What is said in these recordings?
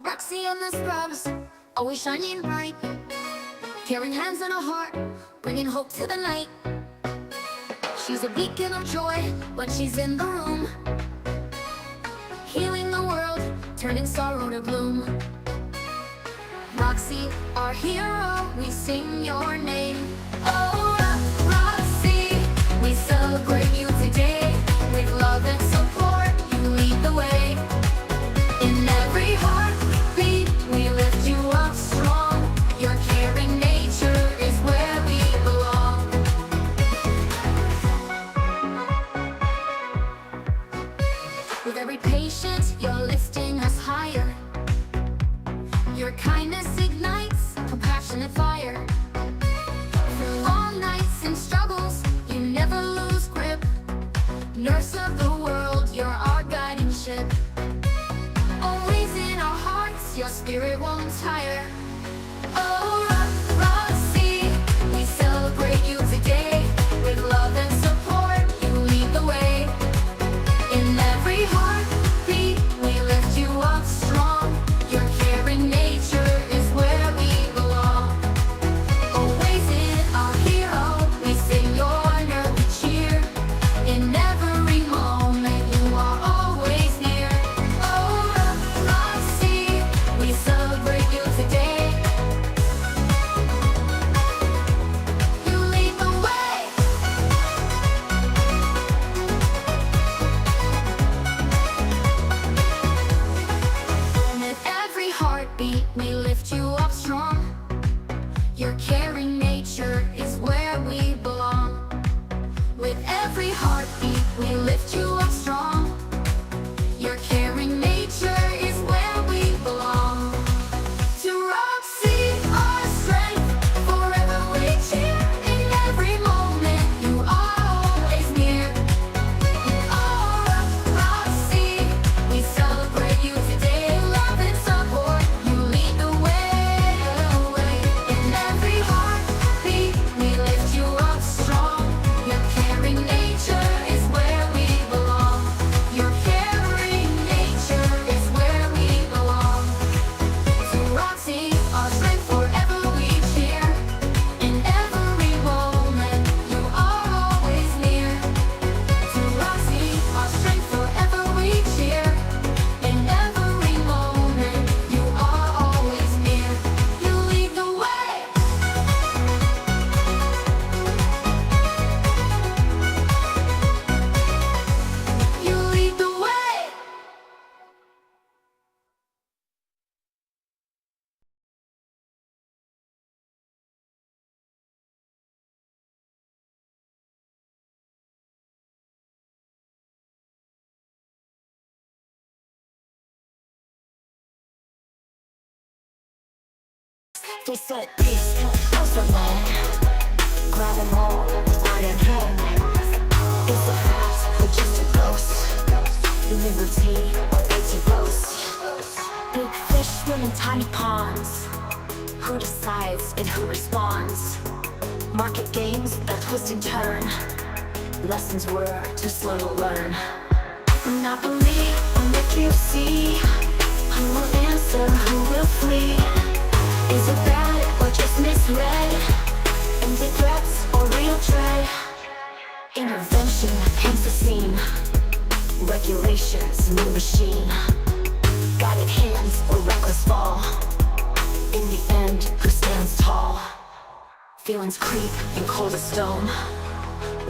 Roxy and the scrubs, always shining bright, carrying hands and a heart, bringing hope to the night. She's a beacon of joy when she's in the room, healing the world, turning sorrow to bloom. Roxy, our hero, we sing your name. Oh, Roxy, we celebrate you today. With love and support, you lead the way. In every heartbeat, we lift you up strong. Your caring nature is where we belong. With every patient, you're lifting us higher. Your kindness ignites a passionate fire. Through long nights and struggles, you never lose grip. Nurse of the world, you're our guiding ship. Always in our hearts, your spirit won't tire. Oh, Roxy, we celebrate you today. With love and support, you lead the way. In every heartbeat, we lift you up strong. Your caring nature is where we belong. Always in our hero, we sing your name, we cheer. In every moment, you are always near. Oh, Roxy, we celebrate you today. You lead the way. With every heartbeat, we lift you up strong. Your caring nature is where we belong. With every heartbeat, we lift you up strong. Your caring nature is where we belong. To Roxy, our strength, forever we cheer. In every moment, you are always near. Oh, Roxy, we celebrate you today. Love and support, you lead the way. In every heartbeat, we lift you up strong. Your caring nature is where we belong. Your caring nature is where we belong. To Roxy, our strength, forever we cheer. In every moment, you are always near. To Roxy, our strength, forever we cheer. In every moment, you are always near. You lead the way. You lead the way. They said peace comes from man. Grab them all, right in hand. It's a fact, but just a ghost. Liberty, empty boast. Big fish swim in tiny ponds. Who decides and who responds? Market games that twist and turn. Lessons were too slow to learn. Monopoly will make you see. Who will answer, who will flee? Is it bad or just misread? Empty threats or real dread? Intervention paints the scene. Regulations, new machine. Guided hands or reckless fall. In the end, who stands tall? Feelings creep and cold as stone.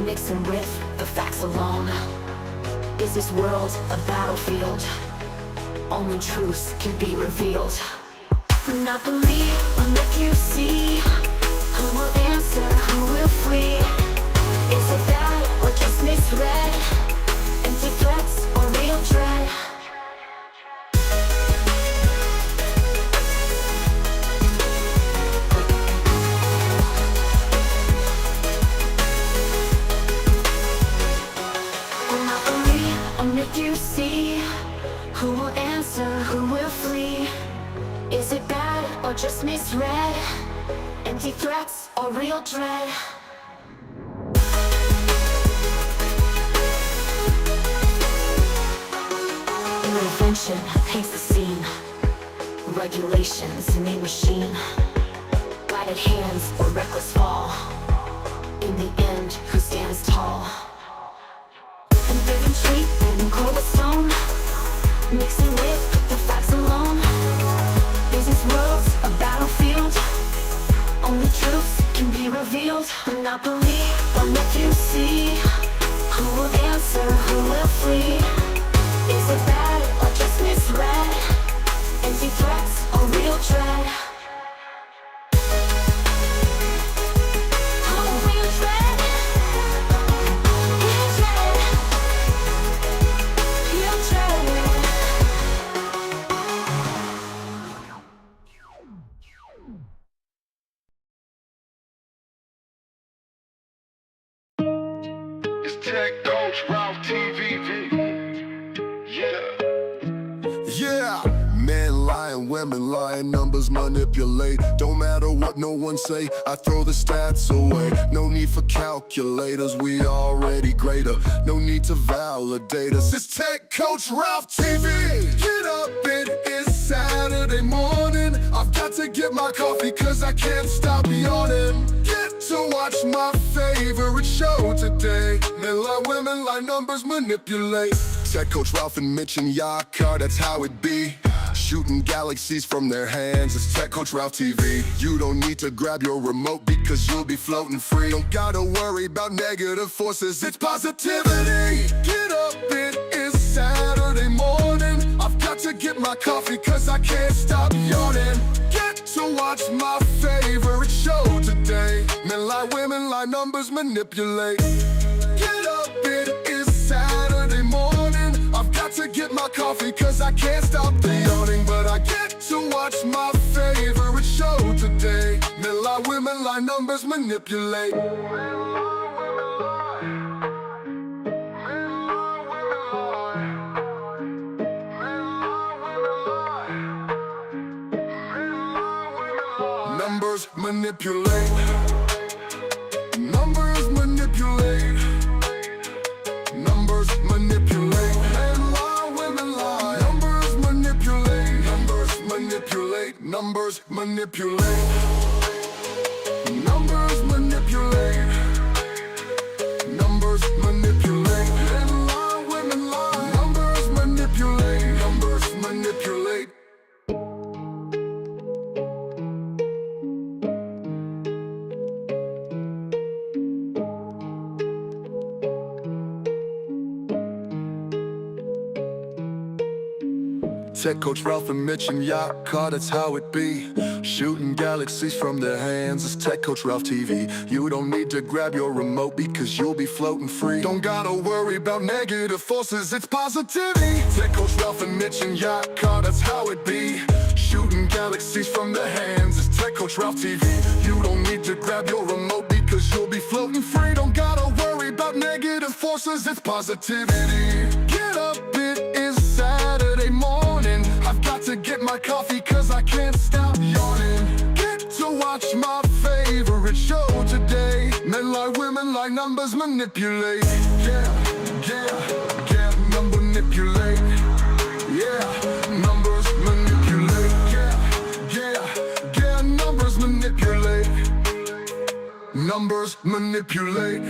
Mixing with the facts alone. Is this world a battlefield? Only truth can be revealed. Monopoly will make you see. Who will answer, who will flee? Is it bad or just misread? Empty threats or real dread? Monopoly will make you see. Who will answer, who will flee? Is it bad or just misread? Empty threats or real dread? Intervention paints the scene. regulations, mean machine. Guided hands or reckless fall. In the end, who stands tall? And living treat and cobblestone, mixing with the facts alone. Business world's a battlefield, only truths can be revealed. Monopoly, but let you see who will answer, who will flee. Is it bad or just misread? Empty threats or real dread? Tech Coach Ralph TV. Yeah, men lying, women lying, numbers manipulate. Don't matter what no one say, I throw the stats away. No need for calculators, we already greater. No need to validate us. It's Tech Coach Ralph TV. Get up, it is Saturday morning. I've got to get my coffee cause I can't stop yawning. Get to watch my favorite show today. Men lie, women lie, numbers manipulate. Tech Coach Ralph and Mitch and Yakar, that's how it be. Shooting galaxies from their hands, it's Tech Coach Ralph TV. You don't need to grab your remote because you'll be floating free. Don't gotta worry about negative forces, it's positivity. Get up, it is Saturday morning. I've got to get my coffee cause I can't stop yawning. Get to watch my favorite show today. Men lie, women lie, numbers manipulate. Get up, it is Saturday morning. I've got to get my coffee cause I can't stop the yawning. But I get to watch my favorite show today. Men lie, women lie, numbers manipulate. Numbers manipulate. Numbers manipulate. Numbers manipulate. Men lie, women lie. Numbers manipulate. Numbers manipulate. Numbers manipulate. Numbers manipulate. Numbers manipulate. Men lie, women lie. Numbers manipulate. Numbers manipulate. Tech Coach Ralph and Mitch and Yakar, that's how it be. Shooting galaxies from their hands, it's Tech Coach Ralph TV. You don't need to grab your remote because you'll be floating free. Don't gotta worry about negative forces, it's positivity. Tech Coach Ralph and Mitch and Yakar, that's how it be. Shooting galaxies from their hands, it's Tech Coach Ralph TV. You don't need to grab your remote because you'll be floating free. Don't gotta worry about negative forces, it's positivity. Get up, it is Saturday morning. I've got to get my coffee cause I can't stop yawning. Get to watch my favorite show today. Men lie, women lie, numbers manipulate. Yeah, number manipulate. Yeah, numbers manipulate. Yeah, numbers manipulate. Numbers manipulate.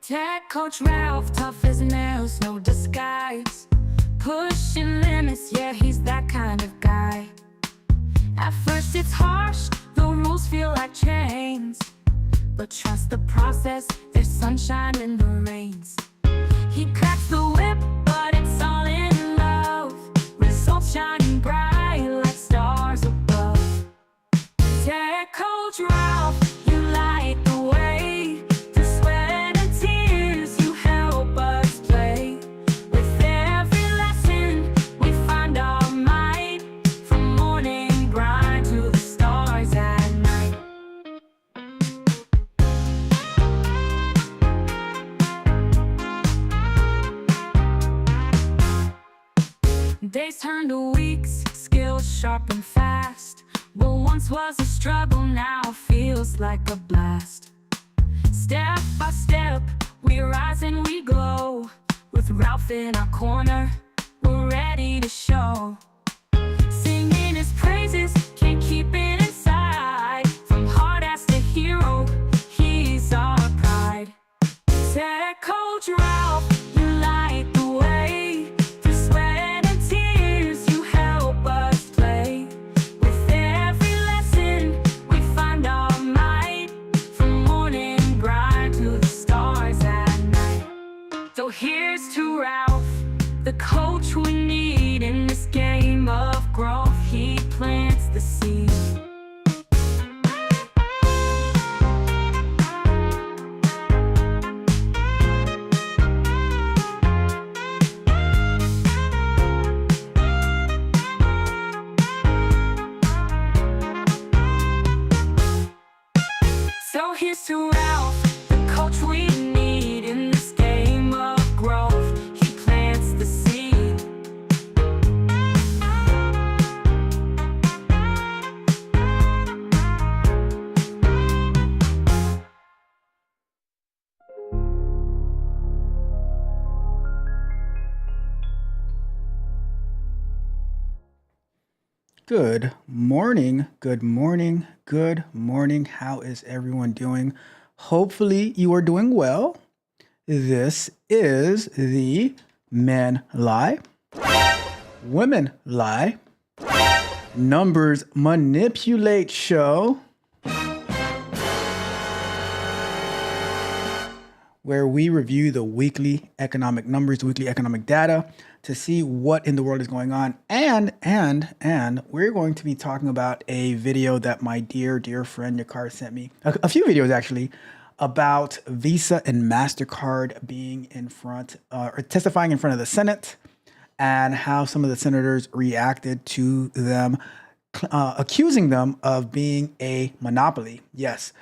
Tech Coach Ralph, tough as nails, no disguise. Pushing limits, yeah, he's that kind of guy. At first it's harsh, the rules feel like chains. But trust the process, there's sunshine in the rains. He cracks the whip, but it's all in love. Results shining bright like stars above. Tech Coach Ralph, you light the way. Through sweat and tears, you help us play. With every lesson, we find our Days turn to weeks, skills sharp and fast. What once was a struggle now feels like a blast. Step by step, we rise and we glow. With Ralph in our corner, we're ready to show. Singing his praises, can't keep it inside. From hard ass to hero, he's our pride. Tech Coach Ralph, you light the way. Through sweat and tears, you help us play. With every lesson, we find our might. From morning grind to the stars at night. So here's to Ralph, the coach we need in this game of growth. He plants the seed. So here's to Ralph, the coach we need in this game of growth. He plants the seed. Good morning, good morning, good morning. How is everyone doing? Hopefully you are doing well. This is the Men Lie, Women Lie, Numbers Manipulate show, where we review the weekly economic numbers, weekly economic data to see what in the world is going on. And we're going to be talking about a video that my dear friend Yakar sent me, a few videos actually, about Visa and Mastercard being in front, or testifying in front of the Senate, and how some of the senators reacted to them, accusing them of being a monopoly. Yes,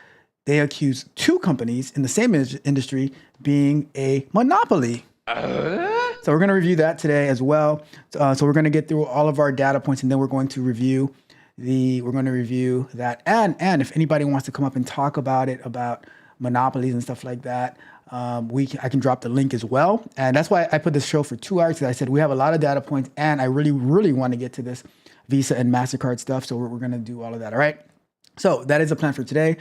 they accuse two companies in the same industry being a monopoly. So we're going to review that today as well. So we're going to get through all of our data points, and then we're going to review that. And if anybody wants to come up and talk about it, about monopolies and stuff like that, I can drop the link as well. And that's why I put this show for 2 hours, because I said we have a lot of data points, and I really want to get to this Visa and MasterCard stuff. So we're going to do all of that. All right. So that is the plan for today.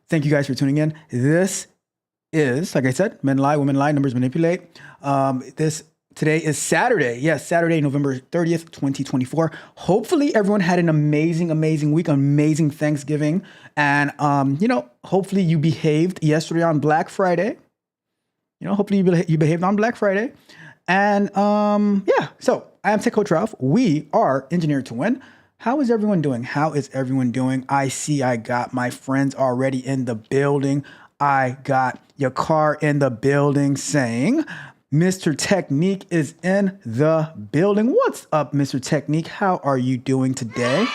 Thank you guys for tuning in. This is, like I said, Men Lie, Women Lie, Numbers Manipulate. Today is Saturday. Yes, Saturday, November 30th, 2024. Hopefully everyone had an amazing week, amazing Thanksgiving. And, hopefully you behaved yesterday on Black Friday. Hopefully you behaved on Black Friday. And, so I am Tech Coach Ralph. We are Engineered to Win. How is everyone doing? I see I got my friends already in the building. I got your car in the building saying, Mr. Technique is in the building. What's up, Mr. Technique? How are you doing today?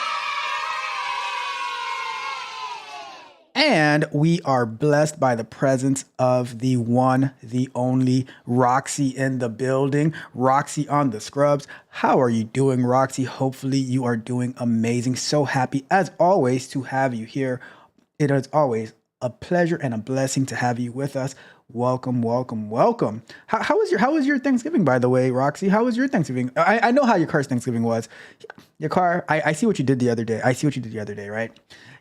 And we are blessed by the presence of the one, the only Roxy in the building. Roxy on the scrubs. How are you doing, Roxy? Hopefully you are doing amazing. So happy, as always, to have you here. It is always a pleasure and a blessing to have you with us. Welcome. How was your Thanksgiving, by the way, Roxy? How was your Thanksgiving? I know how your car's Thanksgiving was. Your car, I see what you did the other day. Right?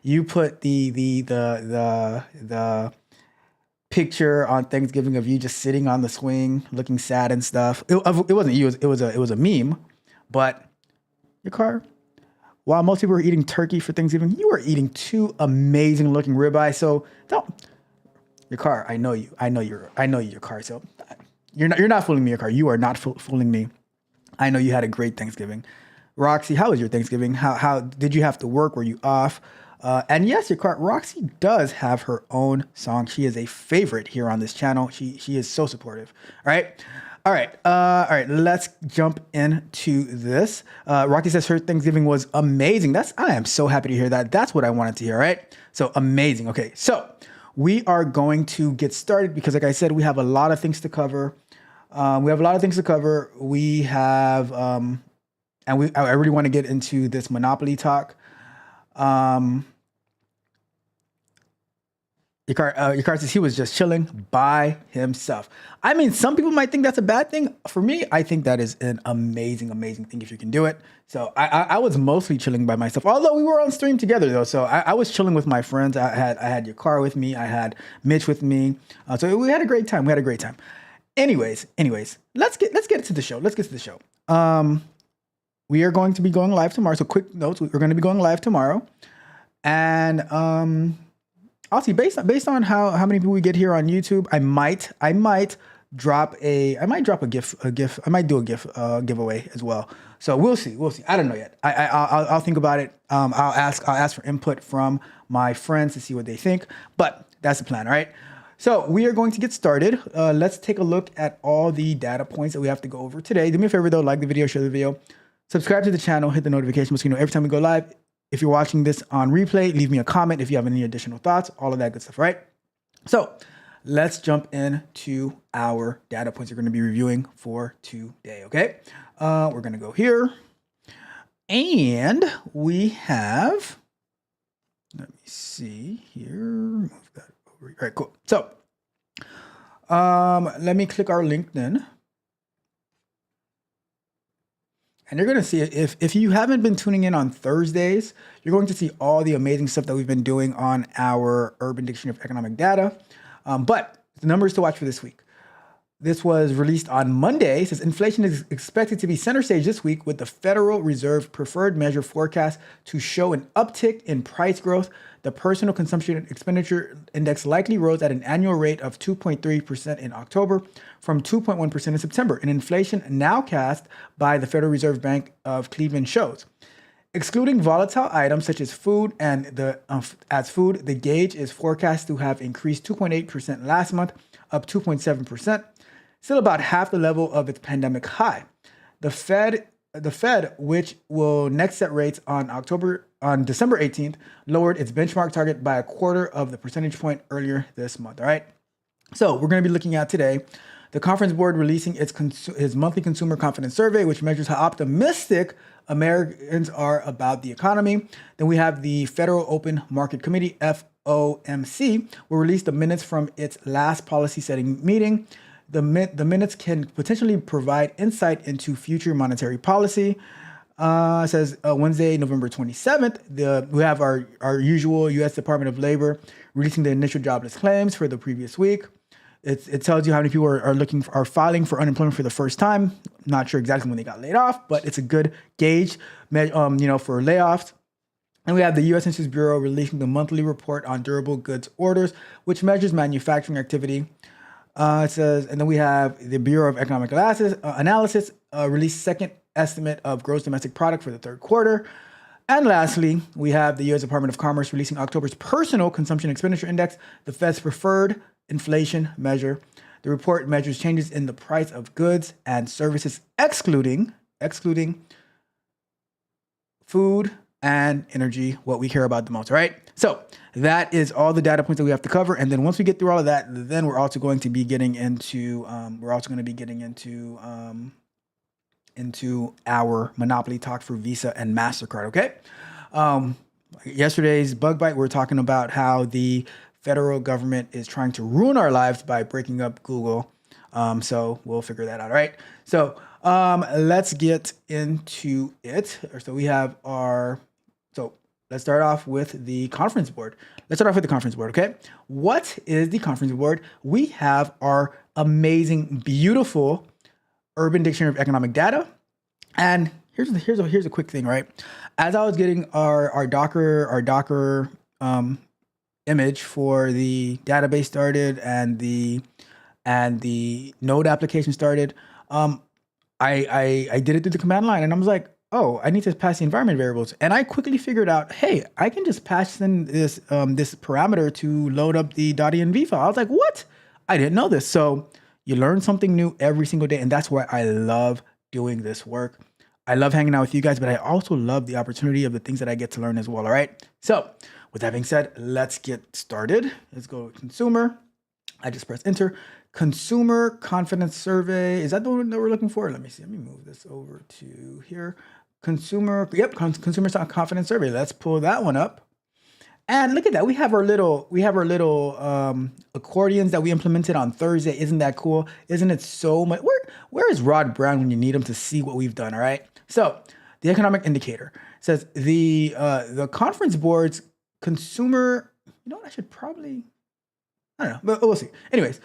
You put the picture on Thanksgiving of you just sitting on the swing, looking sad and stuff. It wasn't you. It was a meme. But your car, while most people were eating turkey for Thanksgiving, you were eating two amazing looking ribeyes. So your car, I know you. I know your car. So you're not fooling me, your car. You are not fooling me. I know you had a great Thanksgiving. Roxy, how was your Thanksgiving? How did you have to work? Were you off? And yes, your car, Roxy does have her own song. She is a favorite here on this channel. She is so supportive. All right. Let's jump into this. Roxy says her Thanksgiving was amazing. I am so happy to hear that. That's what I wanted to hear. Right. So amazing. Okay. So we are going to get started because, like I said, we have a lot of things to cover. We have and I really want to get into this monopoly talk. Yukar says he was just chilling by himself. I mean, some people might think that's a bad thing. For me, I think that is an amazing, amazing thing if you can do it. So I was mostly chilling by myself, although we were on stream together though. So I was chilling with my friends. I had Yukar with me. I had Mitch with me. So we had a great time. Anyways, let's get to the show. We are going to be going live tomorrow. So quick notes: we're going to be going live tomorrow, and I'll see based on how many people we get here on YouTube. I might drop a GIF. I might do a GIF giveaway as well. So we'll see. I don't know yet. I'll think about it. I'll ask for input from my friends to see what they think. But that's the plan, all right? So we are going to get started. Let's take a look at all the data points that we have to go over today. Do me a favor though, like the video, share the video, subscribe to the channel, hit the notification bell so you know every time we go live. If you're watching this on replay, leave me a comment if you have any additional thoughts, all of that good stuff, right? So let's jump into our data points we're going to be reviewing for today, okay? We're going to go here. And we have, let me see here, move that over. All right, cool. So let me click our LinkedIn. And you're going to see it. If you haven't been tuning in on Thursdays, you're going to see all the amazing stuff that we've been doing on our Urban Dictionary of Economic Data. But the numbers to watch for this week. This was released on Monday. It says inflation is expected to be center stage this week with the Federal Reserve preferred measure forecast to show an uptick in price growth. The personal consumption expenditure index likely rose at an annual rate of 2.3% in October from 2.1% in September. And inflation now cast by the Federal Reserve Bank of Cleveland shows. Excluding volatile items such as food and the gauge is forecast to have increased 2.8% last month, up 2.7%, still about half the level of its pandemic high. The Fed, which will next set rates on December 18th, lowered its benchmark target by 1/4 of the percentage point earlier this month. All right. So we're going to be looking at today the Conference Board releasing its monthly consumer confidence survey, which measures how optimistic Americans are about the economy. Then we have the Federal Open Market Committee, FOMC, will release the minutes from its last policy setting meeting. The minutes can potentially provide insight into future monetary policy. It says Wednesday, November 27th, we have our usual U.S. Department of Labor releasing the initial jobless claims for the previous week. It tells you how many people are filing for unemployment for the first time. Not sure exactly when they got laid off, but it's a good gauge, for layoffs. And we have the U.S. Census Bureau releasing the monthly report on durable goods orders, which measures manufacturing activity. It says, and then we have the Bureau of Economic Analysis released second estimate of gross domestic product for the third quarter. And lastly, we have the U.S. Department of Commerce releasing October's personal consumption expenditure index, the Fed's preferred inflation measure. The report measures changes in the price of goods and services, excluding food and energy, what we care about the most, all right? So that is all the data points that we have to cover. And then once we get through all of that, then we're also going to be getting into our monopoly talk for Visa and Mastercard, okay? Yesterday's Bug Bite, we were talking about how the federal government is trying to ruin our lives by breaking up Google. So we'll figure that out, all right? So let's get into it. So we have let's start off with the Conference Board. Okay? What is the Conference Board? We have our amazing, beautiful Urban Dictionary of Economic Data. And here's a quick thing, right? As I was getting our Docker image for the database started and the node application started, I did it through the command line, and I was like, oh, I need to pass the environment variables. And I quickly figured out, hey, I can just pass in this parameter to load up the .env file. I was like, what? I didn't know this. So you learn something new every single day. And that's why I love doing this work. I love hanging out with you guys, but I also love the opportunity of the things that I get to learn as well. All right. So with that being said, let's get started. Let's go to consumer. I just press enter. Consumer confidence survey. Is that the one that we're looking for? Let me see. Let me move this over to here. consumer confidence survey. Let's pull that one up. And look at that. We have our little accordions that we implemented on Thursday. Isn't that cool? Isn't it so much? Where is Rod Brown when you need him to see what we've done? All right. So the economic indicator says the conference board's consumer. You know what? I don't know, but we'll see. Anyways,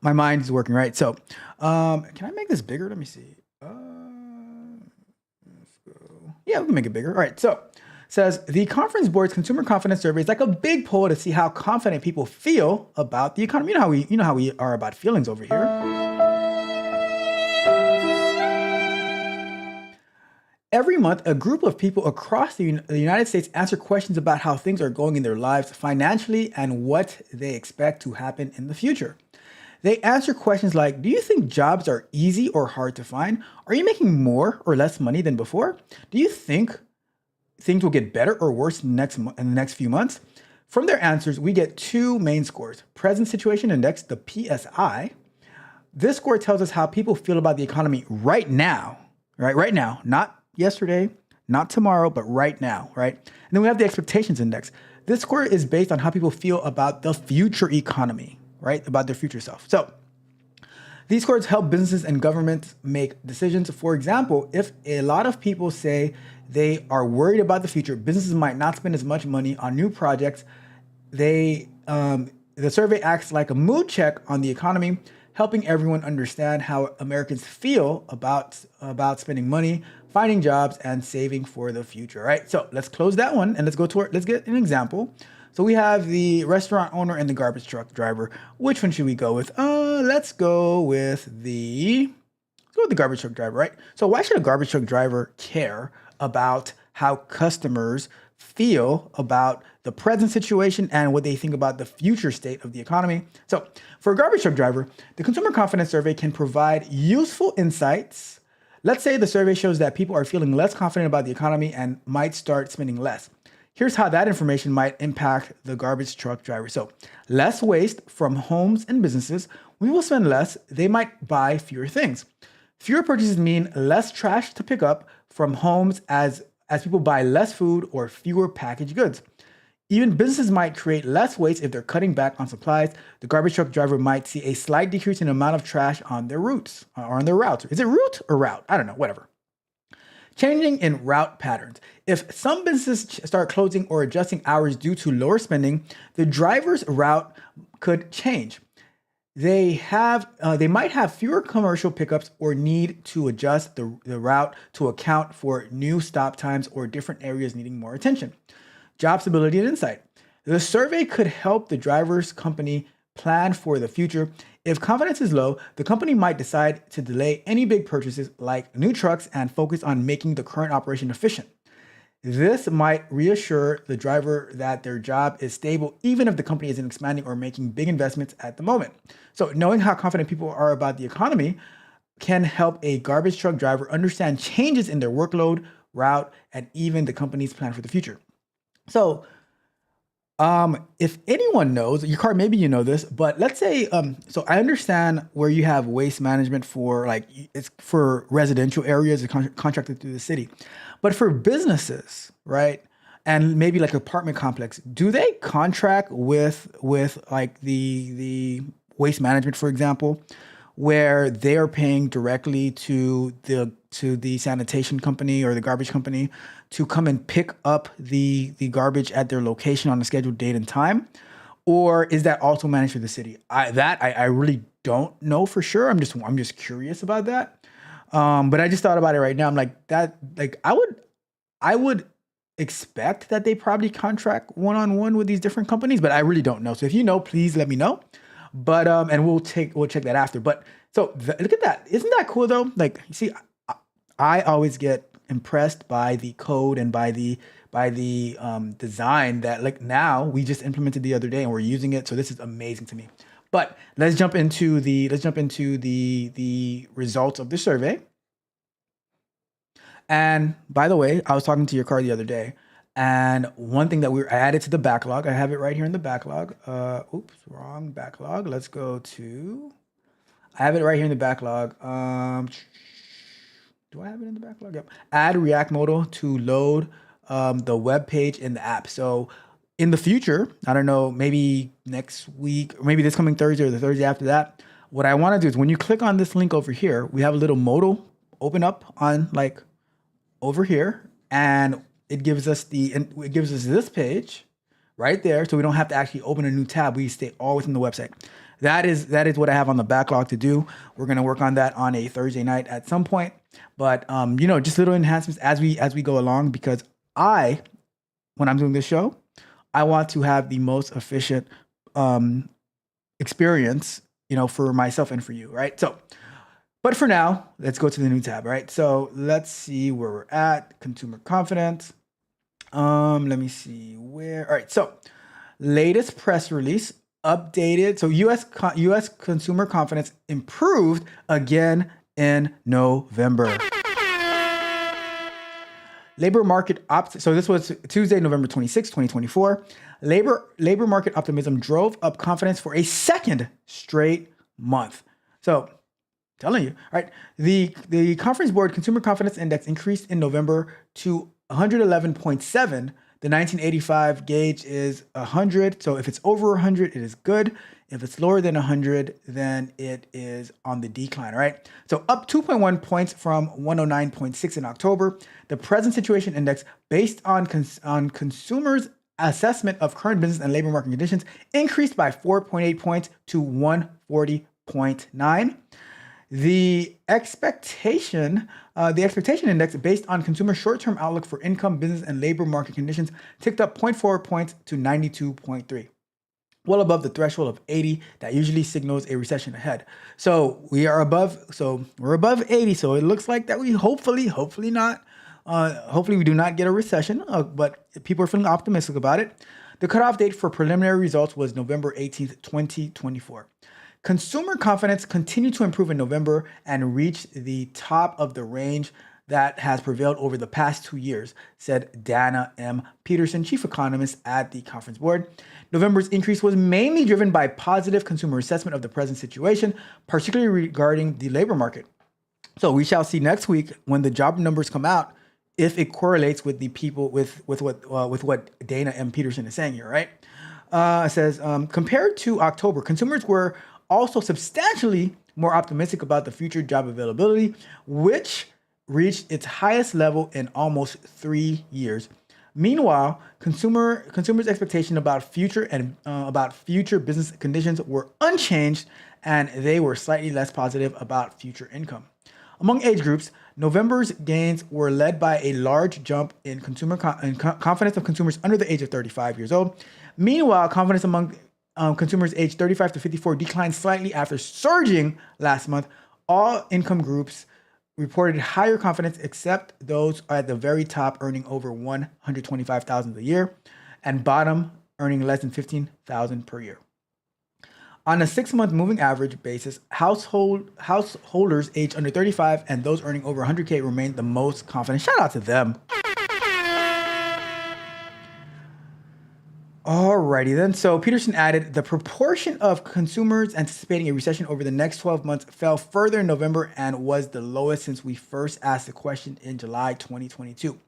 my mind is working, right? So can I make this bigger? Let me see. Let's go. Yeah, we can make it bigger. All right. So says the conference board's consumer confidence survey is like a big poll to see how confident people feel about the economy. You know how we are about feelings over here. Every month, a group of people across the United States answer questions about how things are going in their lives financially and what they expect to happen in the future. They answer questions like, do you think jobs are easy or hard to find? Are you making more or less money than before? Do you think things will get better or worse in the next few months? From their answers, we get two main scores. Present Situation Index, the PSI. This score tells us how people feel about the economy right now, right? Right now, not yesterday, not tomorrow, but right now, right? And then we have the Expectations Index. This score is based on how people feel about the future economy, right? About their future self. So these scores help businesses and governments make decisions. For example, if a lot of people say they are worried about the future, businesses might not spend as much money on new projects. The survey acts like a mood check on the economy, helping everyone understand how Americans feel about spending money, finding jobs, and saving for the future. All right, so let's close that one and let's get an example. So we have the restaurant owner and the garbage truck driver. Which one should we go with? Let's go with the garbage truck driver, right? So why should a garbage truck driver care about how customers feel about the present situation and what they think about the future state of the economy? So for a garbage truck driver, the consumer confidence survey can provide useful insights. Let's say the survey shows that people are feeling less confident about the economy and might start spending less. Here's how that information might impact the garbage truck driver. So less waste from homes and businesses. We will spend less. They might buy fewer things. Fewer purchases mean less trash to pick up from homes as people buy less food or fewer packaged goods. Even businesses might create less waste if they're cutting back on supplies. The garbage truck driver might see a slight decrease in the amount of trash on their routes or on their routes. Is it route or route? I don't know, whatever. Changing in route patterns. If some businesses start closing or adjusting hours due to lower spending, the driver's route could change. They might have fewer commercial pickups or need to adjust the route to account for new stop times or different areas needing more attention. Job stability and insight. The survey could help the driver's company plan for the future. If confidence is low, the company might decide to delay any big purchases like new trucks and focus on making the current operation efficient. This might reassure the driver that their job is stable, even if the company isn't expanding or making big investments at the moment. So knowing how confident people are about the economy can help a garbage truck driver understand changes in their workload, route, and even the company's plan for the future. So if anyone knows, your car, maybe you know this, but let's say, so I understand where you have waste management for it's for residential areas contracted through the city, but for businesses, right? And maybe like apartment complex, do they contract with like the waste management, for example, where they're paying directly to the sanitation company or the garbage company to come and pick up the garbage at their location on a scheduled date and time? Or is that also managed through the city? I really don't know for sure. I'm just curious about that. But I just thought about it right now. I'm like that, like I would expect that they probably contract one-on-one with these different companies, but I really don't know. So if you know, please let me know. But and we'll check that after. But so look at that. Isn't that cool though? Like, you see, I always get impressed by the code and by the design that like now we just implemented the other day and we're using it. So this is amazing to me. But let's jump into the results of the survey. And by the way, I was talking to your car the other day, and one thing that I added to the backlog, I have it right here in the backlog. Oops, wrong backlog. Let's go to, I have it right here in the backlog. Do I have it in the backlog? Yep. Add React modal to load the web page in the app. So in the future, I don't know, maybe next week, or maybe this coming Thursday or the Thursday after that, what I want to do is when you click on this link over here, we have a little modal open up on like over here, and it gives us this page right there, so we don't have to actually open a new tab. We stay all within the website. That is what I have on the backlog to do. We're gonna work on that on a Thursday night at some point. But just little enhancements as we go along, because when I'm doing this show, I want to have the most efficient experience, for myself and for you, right? So, but for now, let's go to the new tab, right? So let's see where we're at. Consumer confidence. Let me see where. All right. So latest press release updated. So U.S. consumer confidence improved again in November. Labor market so this was Tuesday, November 26, 2024. Labor market optimism drove up confidence for a second straight month. So telling you, all right. The Conference Board Consumer Confidence Index increased in November to 111.7. The 1985 gauge is 100. So if it's over 100, it is good. If it's lower than 100, then it is on the decline, all right? So up 2.1 points from 109.6 in October. The present situation index, based on consumers' assessment of current business and labor market conditions, increased by 4.8 points to 140.9. The expectation index, based on consumer short-term outlook for income, business, and labor market conditions, ticked up 0.4 points to 92.3, well above the threshold of 80 that usually signals a recession ahead. So we're above 80. So it looks like that we hopefully we do not get a recession, but people are feeling optimistic about it. The cutoff date for preliminary results was November 18th, 2024. Consumer confidence continued to improve in November and reached the top of the range that has prevailed over the past 2 years, said Dana M. Peterson, chief economist at the Conference Board. November's increase was mainly driven by positive consumer assessment of the present situation, particularly regarding the labor market. So we shall see next week when the job numbers come out if it correlates with what Dana M. Peterson is saying here, right? It says, compared to October, consumers were also substantially more optimistic about the future job availability, which reached its highest level in almost 3 years. Meanwhile, consumers' expectation about future business conditions were unchanged, and they were slightly less positive about future income. Among age groups, November's gains were led by a large jump in confidence of consumers under the age of 35 years old. Meanwhile, confidence among consumers aged 35 to 54 declined slightly after surging last month. All income groups reported higher confidence except those at the very top earning over $125,000 a year and bottom earning less than $15,000 per year. On a 6-month moving average basis, householders aged under 35 and those earning over $100K remained the most confident. Shout out to them. Alrighty then. So Peterson added, the proportion of consumers anticipating a recession over the next 12 months fell further in November and was the lowest since we first asked the question in July 2022.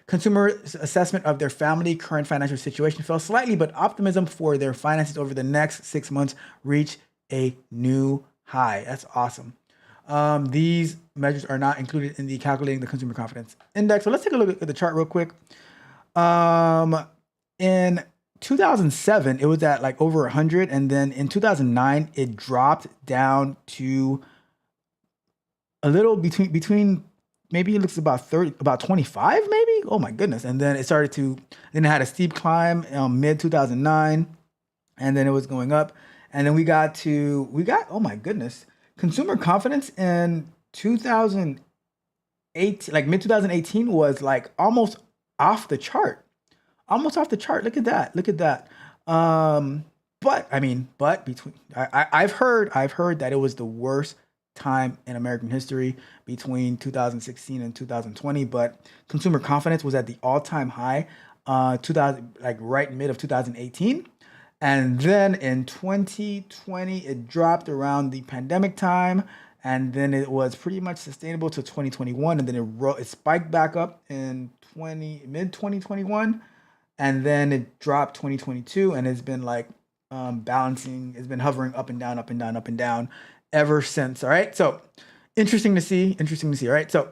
Consumers' assessment of their family current financial situation fell slightly, but optimism for their finances over the next 6 months reached a new high. That's awesome. These measures are not included in the calculating the consumer confidence index. So let's take a look at the chart real quick. In 2007, it was at like over 100, and then in 2009, it dropped down to a little between maybe it looks about 25, maybe. Oh my goodness! And then it had a steep climb mid 2009, and then it was going up, and then we got oh my goodness, consumer confidence in 2008, like mid 2018, was like almost off the chart. Almost off the chart. Look at that. But I've heard that it was the worst time in American history between 2016 and 2020. But consumer confidence was at the all-time high, right mid of 2018, and then in 2020 it dropped around the pandemic time, and then it was pretty much sustainable to 2021, and then it spiked back up in mid 2021, and then it dropped 2022, and it's been like balancing. It's been hovering up and down, up and down, up and down ever since. All right, so interesting to see. All right, so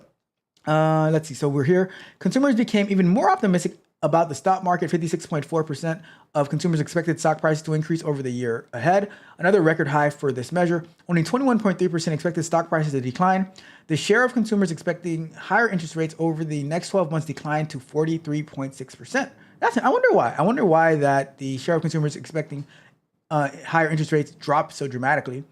let's see. So we're here. Consumers became even more optimistic about the stock market. 56.4% of consumers expected stock prices to increase over the year ahead, another record high for this measure. Only 21.3% expected stock prices to decline. The share of consumers expecting higher interest rates over the next 12 months declined to 43.6%. I wonder why. I wonder why that the share of consumers expecting higher interest rates dropped so dramatically.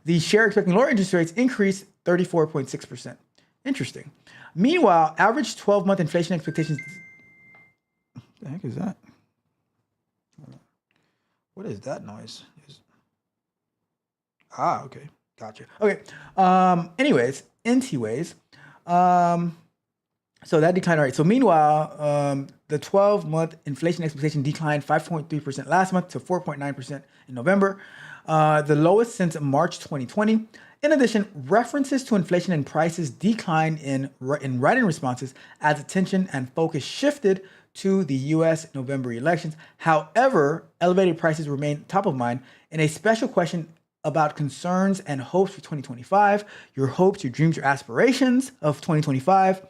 The share expecting lower interest rates increased 34.6%. Interesting. Meanwhile, average 12-month inflation expectations. What the heck is that? What is that noise? Okay. Gotcha. Okay. Anyways. So that declined. All right. So meanwhile, the 12-month inflation expectation declined 5.3% last month to 4.9% in November, the lowest since March 2020. In addition, references to inflation and prices declined in write-in responses as attention and focus shifted to the U.S. November elections. However, elevated prices remain top of mind. In a special question about concerns and hopes for 2025, your hopes, your dreams, your aspirations of 2025,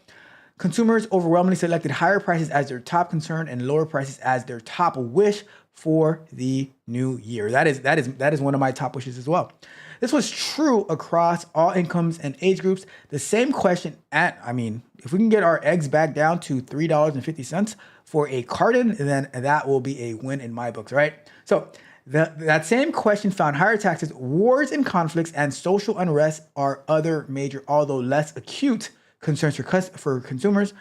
consumers overwhelmingly selected higher prices as their top concern and lower prices as their top wish for the new year. That is one of my top wishes as well. This was true across all incomes and age groups. The same question if we can get our eggs back down to $3.50 for a carton, then that will be a win in my books, right? So that same question found higher taxes, wars and conflicts, and social unrest are other major, although less acute, concerns for consumers.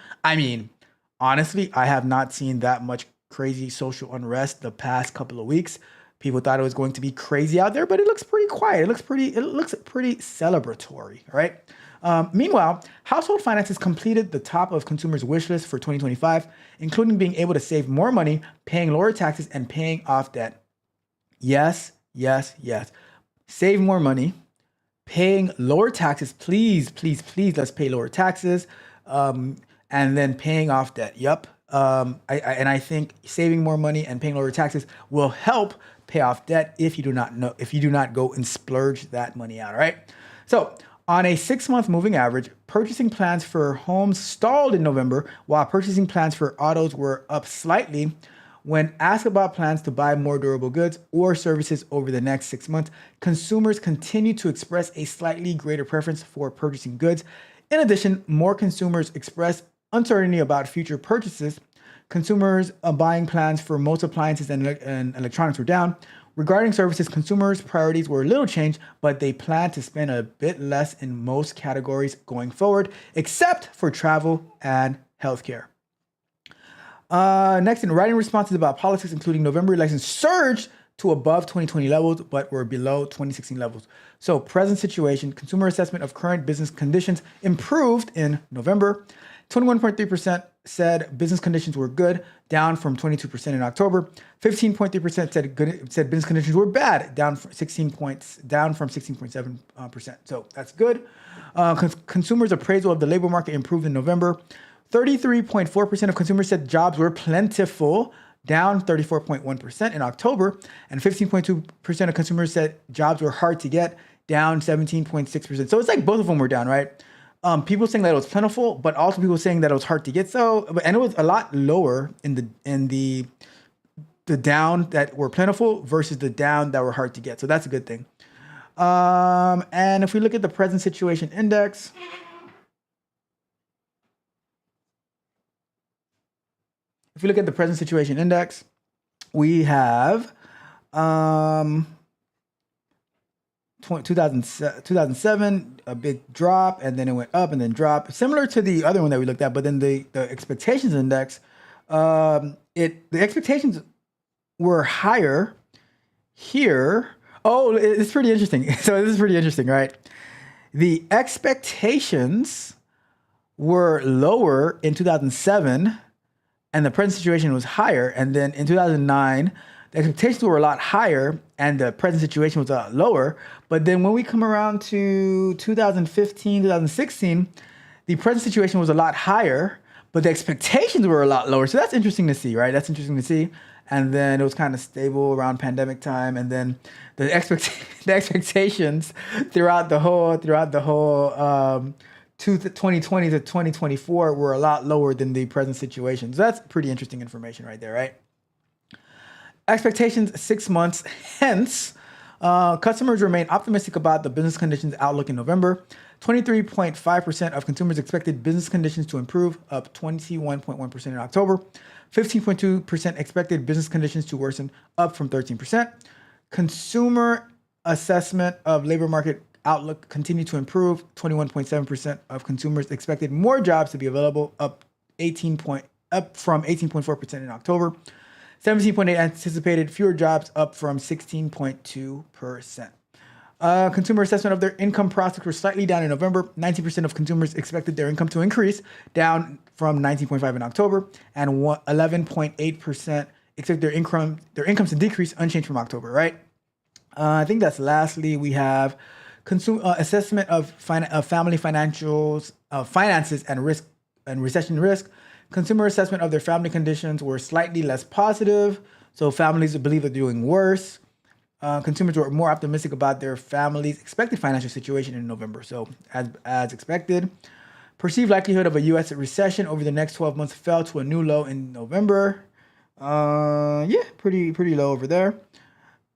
Honestly, I have not seen that much crazy social unrest the past couple of weeks. People thought it was going to be crazy out there, but it looks pretty quiet. It looks pretty celebratory, right? Meanwhile, household finances completed the top of consumers' wish list for 2025, including being able to save more money, paying lower taxes, and paying off debt. Yes. Save more money, paying lower taxes. Please, let's pay lower taxes. And then paying off debt. Yep. I think saving more money and paying lower taxes will help pay off debt if you do not go and splurge that money out. All right. So on a 6-month moving average, purchasing plans for homes stalled in November, while purchasing plans for autos were up slightly. When asked about plans to buy more durable goods or services over the next 6 months, consumers continue to express a slightly greater preference for purchasing goods. In addition, more consumers express uncertainty about future purchases. Consumers buying plans for most appliances and electronics were down. Regarding services, consumers' priorities were little changed, but they plan to spend a bit less in most categories going forward, except for travel and healthcare. Next, in writing responses about politics, including November elections, surged to above 2020 levels, but were below 2016 levels. So present situation, consumer assessment of current business conditions improved in November. 21.3% said business conditions were good, down from 22% in October. 15.3% said business conditions were bad, down from 16.7%. So that's good. Consumers' appraisal of the labor market improved in November. 33.4% of consumers said jobs were plentiful, down 34.1% in October. And 15.2% of consumers said jobs were hard to get, down 17.6%. So it's like both of them were down, right? People saying that it was plentiful, but also people saying that it was hard to get. And it was a lot lower in the down that were plentiful versus the down that were hard to get. So that's a good thing. And if we look at the present situation index, we have 2007, a big drop, and then it went up and then dropped, similar to the other one that we looked at. But then the expectations index, the expectations were higher here. Oh, it's pretty interesting. So this is pretty interesting, right? The expectations were lower in 2007, and the present situation was higher. And then in 2009, the expectations were a lot higher and the present situation was a lot lower. But then when we come around to 2015, 2016, the present situation was a lot higher, but the expectations were a lot lower. So that's interesting to see, right? That's interesting to see. And then it was kind of stable around pandemic time. And then the expectations throughout the whole 2020 to 2024 were a lot lower than the present situation. So that's pretty interesting information right there, right? Expectations 6 months hence. Customers remain optimistic about the business conditions outlook in November. 23.5% of consumers expected business conditions to improve, up 21.1% in October. 15.2% expected business conditions to worsen, up from 13%. Consumer assessment of labor market outlook continued to improve. 21.7% of consumers expected more jobs to be available, up from 18.4% in October. 17.8% anticipated fewer jobs, up from 16.2%. Consumer assessment of their income prospects were slightly down in November. 19% of consumers expected their income to increase, down from 19.5% in October, and 11.8% expect their incomes to decrease, unchanged from October. Right? I think that's lastly we have assessment of family finances and risk and recession risk. Consumer assessment of their family conditions were slightly less positive, so families believe they're doing worse. Consumers were more optimistic about their family's expected financial situation in November, so as expected. Perceived likelihood of a U.S. recession over the next 12 months fell to a new low in November. Yeah, pretty low over there.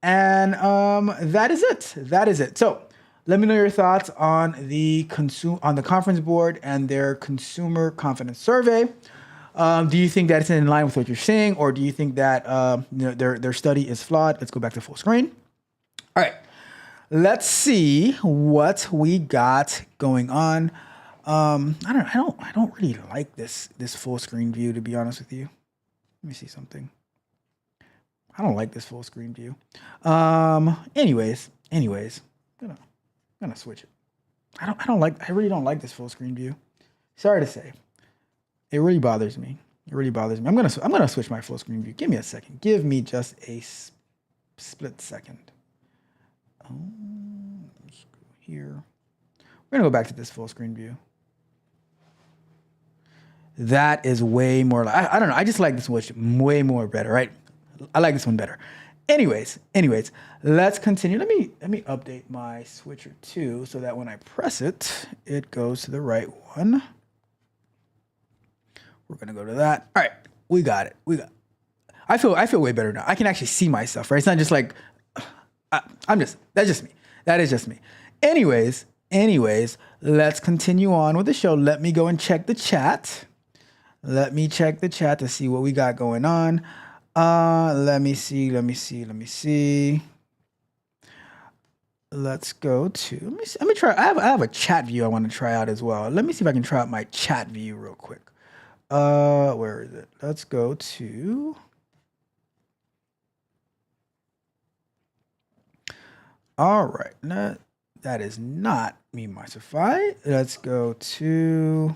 And that is it. That is it. So let me know your thoughts on the Conference Board and their consumer confidence survey. Do you think that it's in line with what you're seeing, or do you think that their study is flawed? Let's go back to full screen. All right, let's see what we got going on. I don't really like this full screen view, to be honest with you. Let me see something. I don't like this full screen view. Anyways, I'm gonna switch it. I really don't like this full screen view. Sorry to say. It really bothers me. I'm gonna switch my full screen view. Give me a second. Give me just a split second. Let's go here. We're gonna go back to this full screen view. That is way more. I don't know. I just like this one way more better, right? I like this one better. Anyways, let's continue. Let me update my switcher too, so that when I press it, it goes to the right one. We're gonna go to that. All right, we got it. I feel way better now. I can actually see myself, right? It's not just like that's just me. That is just me. Anyways, let's continue on with the show. Let me go and check the chat. Let me check the chat to see what we got going on. Let me see. Let's go to. Let me try. I have a chat view I want to try out as well. Let me see if I can try out my chat view real quick. Where is it? Let's go to. All right, that is not me, Mastercard. Let's go to.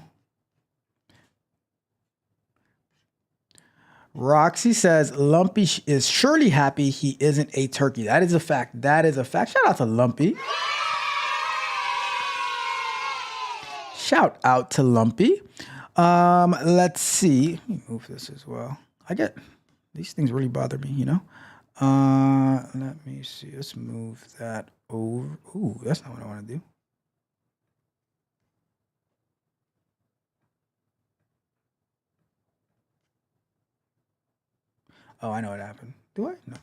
Roxy says Lumpy is surely happy he isn't a turkey. That is a fact. Shout out to Lumpy. Let's see. Let me move this as well. These things really bother me, you know. Let me see. Let's move that over. Ooh, that's not what I want to do. Oh, I know what happened. Do I? No.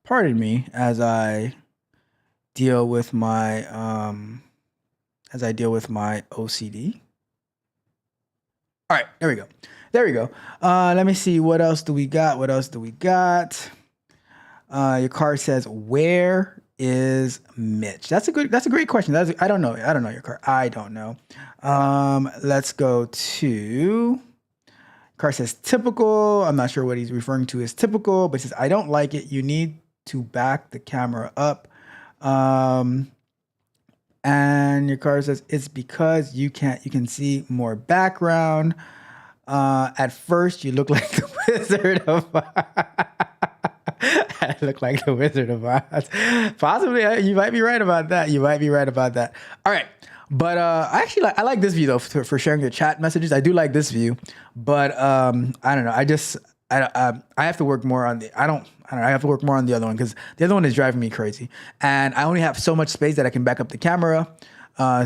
Pardon me as I deal with my OCD. All right, there we go. Let me see. What else do we got? Your car says, "Where is Mitch?" That's a great question. I don't know your car. I don't know. Let's go to. Car says typical. I'm not sure what he's referring to as typical, but he says, I don't like it. You need to back the camera up. And your car says it's because you can see more background. At first you look like the Wizard of Oz. I look like the Wizard of Oz. Possibly, you might be right about that. All right. But I like this view though for sharing your chat messages. I do like this view, but I don't know. I have to work more on the. I have to work more on the other one because the other one is driving me crazy, and I only have so much space that I can back up the camera.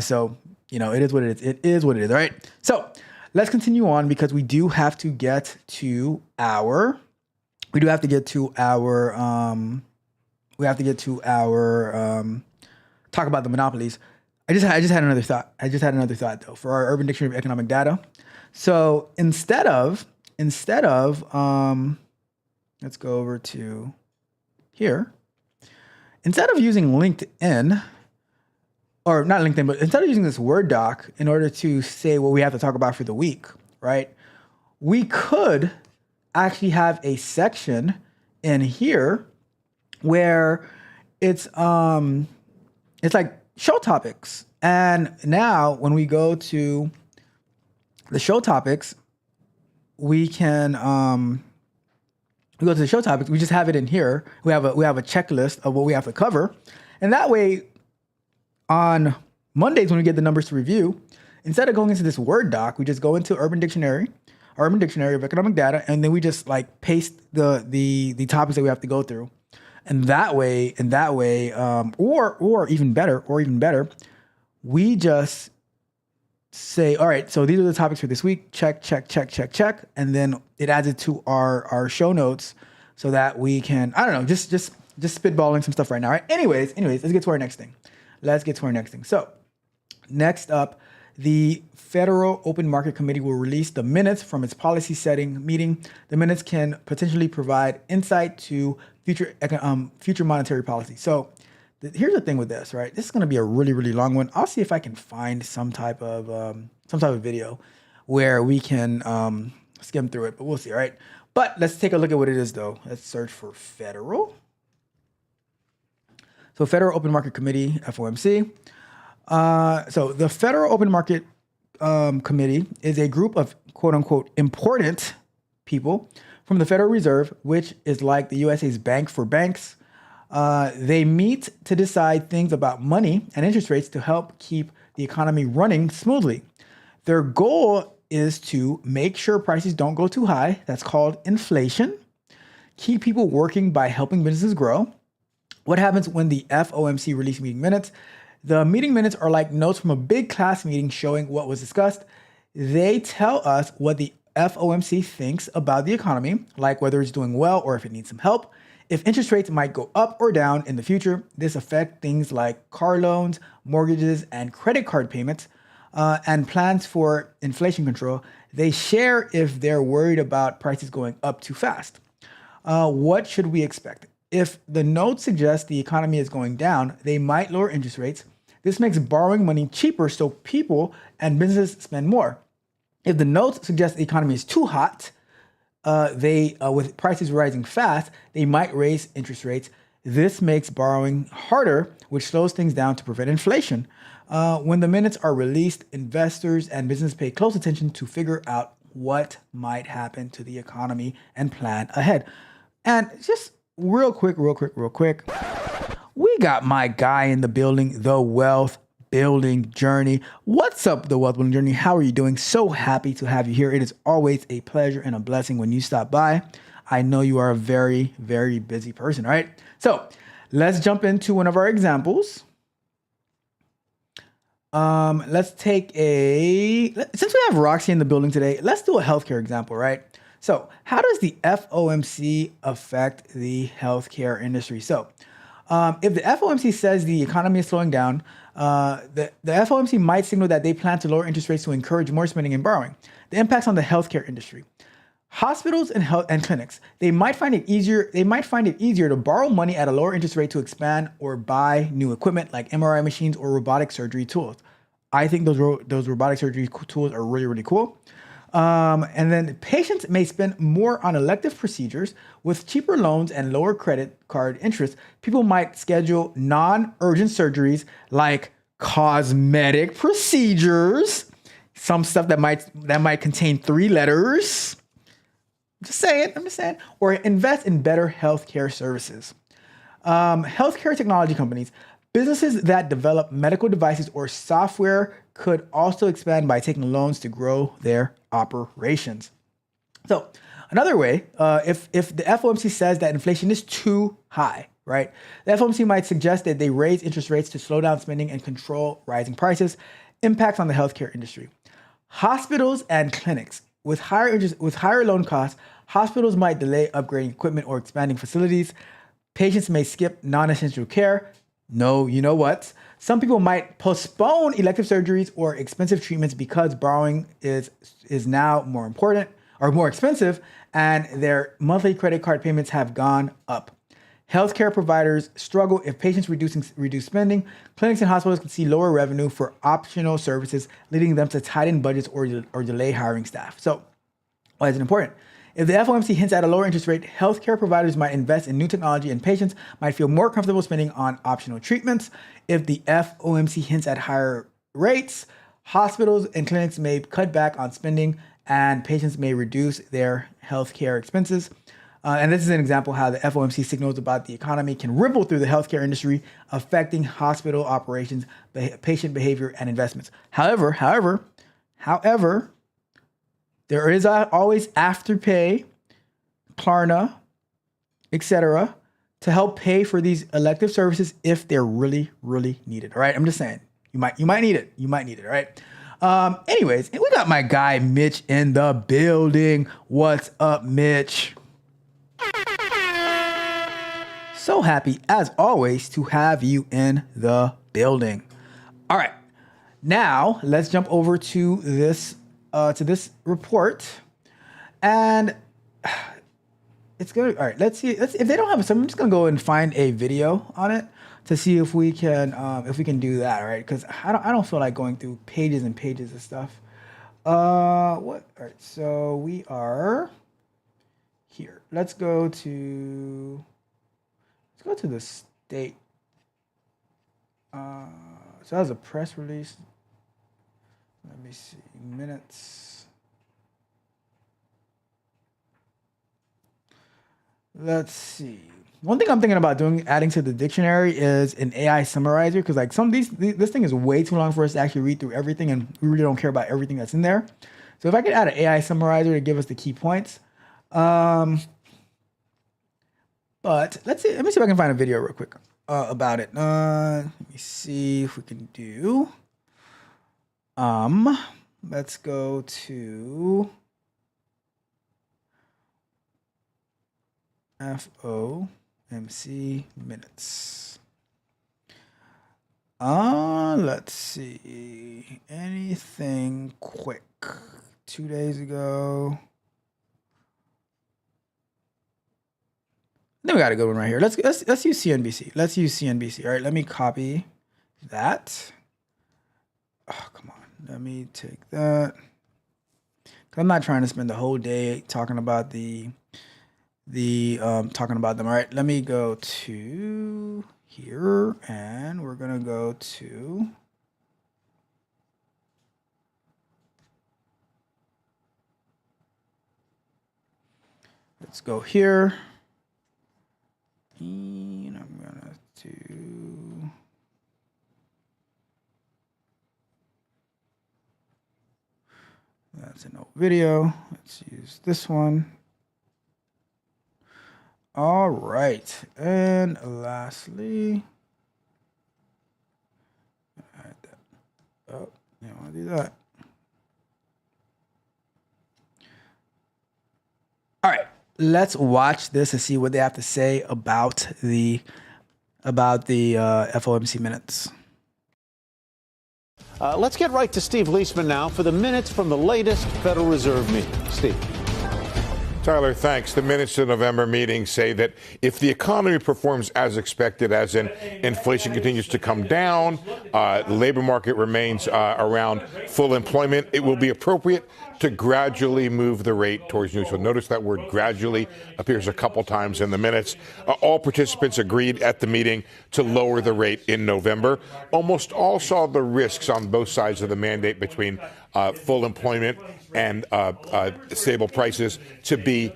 So it is what it is. It is what it is. All right. So let's continue on because we do have to get to our. Talk about the monopolies. I just had another thought. Though for our Urban Dictionary of Economic Data. So instead of let's go over to here. Instead of using LinkedIn, or not LinkedIn, but instead of using this Word doc in order to say what we have to talk about for the week, right? We could actually have a section in here where it's like show topics. And now when we go to the show topics, we can we go to the show topics, we just have it in here. We have a checklist of what we have to cover. And that way on Mondays when we get the numbers to review, instead of going into this Word doc, we just go into Urban Dictionary of Economic Data, and then we just like paste the topics that we have to go through. And that way, or even better, we just say, all right, so these are the topics for this week. Check. And then it adds it to our show notes so that we can, I don't know, just spitballing some stuff right now. All right. Anyways, let's get to our next thing. So next up, the Federal Open Market Committee will release the minutes from its policy setting meeting. The minutes can potentially provide insight to future monetary policy. So here's the thing with this, right? This is going to be a really, really long one. I'll see if I can find some type of video where we can skim through it, but we'll see. All right. But let's take a look at what it is, though. Let's search for federal. So Federal Open Market Committee, FOMC. So the Federal Open Market Committee is a group of quote unquote important people from the Federal Reserve, which is like the USA's bank for banks. They meet to decide things about money and interest rates to help keep the economy running smoothly. Their goal is to make sure prices don't go too high. That's called inflation. Keep people working by helping businesses grow. What happens when the FOMC release meeting minutes? The meeting minutes are like notes from a big class meeting showing what was discussed. They tell us what the FOMC thinks about the economy, like whether it's doing well or if it needs some help. If interest rates might go up or down in the future, this affects things like car loans, mortgages, and credit card payments, and plans for inflation control. They share if they're worried about prices going up too fast. What should we expect? If the note suggests the economy is going down, they might lower interest rates. This makes borrowing money cheaper so people and businesses spend more. If the notes suggest the economy is too hot, with prices rising fast, they might raise interest rates. This makes borrowing harder, which slows things down to prevent inflation. When the minutes are released, investors and business pay close attention to figure out what might happen to the economy and plan ahead. And just real quick. We got my guy in the building, The Wealth Building Journey. What's up, The Wealth Building Journey? How are you doing? So happy to have you here. It is always a pleasure and a blessing when you stop by. I know you are a very, very busy person, all right? So let's jump into one of our examples. Let's take since we have Roxy in the building today, let's do a healthcare example, right? So how does the FOMC affect the healthcare industry? So if the FOMC says the economy is slowing down, the FOMC might signal that they plan to lower interest rates to encourage more spending and borrowing. The impacts on the healthcare industry. Hospitals and clinics, they might find it easier to borrow money at a lower interest rate to expand or buy new equipment like MRI machines or robotic surgery tools. I think those robotic surgery tools are really, really cool. And then patients may spend more on elective procedures with cheaper loans and lower credit card interest. People might schedule non-urgent surgeries like cosmetic procedures, some stuff that might contain 3 letters. I'm just saying, or invest in better healthcare services. Healthcare technology companies, businesses that develop medical devices or software could also expand by taking loans to grow their operations. So another way, if the FOMC says that inflation is too high, right? The FOMC might suggest that they raise interest rates to slow down spending and control rising prices. Impacts on the healthcare industry. Hospitals and clinics. With higher loan costs, hospitals might delay upgrading equipment or expanding facilities. Patients may skip non-essential care. No, you know what? Some people might postpone elective surgeries or expensive treatments because borrowing is now more important or more expensive, and their monthly credit card payments have gone up. Healthcare providers struggle if patients reduce spending. Clinics and hospitals can see lower revenue for optional services, leading them to tighten budgets or delay hiring staff. So, why is it important? If the FOMC hints at a lower interest rate, healthcare providers might invest in new technology and patients might feel more comfortable spending on optional treatments. If the FOMC hints at higher rates, hospitals and clinics may cut back on spending and patients may reduce their healthcare expenses. And this is an example how the FOMC signals about the economy can ripple through the healthcare industry, affecting hospital operations, patient behavior, and investments. However, there is always Afterpay, Klarna, etc., to help pay for these elective services if they're really, really needed. All right, I'm just saying you might need it. You might need it. All right. Anyways, we got my guy Mitch in the building. What's up, Mitch? So happy, as always, to have you in the building. All right, now let's jump over to this report, and it's gonna. All right, let's see. If they don't have it, so I'm just gonna go and find a video on it to see if we can do that. All right, because I don't feel like going through pages and pages of stuff. What? All right, so we are here. Let's go to the state. So that was a press release. Let me see, minutes. Let's see. One thing I'm thinking about adding to the dictionary is an AI summarizer, because like this thing is way too long for us to actually read through everything, and we really don't care about everything that's in there. So if I could add an AI summarizer to give us the key points. But let me see if I can find a video real quick about it. Let me see if we can do. Let's go to FOMC minutes. Let's see. Anything quick. 2 days ago. Then we got a good one right here. Let's use CNBC. Let's use CNBC. All right, let me copy that. Oh, come on. Let me take that. 'Cause I'm not trying to spend the whole day talking about talking about them. All right, let me go to here, and we're gonna go to let's go here. And I'm gonna do that's an old video. Let's use this one. All right, and lastly, add that. Oh, you don't want to do that. All right. Let's watch this and see what they have to say about the FOMC minutes. Let's get right to Steve Leisman now for the minutes from the latest Federal Reserve meeting. Steve. Tyler, thanks. The minutes of the November meeting say that if the economy performs as expected, as in inflation continues to come down, the labor market remains around full employment, it will be appropriate to gradually move the rate towards neutral. Notice that word gradually appears a couple times in the minutes. All participants agreed at the meeting to lower the rate in November. Almost all saw the risks on both sides of the mandate between full employment and stable prices to be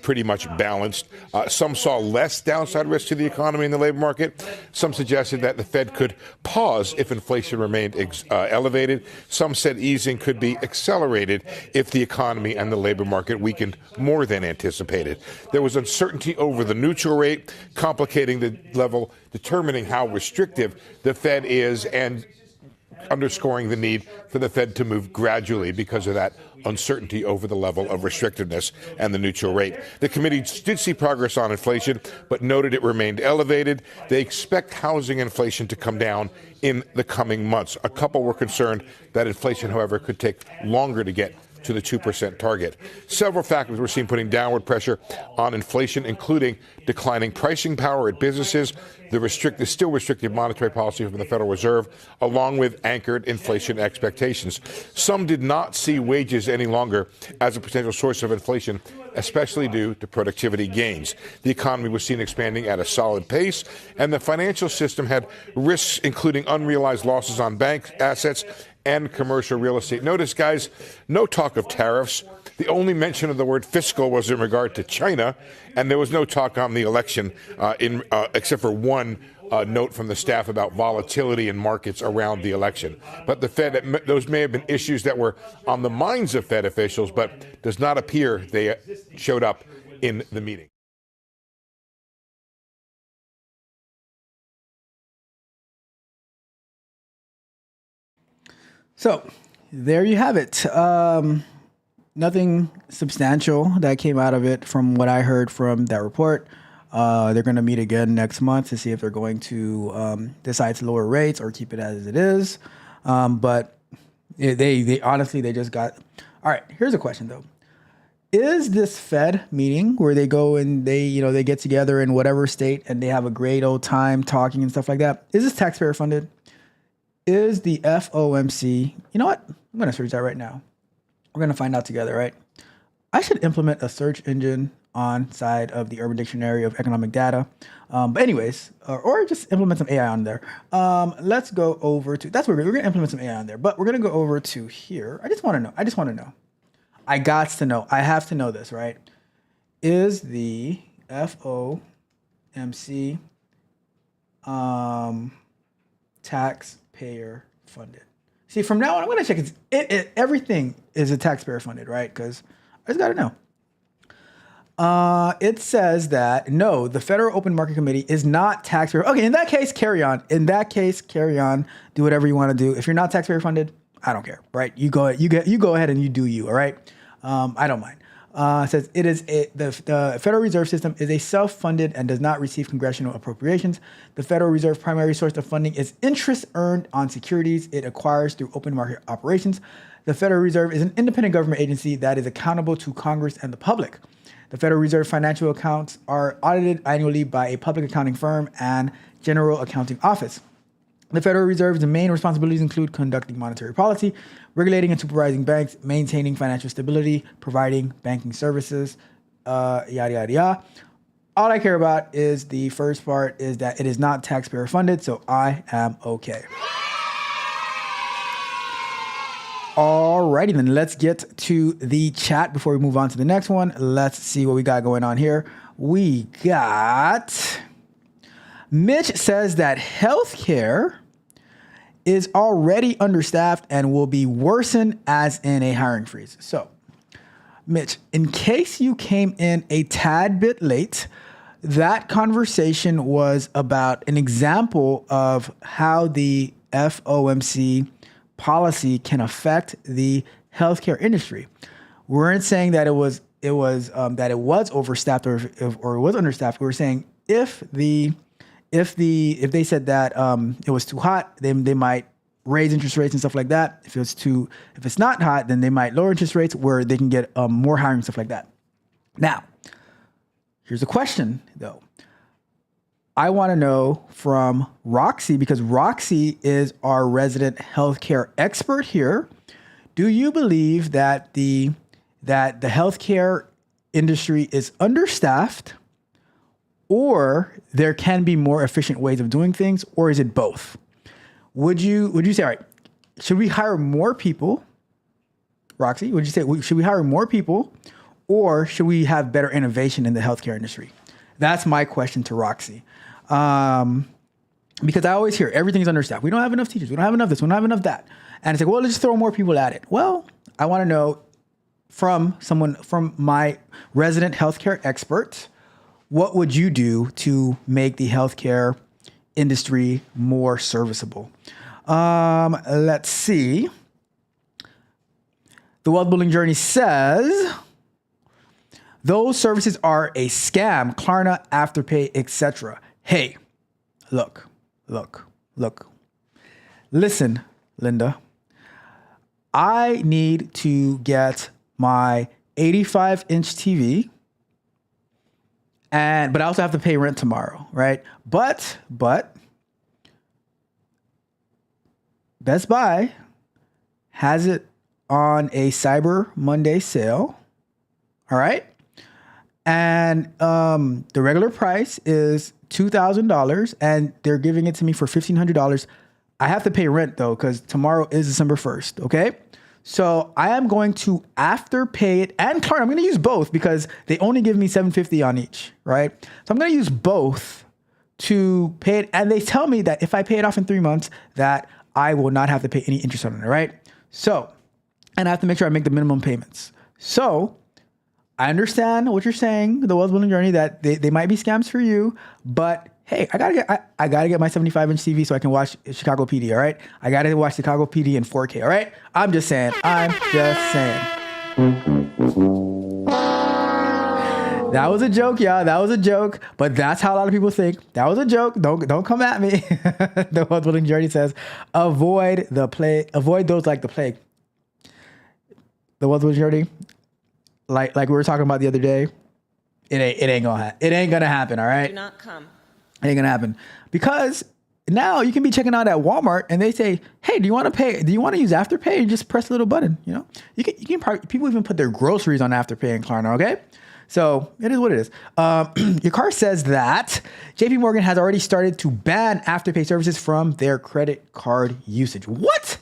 pretty much balanced. Some saw less downside risk to the economy and the labor market. Some suggested that the Fed could pause if inflation remained elevated. Some said easing could be accelerated if the economy and the labor market weakened more than anticipated. There was uncertainty over the neutral rate, complicating the level, determining how restrictive the Fed is, and underscoring the need for the Fed to move gradually because of that uncertainty over the level of restrictiveness and the neutral rate. The committee did see progress on inflation, but noted it remained elevated. They expect housing inflation to come down in the coming months. A couple were concerned that inflation, however, could take longer to get to the 2% target. Several factors were seen putting downward pressure on inflation, including declining pricing power at businesses, the still restrictive monetary policy from the Federal Reserve, along with anchored inflation expectations. Some did not see wages any longer as a potential source of inflation, especially due to productivity gains. The economy was seen expanding at a solid pace, and the financial system had risks, including unrealized losses on bank assets and commercial real estate. Notice, guys, no talk of tariffs. The only mention of the word fiscal was in regard to China, and there was no talk on the election except for one note from the staff about volatility in markets around the election. But the Fed, those may have been issues that were on the minds of Fed officials, but does not appear they showed up in the meeting. So there you have it. Nothing substantial that came out of it from what I heard from that report. They're going to meet again next month to see if they're going to decide to lower rates or keep it as it is. But they honestly, they just got... All right, here's a question, though. Is this Fed meeting where they go and they get together in whatever state and they have a great old time talking and stuff like that, is this taxpayer funded? Is the FOMC, you know what? I'm going to search that right now. We're going to find out together, right? I should implement a search engine on side of the Urban Dictionary of Economic Data. But anyways, or just implement some AI on there. Let's go over to, that's where we're going to implement some AI on there, but we're going to go over to here. I just want to know. I got to know. I have to know this, right? Is the FOMC taxpayer funded? See, from now on, I'm going to check. Everything is a taxpayer funded, right? Because I just got to know. It says that, no, the Federal Open Market Committee is not taxpayer. Okay, in that case, carry on. Carry on. Do whatever you want to do. If you're not taxpayer funded, I don't care, right? You go ahead and you do you, all right? I don't mind. It says the Federal Reserve System is a self-funded and does not receive congressional appropriations. The Federal Reserve's primary source of funding is interest earned on securities it acquires through open market operations. The Federal Reserve is an independent government agency that is accountable to Congress and the public. The Federal Reserve financial accounts are audited annually by a public accounting firm and General Accounting Office. The Federal Reserve's main responsibilities include conducting monetary policy, regulating and supervising banks, maintaining financial stability, providing banking services, yada, yada, yada. All I care about is the first part, is that it is not taxpayer funded, so I am okay. Alrighty then, let's get to the chat before we move on to the next one. Let's see what we got going on here. We got... Mitch says that healthcare is already understaffed and will be worsened as in a hiring freeze. So, Mitch, in case you came in a tad bit late, that conversation was about an example of how the FOMC policy can affect the healthcare industry. We weren't saying that it was overstaffed or it was understaffed. We were saying if they said that it was too hot, then they might raise interest rates and stuff like that. If it's not hot, then they might lower interest rates where they can get more hiring, stuff like that. Now, here's a question though. I want to know from Roxy, because Roxy is our resident healthcare expert here. Do you believe that the healthcare industry is understaffed, or there can be more efficient ways of doing things, or is it both? Would you say, all right, should we hire more people? Roxy, would you say, should we hire more people, or should we have better innovation in the healthcare industry? That's my question to Roxy. Because I always hear everything's understaffed. We don't have enough teachers. We don't have enough this. We don't have enough that. And it's like, well, let's just throw more people at it. Well, I want to know from my resident healthcare expert, what would you do to make the healthcare industry more serviceable? Let's see. The Wealth Building Journey says, those services are a scam, Klarna, Afterpay, etc. Hey, look. Listen, Linda. I need to get my 85-inch TV, but I also have to pay rent tomorrow, right? But Best Buy has it on a Cyber Monday sale, all right? And the regular price is $2,000, and they're giving it to me for $1,500. I have to pay rent though, because tomorrow is December 1st. Okay. So I am going to Afterpay it and Klarna. I'm going to use both because they only give me $750 on each. Right. So I'm going to use both to pay it. And they tell me that if I pay it off in 3 months, that I will not have to pay any interest on it. Right. So, and I have to make sure I make the minimum payments. So I understand what you're saying, the Wealth Building Journey, that they might be scams for you, but hey, I gotta get my 75-inch TV so I can watch Chicago PD, all right? I gotta watch Chicago PD in 4K, all right? I'm just saying. That was a joke, y'all. That was a joke, but that's how a lot of people think. That was a joke. Don't come at me. The Wealth Building Journey says, avoid those like the plague. The Wealth Building Journey, like we were talking about the other day, it ain't gonna happen, all right? Do not come. It ain't gonna happen, because now you can be checking out at Walmart and they say, hey, do you want to pay? Do you want to use Afterpay? You just press a little button, you know? You can people even put their groceries on Afterpay and Klarna, okay? So it is what it is. Your car says that JP Morgan has already started to ban Afterpay services from their credit card usage. What?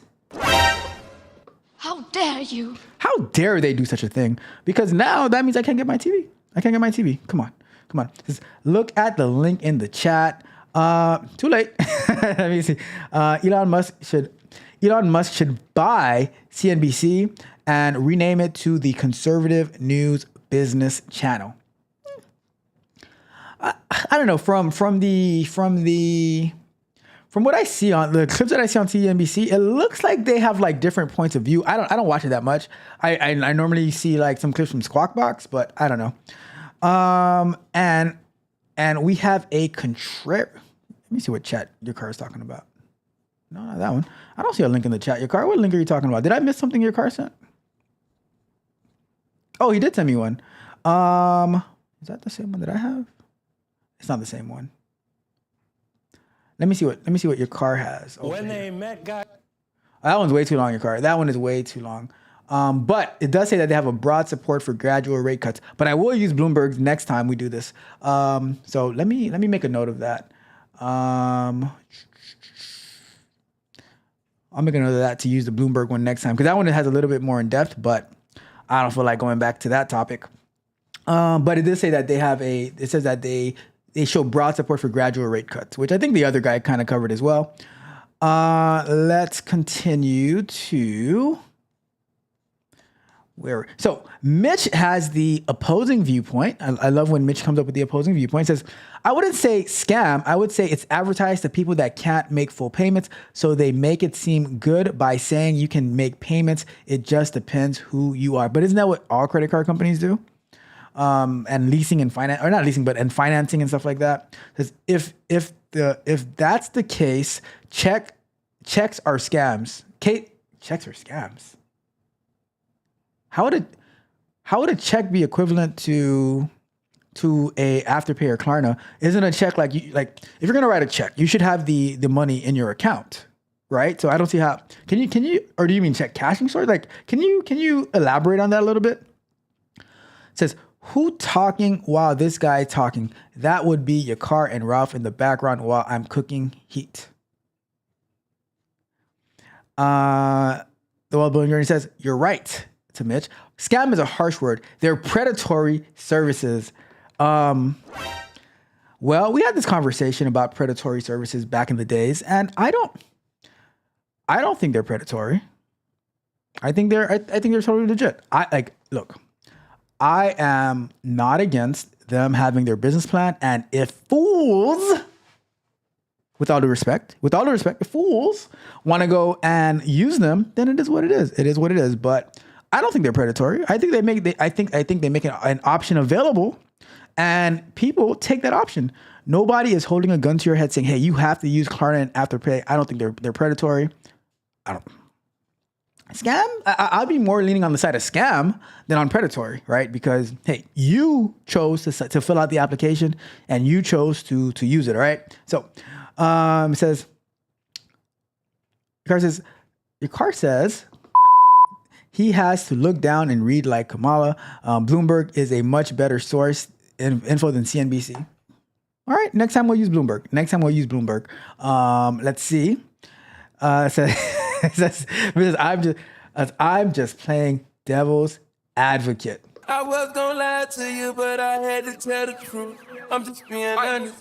How dare you? How dare they do such a thing? Because now that means I can't get my TV. Come on. Just look at the link in the chat. Too late. Let me see. Elon Musk should buy CNBC and rename it to the Conservative News Business Channel. I don't know. From what I see on the clips that I see on CNBC, it looks like they have like different points of view. I don't watch it that much. I normally see like some clips from Squawk Box, but I don't know. And we have a let me see what chat your car is talking about. No, not that one. I don't see a link in the chat. Your car, what link are you talking about? Did I miss something your car sent? Oh, he did send me one. Is that the same one that I have? It's not the same one. Let me see what your car has. When they met, guys. That one's way too long, your car. That one is way too long. But it does say that they have a broad support for gradual rate cuts. But I will use Bloomberg's next time we do this. So let me make a note of that. I'll make a note of that to use the Bloomberg one next time, because that one has a little bit more in depth, but I don't feel like going back to that topic. But it does say that it says that they show broad support for gradual rate cuts, which I think the other guy kind of covered as well. Let's continue to so Mitch has the opposing viewpoint. I love when Mitch comes up with the opposing viewpoint. He says, I wouldn't say scam. I would say it's advertised to people that can't make full payments. So they make it seem good by saying you can make payments. It just depends who you are. But isn't that what all credit card companies do? And leasing and finance, or not leasing, but and financing and stuff like that. Because if that's the case, checks are scams. Checks are scams. How how would a check be equivalent to a Afterpay or Klarna? Isn't a check like if you're gonna write a check, you should have the money in your account, right? So I don't see how. Can you or do you mean check cashing? Sorry, like can you elaborate on that a little bit? It says, who talking while this guy talking? That would be Yakar and Ralph in the background while I'm cooking heat. The well-being journey says, you're right, to Mitch. Scam is a harsh word. They're predatory services. Well, we had this conversation about predatory services back in the days, and I don't think they're predatory. I think they're totally legit. Look, I am not against them having their business plan, and if fools, with all due respect, if fools want to go and use them, then it is what it is. It is what it is. But I don't think they're predatory. I think they make an option available, and people take that option. Nobody is holding a gun to your head saying, "Hey, you have to use Klarna and Afterpay." I don't think they're predatory. I don't. Scam? I'll be more leaning on the side of scam than on predatory, right? Because, hey, you chose to fill out the application and you chose to use it, all right? So it says, your car says he has to look down and read like Kamala. Bloomberg is a much better source info than CNBC. All right, next time we'll use Bloomberg. Let's see. I'm just playing devil's advocate. I was gonna lie to you, but I had to tell the truth. I'm just being honest.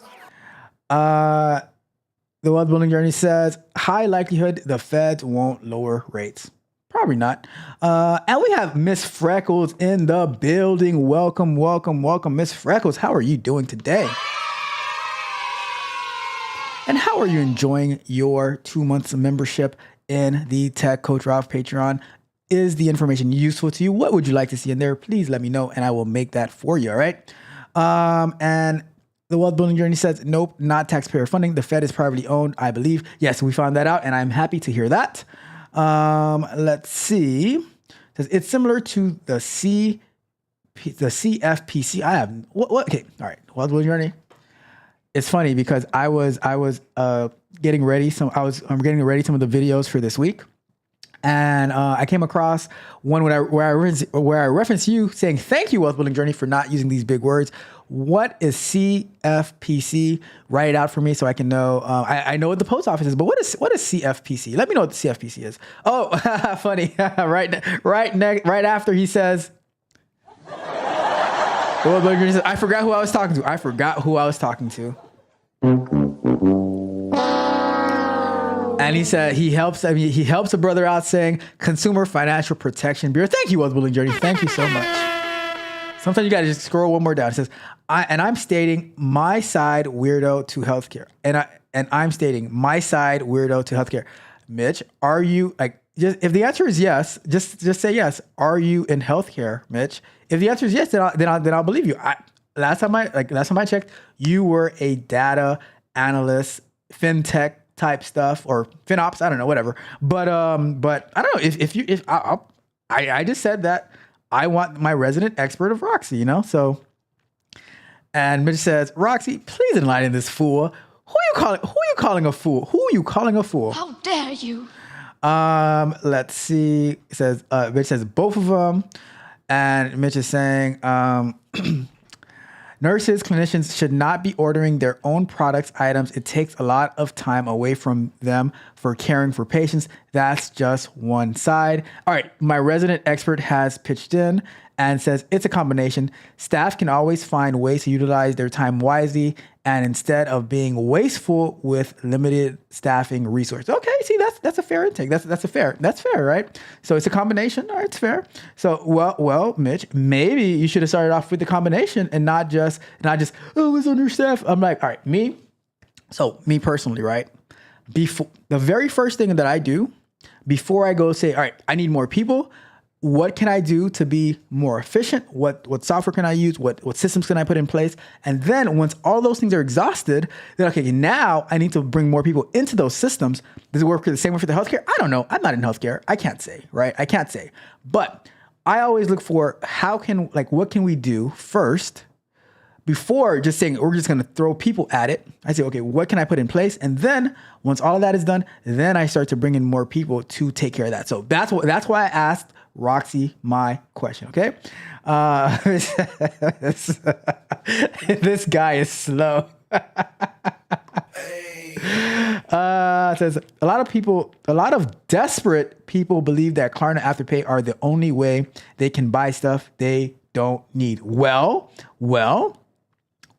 The Wealth Building Journey says, high likelihood the Feds won't lower rates. Probably not. And we have Miss Freckles in the building. Welcome, Miss Freckles. How are you doing today? And how are you enjoying your 2 months of membership in the Tech Coach Ralph Patreon? Is the information useful to you? What would you like to see in there? Please let me know and I will make that for you, all right? And the Wealth Building Journey says, nope, not taxpayer funding. The Fed is privately owned, I believe. Yes, we found that out and I'm happy to hear that. Let's see. It says, it's similar to the CFPC. Okay, all right, Wealth Building Journey. It's funny because I was getting ready. I'm getting ready some of the videos for this week, and I came across one where I referenced you saying thank you, Wealth Building Journey, for not using these big words. What is CFPC? Write it out for me so I can know. I know what the post office is, but what is CFPC? Let me know what the CFPC is. Oh, funny! right after he says. I forgot who I was talking to. And he said he helps a brother out saying Consumer Financial Protection Bureau. Thank you, Wealth Building Journey. Thank you so much. Sometimes you got to just scroll one more down. It says, I'm stating my side weirdo to healthcare. And I'm stating my side weirdo to healthcare. Mitch, are you if the answer is yes, just say yes. Are you in healthcare, Mitch? If the answer is yes, then I'll believe you. Last time I checked, you were a data analyst, fintech type stuff, or FinOps. I don't know, whatever. But I don't know I just said that I want my resident expert of Roxy, So, and Mitch says, Roxy, please enlighten this fool. Who are you calling a fool? How dare you? Let's see. It says, Mitch says both of them. And Mitch is saying, nurses, clinicians should not be ordering their own products, items. It takes a lot of time away from them for caring for patients. That's just one side. All right. My resident expert has pitched in and says it's a combination. Staff can always find ways to utilize their time wisely and instead of being wasteful with limited staffing resources. Okay, see, that's a fair intake. That's fair, right? So it's a combination. All right, it's fair. So well, Mitch, maybe you should have started off with the combination and not just oh, it's understaffed. I'm like, all right, me personally, right? Before the very first thing that I do before I go say, all right, I need more people. What can I do to be more efficient? What software can I use? What systems can I put in place? And then once all those things are exhausted, then okay, now I need to bring more people into those systems. Does it work the same way for the healthcare? I don't know. I'm not in healthcare. I can't say, right? I can't say. But I always look for what can we do first before just saying we're just going to throw people at it. I say, okay, what can I put in place? And then once all of that is done, then I start to bring in more people to take care of that. So that's why I asked Roxy my question. Okay. This guy is slow. It says a lot of desperate people believe that Klarna Afterpay are the only way they can buy stuff they don't need. Well,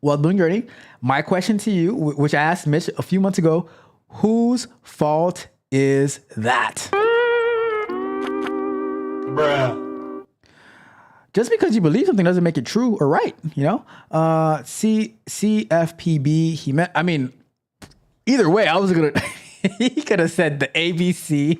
Doing Journey, my question to you, which I asked Mitch a few months ago, whose fault is that? Bruh. Just because you believe something doesn't make it true or right, you know? CFPB, either way, I was gonna, he could have said the ABC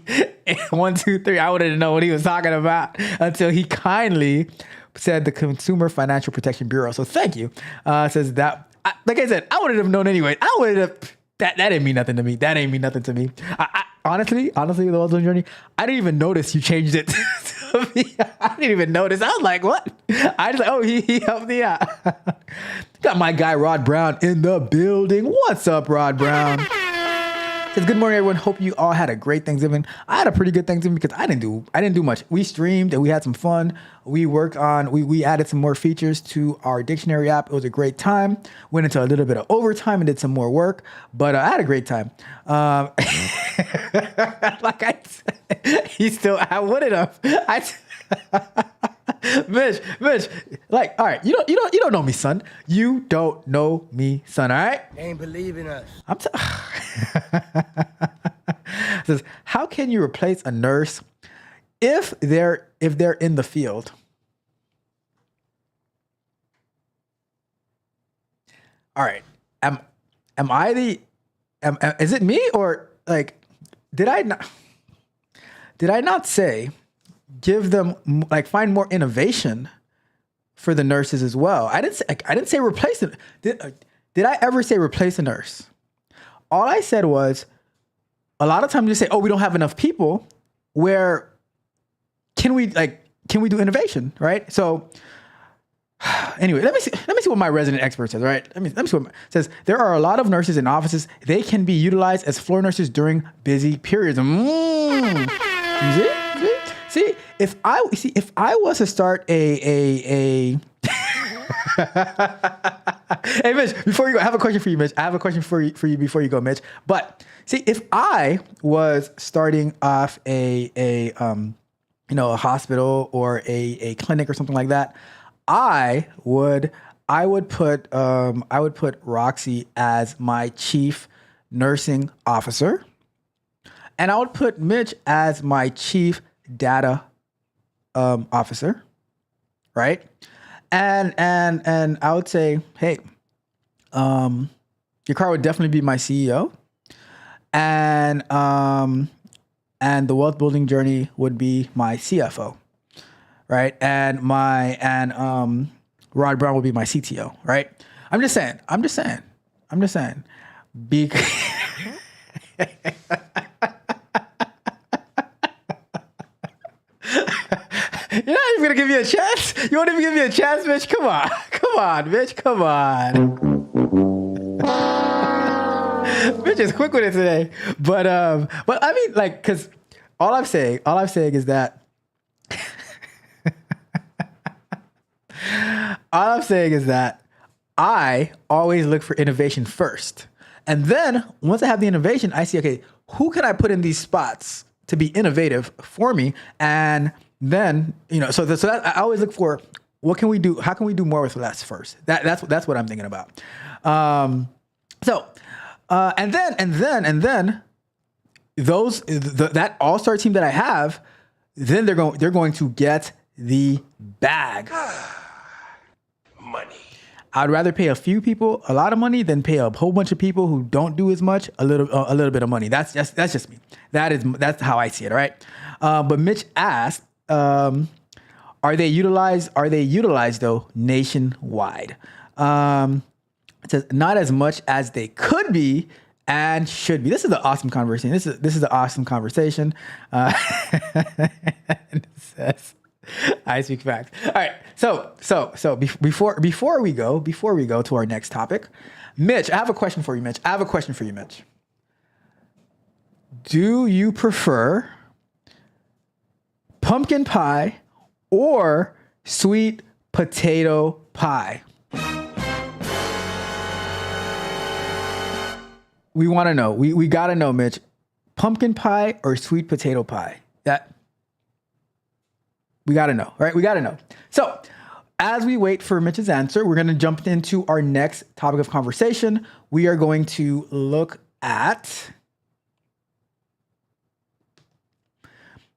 1, 2, 3. I wouldn't know what he was talking about until he kindly said the Consumer Financial Protection Bureau. So thank you. Says that, like I said, I wouldn't have known anyway. I would have, that didn't mean nothing to me. That ain't mean nothing to me. I honestly, the World's Journey, I didn't even notice you changed it to me. I didn't even notice. I was like, what? I was like, oh, he helped me out. Got my guy Rod Brown in the building. What's up, Rod Brown? Says, good morning, everyone. Hope you all had a great Thanksgiving. I had a pretty good Thanksgiving because I didn't do much. We streamed and we had some fun. We worked on, we added some more features to our dictionary app. It was a great time. Went into a little bit of overtime and did some more work, but I had a great time. Like I said, I wouldn't have. Mitch, like, all right, you don't know me, son. You don't know me, son. All right. Ain't believing us. Says, how can you replace a nurse if they're in the field? All right. Is it me or like, did I not say give them, like, find more innovation for the nurses as well? I didn't say replace it. Did I ever say replace a nurse? All I said was, a lot of times you say, oh, we don't have enough people. Where can we do innovation, right? So anyway, let me see what my resident expert says, right? Let me see what it says. There are a lot of nurses in offices. They can be utilized as floor nurses during busy periods. See, if I was to start a Hey, Mitch, before you go, I have a question for you, Mitch. I have a question for you before you go, Mitch. But see, if I was starting off a hospital or a clinic or something like that, I would put Roxy as my chief nursing officer, and I would put Mitch as my chief data officer, right? And I would say, hey, your car would definitely be my CEO, and the wealth building journey would be my CFO, right? And Rod Brown would be my CTO, right? I'm just saying. You're not even gonna give me a chance? You won't even give me a chance, Mitch? Come on, Mitch, come on. Mitch is quick with it today. But I mean, like, cause all I'm saying is that I always look for innovation first. And then once I have the innovation, I see, okay, who can I put in these spots to be innovative for me? And then, so that I always look for, what can we do? How can we do more with less first? That's what I'm thinking about. And then that all-star team that I have, then they're going to get the bag. Money. I'd rather pay a few people a lot of money than pay a whole bunch of people who don't do as much a little bit of money. That's just me. That's how I see it. All right. But Mitch asked, are they utilized though nationwide? It says not as much as they could be and should be. This is an awesome conversation. This is an awesome conversation. It says, I speak facts. All right. Before we go to our next topic, Mitch, I have a question for you, Mitch. Do you prefer pumpkin pie or sweet potato pie? We want to know. We got to know, Mitch. Pumpkin pie or sweet potato pie? That we got to know, right? We got to know. So, as we wait for Mitch's answer, we're going to jump into our next topic of conversation. We are going to look at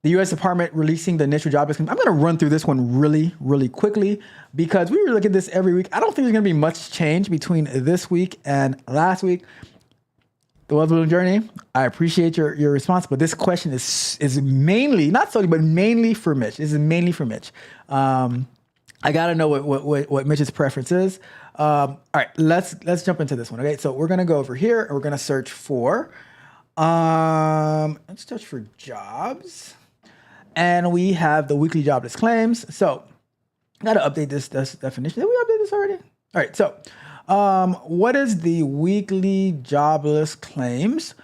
the U.S. Department releasing the initial jobless claims. I'm going to run through this one really, really quickly because we look at this every week. I don't think there's going to be much change between this week and last week. The Wealth Journey, I appreciate your response, but this question is mainly, not solely, but mainly for Mitch. This is mainly for Mitch. I gotta know what Mitch's preference is. All right, let's jump into this one. Okay, so we're gonna go over here and we're gonna search for let's search for jobs, and we have the weekly jobless claims. So I gotta update this definition. Did we update this already? All right, so. What is the weekly jobless claims?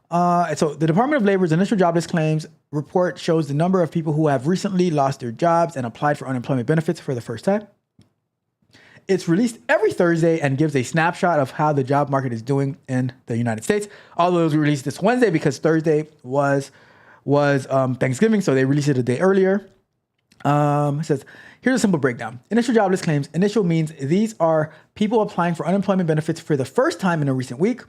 So the Department of Labor's initial jobless claims report shows the number of people who have recently lost their jobs and applied for unemployment benefits for the first time. It's released every Thursday and gives a snapshot of how the job market is doing in the United States. Although it was released this Wednesday because Thursday was Thanksgiving, so they released it a day earlier. It says, here's a simple breakdown. Initial jobless claims. Initial means these are people applying for unemployment benefits for the first time in a recent week.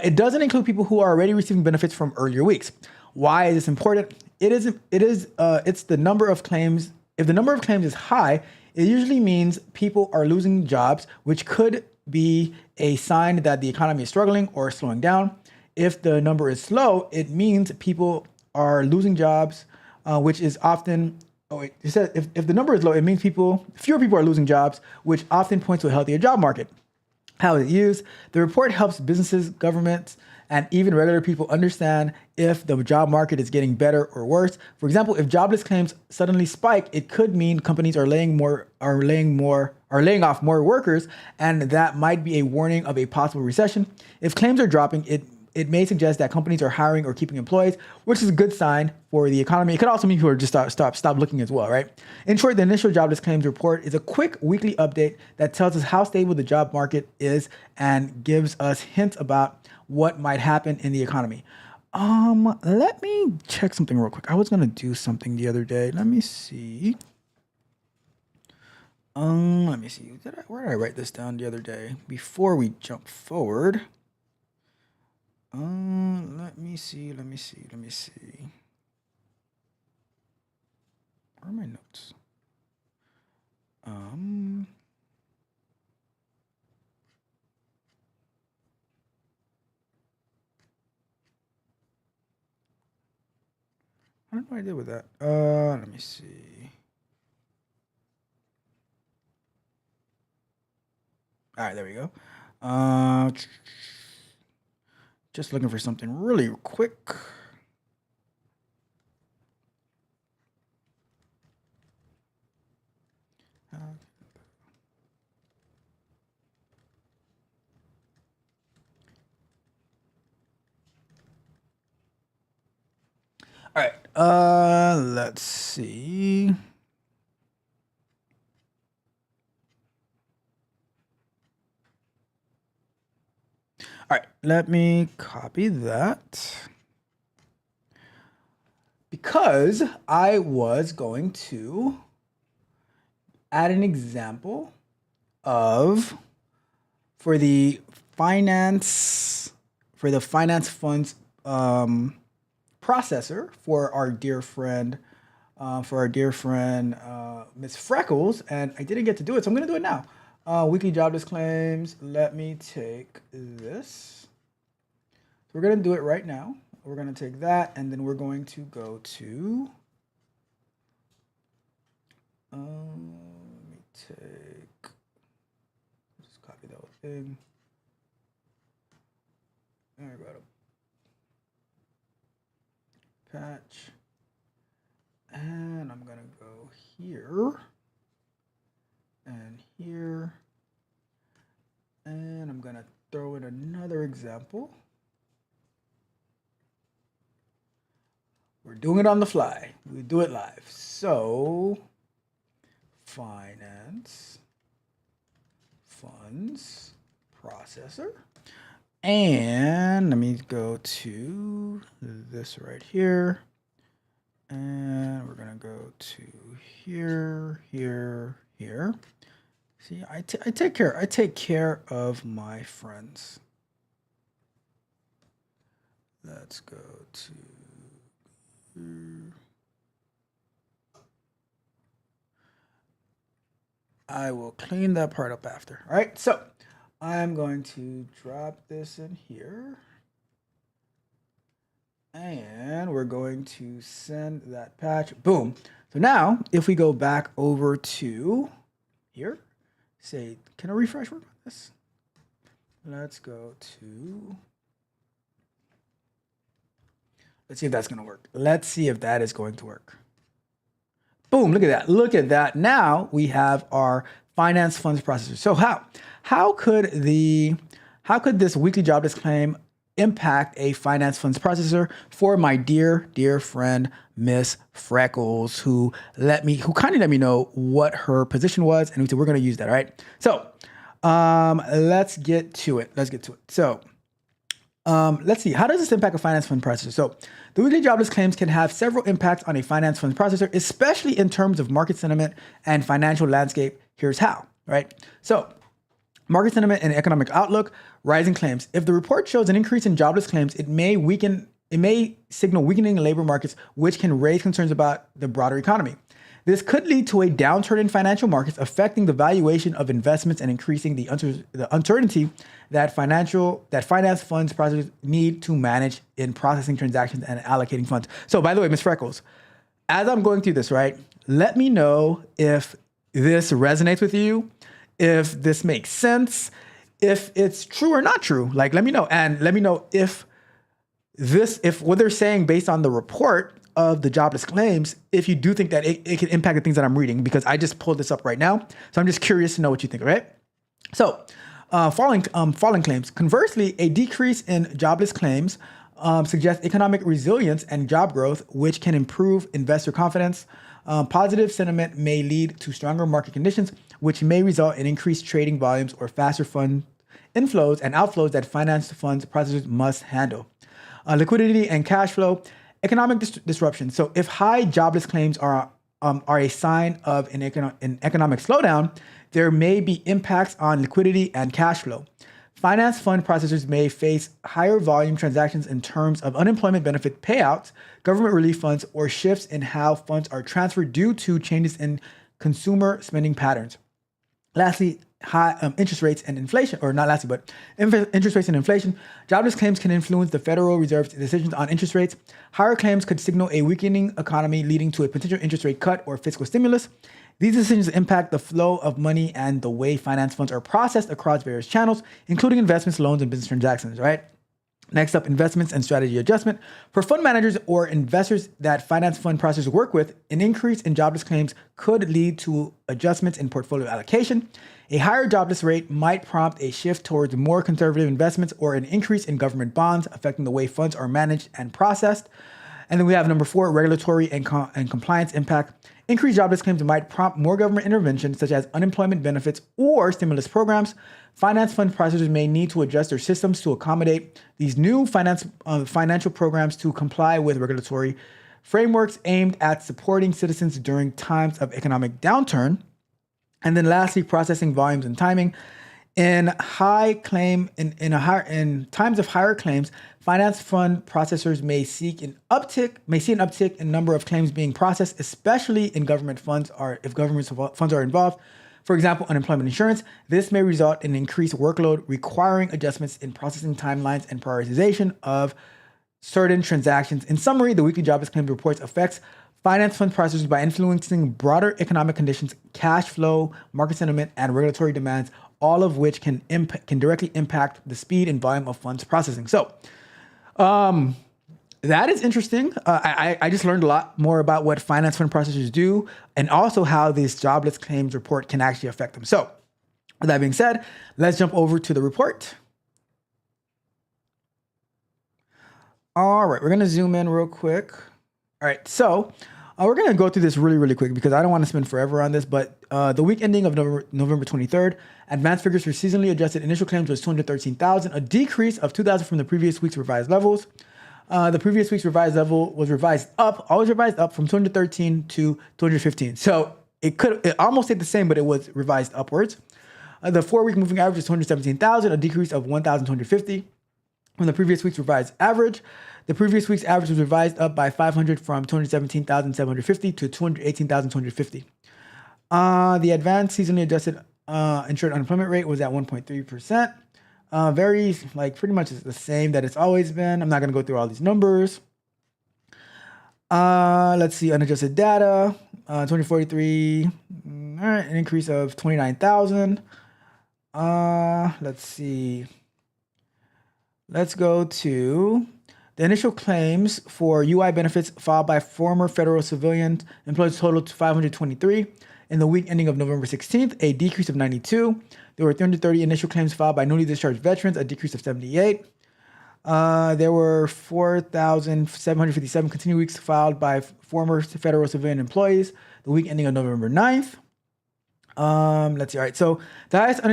It doesn't include people who are already receiving benefits from earlier weeks. Why is this important? It's the number of claims. If the number of claims is high, it usually means people are losing jobs, which could be a sign that the economy is struggling or slowing down. If the number is slow, it means people are losing jobs, which is often it says if the number is low, it means fewer people are losing jobs, which often points to a healthier job market. How is it used? The report helps businesses, governments, and even regular people understand if the job market is getting better or worse. For example, if jobless claims suddenly spike, it could mean companies are laying off more workers, and that might be a warning of a possible recession. If claims are dropping, it may suggest that companies are hiring or keeping employees, which is a good sign for the economy. It could also mean people are just stop looking as well, right? In short, the initial jobless claims report is a quick weekly update that tells us how stable the job market is and gives us hints about what might happen in the economy. Let me check something real quick. I was gonna do something the other day. Let me see. Where did I write this down the other day? Before we jump forward. Let me see. Where are my notes? I don't know what I did with that. Let me see. All right, there we go. Just looking for something really quick. All right, let's see. All right, let me copy that because I was going to add an example for the finance funds processor for our dear friend Miss Freckles, and I didn't get to do it, so I'm gonna do it now. Weekly jobless claims. Let me take this. We're gonna do it right now. We're gonna take that, and then we're going to go to. Let me take. Just copy that whole thing. There we go. Patch, and I'm gonna go here and here. And I'm going to throw in another example. We're doing it on the fly. We do it live. So, finance, funds, processor. And let me go to this right here. And we're going to go to here, here, here. See, I take care of my friends. Let's go to I will clean that part up after. All right, so I'm going to drop this in here. And we're going to send that patch. Boom. So now, if we go back over to here, say, can a refresh work on this? Let's go to, let's see if that's going to work. Let's see if that is going to work. Boom, look at that. Look at that. Now we have our finance funds processor. So how could this weekly jobless claim impact a finance funds processor for my dear friend Miss Freckles, who kindly let me know what her position was, and we said we're going to use that. All right. So let's get to it. So let's see. How does this impact a finance fund processor? So the weekly jobless claims can have several impacts on a finance fund processor, especially in terms of market sentiment and financial landscape. Here's how. Right. So market sentiment and economic outlook, rising claims. If the report shows an increase in jobless claims, it may signal weakening labor markets, which can raise concerns about the broader economy. This could lead to a downturn in financial markets, affecting the valuation of investments and increasing the uncertainty that finance funds processors need to manage in processing transactions and allocating funds. So, by the way, Ms. Freckles, as I'm going through this, right, let me know if this resonates with you, if this makes sense, if it's true or not true. Like, let me know. And let me know if what they're saying based on the report of the jobless claims, if you do think that it can impact the things that I'm reading, because I just pulled this up right now. So I'm just curious to know what you think, all right? So falling claims. Conversely, a decrease in jobless claims suggests economic resilience and job growth, which can improve investor confidence. Positive sentiment may lead to stronger market conditions, which may result in increased trading volumes or faster fund inflows and outflows that finance funds processors must handle. Liquidity and cash flow. Economic disruption. So if high jobless claims are a sign of an economic slowdown, there may be impacts on liquidity and cash flow. Finance fund processors may face higher volume transactions in terms of unemployment benefit payouts, government relief funds, or shifts in how funds are transferred due to changes in consumer spending patterns. Lastly, high interest rates and inflation, or not lastly, but interest rates and inflation. Jobless claims can influence the Federal Reserve's decisions on interest rates. Higher claims could signal a weakening economy, leading to a potential interest rate cut or fiscal stimulus. These decisions impact the flow of money and the way finance funds are processed across various channels, including investments, loans, and business transactions, right? Next up, investments and strategy adjustment. For fund managers or investors that finance fund processors work with, an increase in jobless claims could lead to adjustments in portfolio allocation. A higher jobless rate might prompt a shift towards more conservative investments or an increase in government bonds, affecting the way funds are managed and processed. And then we have number 4, regulatory and compliance impact. Increased jobless claims might prompt more government intervention, such as unemployment benefits or stimulus programs. Finance fund processors may need to adjust their systems to accommodate these new financial programs to comply with regulatory frameworks aimed at supporting citizens during times of economic downturn. And then lastly, processing volumes and timing. In times of higher claims, finance fund processors may see an uptick in number of claims being processed, especially in government funds if government funds are involved. For example, unemployment insurance. This may result in increased workload, requiring adjustments in processing timelines and prioritization of certain transactions. In summary, the weekly jobless claims reports affects finance fund processors by influencing broader economic conditions, cash flow, market sentiment, and regulatory demands, all of which can directly impact the speed and volume of funds processing. So that is interesting. I just learned a lot more about what finance fund processors do and also how this jobless claims report can actually affect them. So with that being said, let's jump over to the report. All right, we're going to zoom in real quick. All right, so we're going to go through this really quick because I don't want to spend forever on this, but the week ending of November 23rd, advanced figures for seasonally adjusted initial claims was 213,000, a decrease of 2,000 from the previous week's revised levels. The previous week's revised level was always revised up from 213 to 215. So it almost stayed the same, but it was revised upwards. The 4-week moving average is 217,000, a decrease of 1,250 from the previous week's revised average. The previous week's average was revised up by 500 from 217,750 to 218,250. The advanced seasonally adjusted insured unemployment rate was at 1.3%. Very, pretty much the same that it's always been. I'm not going to go through all these numbers. Let's see, unadjusted data, 2043, an increase of 29,000. Let's see. Let's go to the initial claims for UI benefits filed by former federal civilian employees totaled 523. In the week ending of November 16th, a decrease of 92. There were 330 initial claims filed by newly discharged veterans, a decrease of 78. There were 4,757 continuing weeks filed by former federal civilian employees, the week ending on November 9th. Let's see. All right. So the highest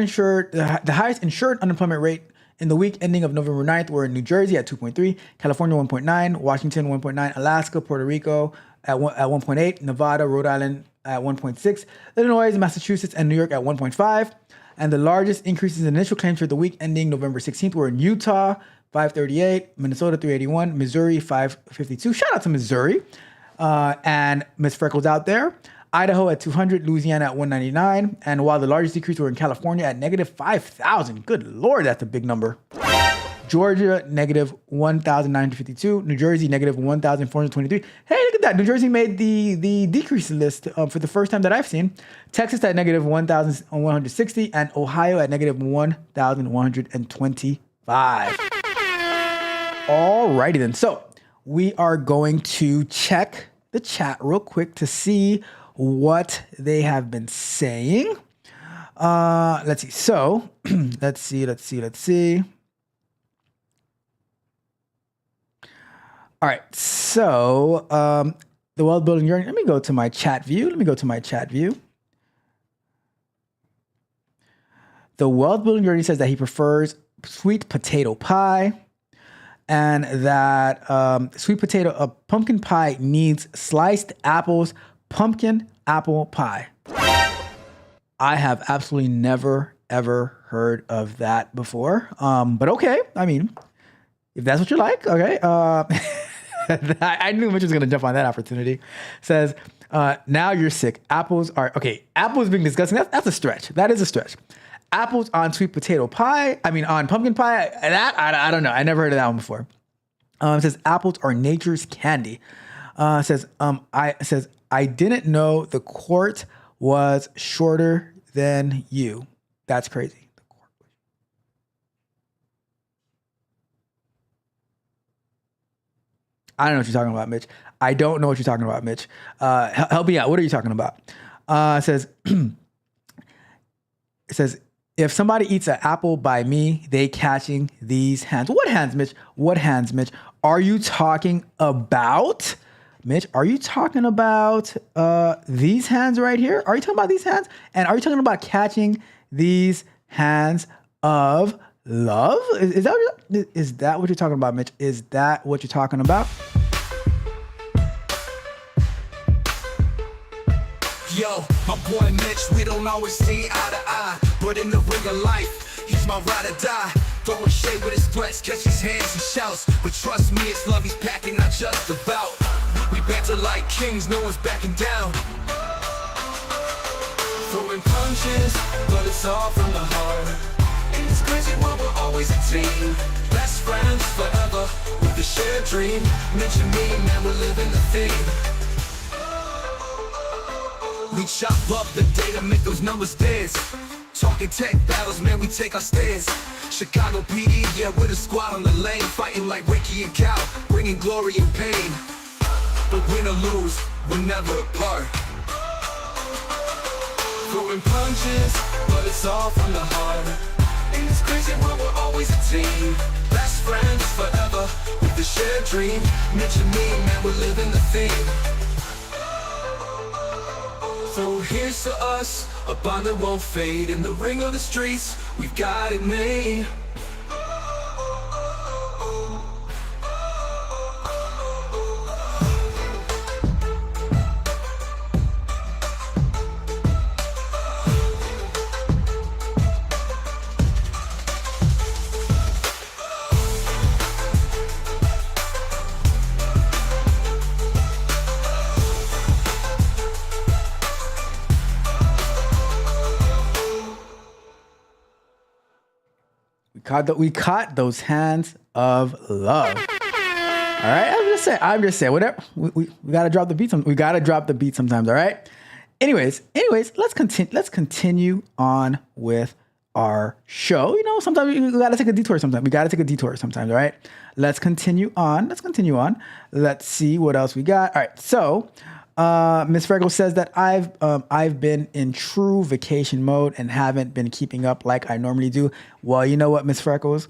insured unemployment rate in the week ending of November 9th were in New Jersey at 2.3, California 1.9, Washington 1.9, Alaska, Puerto Rico at 1.8, Nevada, Rhode Island at 1.6, Illinois, Massachusetts, and New York at 1.5. And the largest increases in initial claims for the week ending November 16th were in Utah, 538, Minnesota, 381, Missouri, 552. Shout out to Missouri and Miss Freckles out there. Idaho at 200, Louisiana at 199. And while the largest decrease were in California at negative 5,000. Good Lord, that's a big number. Georgia, negative 1,952. New Jersey, negative 1,423. Hey, look at that. New Jersey made the decrease list for the first time that I've seen. Texas at negative 1,160 and Ohio at negative 1,125. Alrighty then. So we are going to check the chat real quick to see what they have been saying. Let's see. So let's see. All right, so the wealth building journey. Let me go to my chat view. The wealth building journey says that he prefers sweet potato pie, and that pumpkin pie needs sliced apples. Pumpkin apple pie. I have absolutely never ever heard of that before. But okay, I mean, if that's what you like, okay. I knew Mitch was going to jump on that opportunity. Says, now you're sick. Apples being disgusting. That's a stretch. That is a stretch. Apples on sweet potato pie. On pumpkin pie. That, I don't know. I never heard of that one before. It says, apples are nature's candy. Says, I didn't know the court was shorter than you. That's crazy. I don't know what you're talking about, Mitch. I don't know what you're talking about, Mitch. Help me out. What are you talking about? It says, if somebody eats an apple by me, they catching these hands. What hands, Mitch? What hands, Mitch? Are you talking about, Mitch? Are you talking about these hands right here? Are you talking about these hands? And are you talking about catching these hands of love? Is that what you're talking about, Mitch? Is that what you're talking about? Yo, my boy Mitch, we don't always see eye to eye, but in the ring of life, he's my ride or die. Throwing shade with his threats, catch his hands and shouts. But trust me, it's love he's packing, not just about. We banter like kings, no one's backing down. Throwing punches, but it's all from the heart. In this crazy world, we're always a team. Best friends forever, with a shared dream. Mitch and me, man, we're living the theme. We chop up the data, make those numbers dance. Talking talking tech battles, man, we take our stance. Chicago PD, yeah, with a squad on the lane, fighting like Ricky and Cal, bringing glory and pain. But win or lose, we're never apart. Throwing punches, but it's all from the heart. In this crazy world, we're always a team. Best friends forever, with the shared dream. Mitch and me, man, we're living the theme. So here's to us, a bond that won't fade. In the ring of the streets, we've got it made. We caught those hands of love. All right, I'm just saying. Whatever. We gotta drop the beat. We gotta drop the beat sometimes. All right. Anyways, let's continue on with our show. You know, sometimes we gotta take a detour. All right. Let's continue on. Let's see what else we got. All right. So, Miss Freckles says that I've been in true vacation mode and haven't been keeping up like I normally do. Well, you know what, Miss Freckles?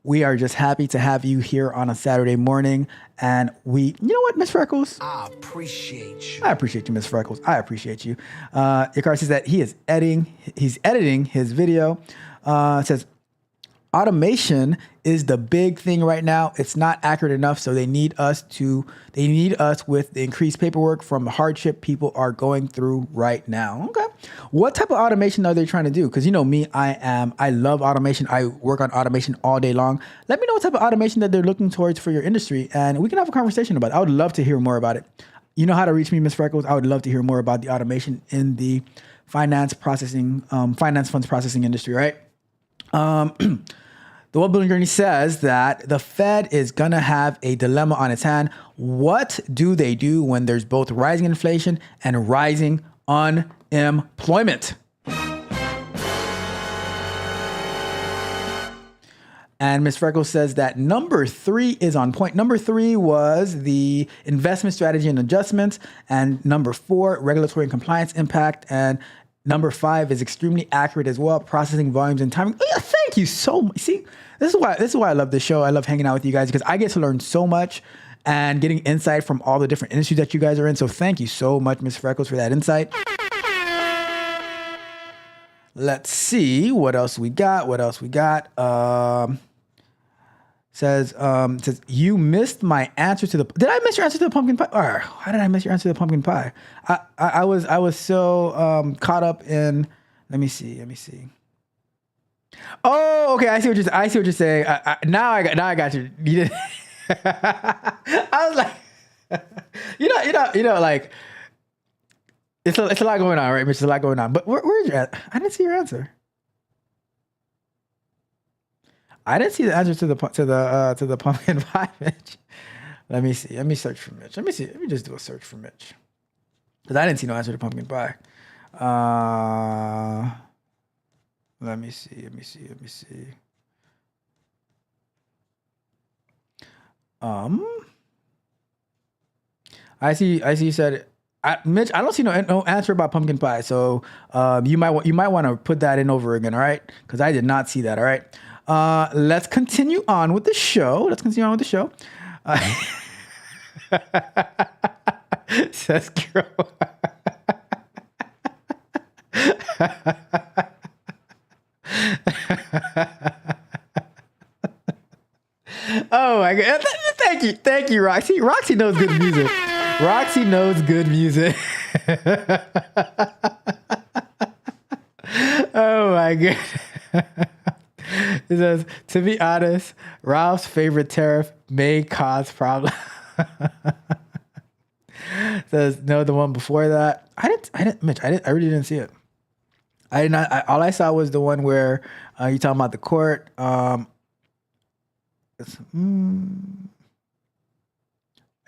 We are just happy to have you here on a Saturday morning. And you know what, Miss Freckles? I appreciate you. I appreciate you, Miss Freckles. I appreciate you. Icar says that he's editing his video. It says, automation is the big thing right now. It's not accurate enough, so they need us with the increased paperwork from the hardship people are going through right now. Okay. What type of automation are they trying to do? Because you know me, I love automation. I work on automation all day long. Let me know what type of automation that they're looking towards for your industry, and we can have a conversation about it. I would love to hear more about it. You know how to reach me, Miss Freckles. I would love to hear more about the automation in the finance funds processing industry, right? The Wealth Building Journey says that the Fed is going to have a dilemma on its hand. What do they do when there's both rising inflation and rising unemployment? And Ms. Freckles says that number 3 is on point. Number 3 was the investment strategy and adjustments. And number 4, regulatory and compliance impact. And number 5 is extremely accurate as well, processing volumes and timing. Yeah, thank you so much. See, this is why I love this show. I love hanging out with you guys because I get to learn so much and getting insight from all the different industries that you guys are in. So thank you so much, Ms. Freckles, for that insight. Let's see what else we got. Says you missed my answer to the. Did I miss your answer to the pumpkin pie? Or how did I miss your answer to the pumpkin pie? I was so caught up in. Let me see. Oh, okay. I see what you're saying. Now I got you. You didn't. I was like, you know, like it's a lot going on, right? Mitch, it's a lot going on. But where's your? I didn't see your answer. I didn't see the answer to the pumpkin pie, Mitch. Let me see. Let me search for Mitch. Let me just do a search for Mitch because I didn't see no answer to pumpkin pie. Let me see. I see. You said, Mitch. I don't see no answer about pumpkin pie. So you might want to put that in over again. All right, because I did not see that. All right. Let's continue on with the show. Says girl. Oh my God. Thank you, Roxy. Roxy knows good music. Oh my God. It says, to be honest, Ralph's favorite tariff may cause problems. Says, no, the one before that. Mitch, I really didn't see it. I did not. All I saw was the one where you talking about the court. Yeah,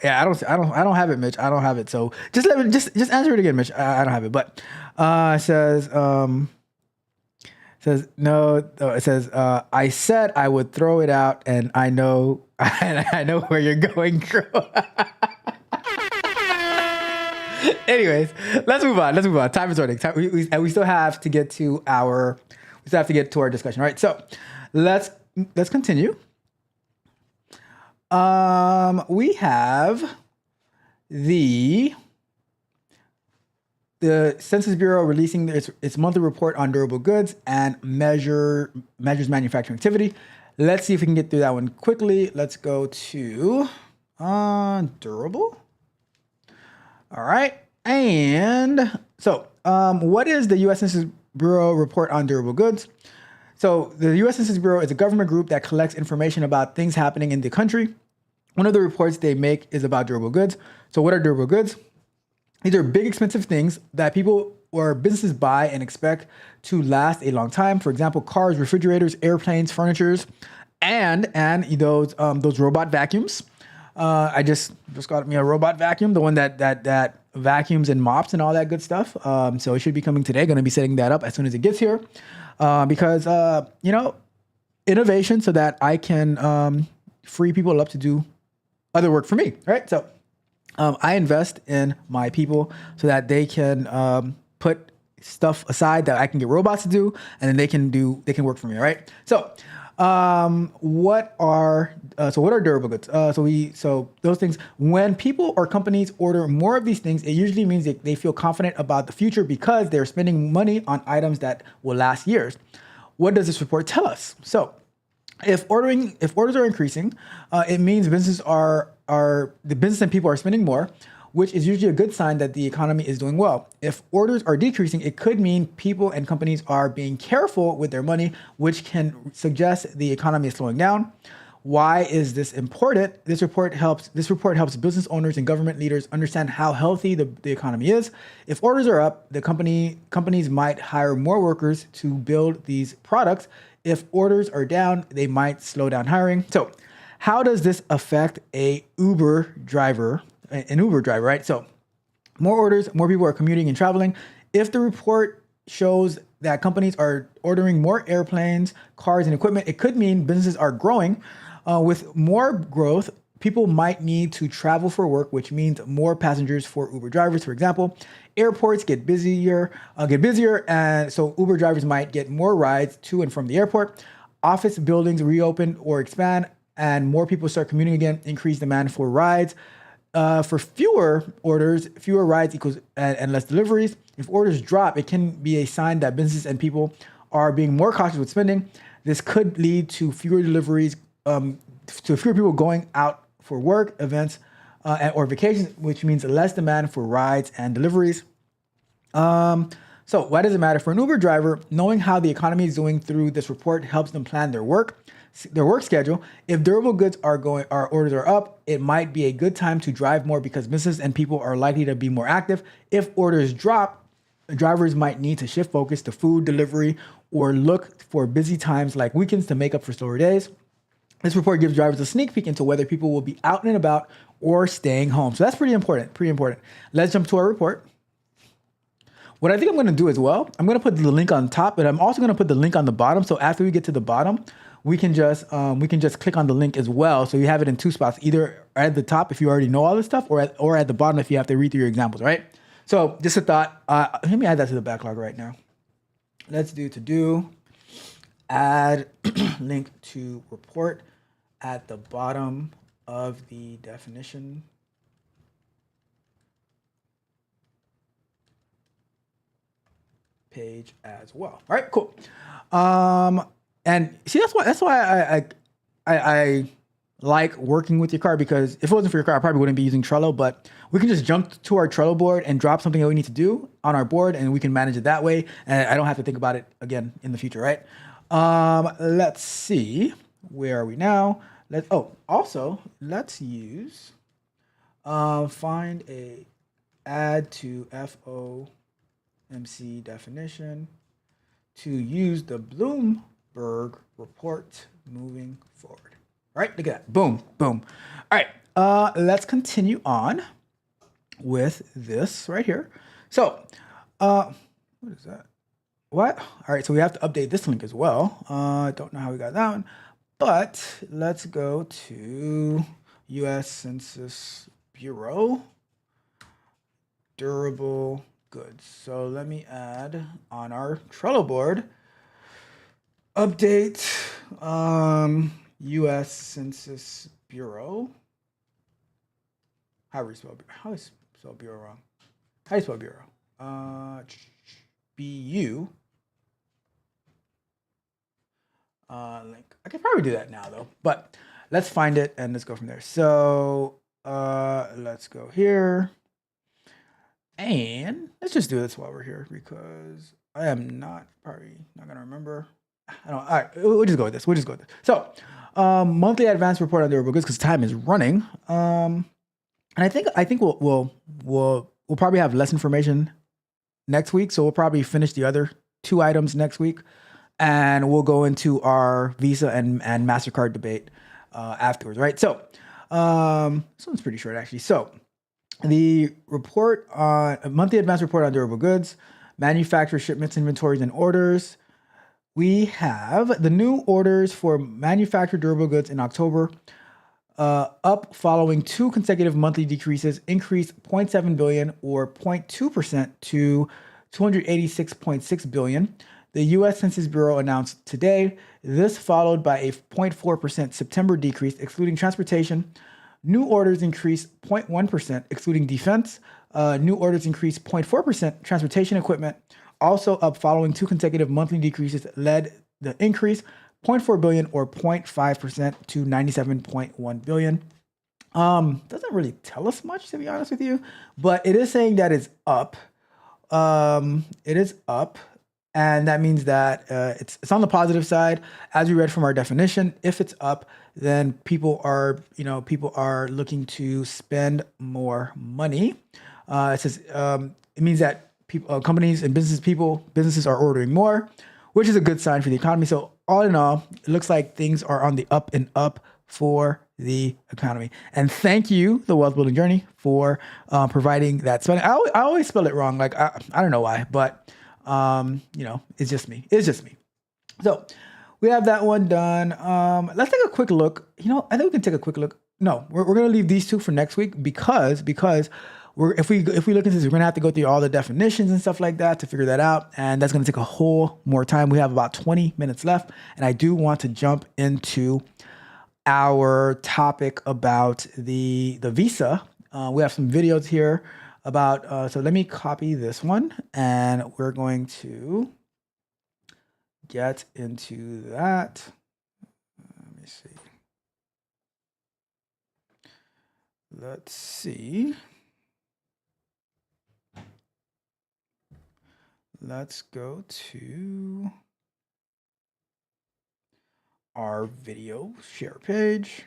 I don't have it, Mitch. I don't have it. So just answer it again, Mitch. I don't have it. But it says says no. It says I said I would throw it out, and I know I know where you're going, Crow. Anyways, let's move on. Time is running. We still have to get to our discussion. All right, so let's continue. We have the Census Bureau releasing its monthly report on durable goods and measures manufacturing activity. Let's see if we can get through that one quickly. Let's go to durable. All right. And so what is the U.S. Census Bureau report on durable goods? So the U.S. Census Bureau is a government group that collects information about things happening in the country. One of the reports they make is about durable goods. So what are durable goods? These are big, expensive things that people or businesses buy and expect to last a long time. For example, cars, refrigerators, airplanes, furnitures, and those robot vacuums. I just got me a robot vacuum, the one that vacuums and mops and all that good stuff. So it should be coming today. Going to be setting that up as soon as it gets here, because innovation, so that I can free people up to do other work for me. Right. So I invest in my people so that they can put stuff aside that I can get robots to do, and then they can work for me. All right. So what are durable goods? So those things, when people or companies order more of these things, it usually means they feel confident about the future because they're spending money on items that will last years. What does this report tell us? So if orders are increasing, it means the business and people are spending more, which is usually a good sign that the economy is doing well. If orders are decreasing, it could mean people and companies are being careful with their money, which can suggest the economy is slowing down. Why is this important? This report helps business owners and government leaders understand how healthy the economy is. If orders are up, companies might hire more workers to build these products. If orders are down, they might slow down hiring. So how does this affect an Uber driver, right? So more orders, more people are commuting and traveling. If the report shows that companies are ordering more airplanes, cars, and equipment, it could mean businesses are growing. With more growth, people might need to travel for work, which means more passengers for Uber drivers. For example, airports get busier, and so Uber drivers might get more rides to and from the airport. Office buildings reopen or expand, and more people start commuting again, increase demand for rides. For fewer orders, fewer rides equals and less deliveries. If orders drop, it can be a sign that businesses and people are being more cautious with spending. This could lead to fewer deliveries, to fewer people going out for work, events, or vacations, which means less demand for rides and deliveries. So why does it matter? For an Uber driver, knowing how the economy is doing through this report helps them plan their work schedule. If durable goods orders are up, it might be a good time to drive more because businesses and people are likely to be more active. If orders drop, drivers might need to shift focus to food delivery or look for busy times like weekends to make up for slower days. This report gives drivers a sneak peek into whether people will be out and about or staying home. So that's pretty important. Let's jump to our report. What I think I'm going to do as well, I'm going to put the link on top, but I'm also going to put the link on the bottom. So after we get to the bottom, we can just click on the link as well. So you have it in two spots, either at the top if you already know all this stuff, or at the bottom if you have to read through your examples, right? So just a thought. Let me add that to the backlog right now. Let's do add link to report at the bottom of the definition. Page as well. All right, cool. And see, that's why I like working with your car, because if it wasn't for your car, I probably wouldn't be using Trello, but we can just jump to our Trello board and drop something that we need to do on our board, and we can manage it that way. And I don't have to think about it again in the future, right? Let's see, where are we now? Let's use, find a add to FOMC definition to use the Bloomberg report moving forward. All right, look at that. Boom, boom. All right, let's continue on with this right here. So, what is that? what? All right, so we have to update this link as well. Don't know how we got that one, but let's go to U.S. Census Bureau, durable goods. So let me add on our Trello board, update U.S. Census Bureau. How do you spell bureau wrong? How do you spell bureau? B-U. Link. I could probably do that now though, but let's find it and let's go from there. So let's go here and let's just do this while we're here because I am probably not gonna remember. I don't. All right, we'll just go with this. So monthly advance report on durable goods because time is running. And I think we'll probably have less information next week, so we'll probably finish the other 2 items next week, and we'll go into our Visa and Mastercard debate afterwards, right? So this one's pretty short actually. So the report on monthly advance report on durable goods, manufacturer shipments, inventories, and orders. We have the new orders for manufactured durable goods in October. Up following 2 consecutive monthly decreases, increased 0.7 billion or 0.2% to 286.6 billion. The U.S. Census Bureau announced today. This followed by a 0.4% September decrease, excluding transportation. New orders increased 0.1%, excluding defense. New orders increased 0.4%, transportation equipment. Also up following 2 consecutive monthly decreases, led the increase 0.4 billion or 0.5% to 97.1 billion. Doesn't really tell us much, to be honest with you, but it is saying that it's up. It is up, and that means that it's on the positive side. As we read from our definition, if it's up, then people are looking to spend more money. It says it means that people, companies and businesses are ordering more, which is a good sign for the economy. So all in all, it looks like things are on the up and up for the economy. And thank you, the Wealth Building Journey, for providing that spelling. I always spell it wrong. Like, I don't know why, but it's just me. So we have that one done. Let's take a quick look. I think we can take a quick look. No, we're going to leave these 2 for next week because if we look into this, we're going to have to go through all the definitions and stuff like that to figure that out. And that's going to take a whole more time. We have about 20 minutes left. And I do want to jump into our topic about the Visa. We have some videos here about, so let me copy this one and we're going to get into that. Let me see. Let's see. Let's go to our video share page.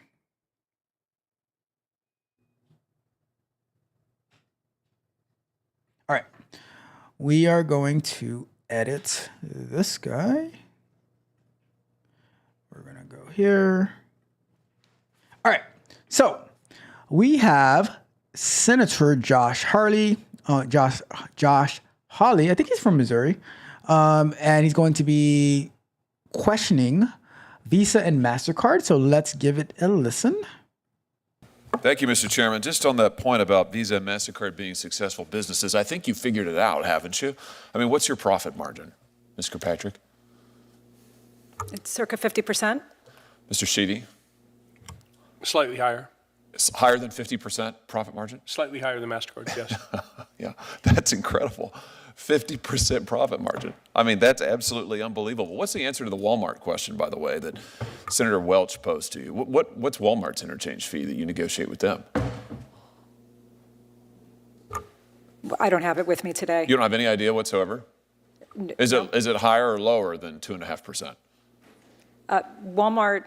All right, we are going to edit this guy. We're gonna go here. All right, so we have Senator Josh Hawley. Josh Hawley, I think he's from Missouri, and he's going to be questioning Visa and Mastercard. So let's give it a listen. Thank you, Mr. Chairman. Just on that point about Visa and Mastercard being successful businesses, I think you figured it out, haven't you? I mean, what's your profit margin, Ms. Kirkpatrick? It's circa 50%. Mr. Sheedy? Slightly higher. It's higher than 50% profit margin? Slightly higher than Mastercard, yes. Yeah, that's incredible. 50% profit margin. I mean, that's absolutely unbelievable. What's the answer to the Walmart question, by the way, that Senator Welch posed to you? What's Walmart's interchange fee that you negotiate with them? I don't have it with me today. You don't have any idea whatsoever? Is it higher or lower than 2.5%? Walmart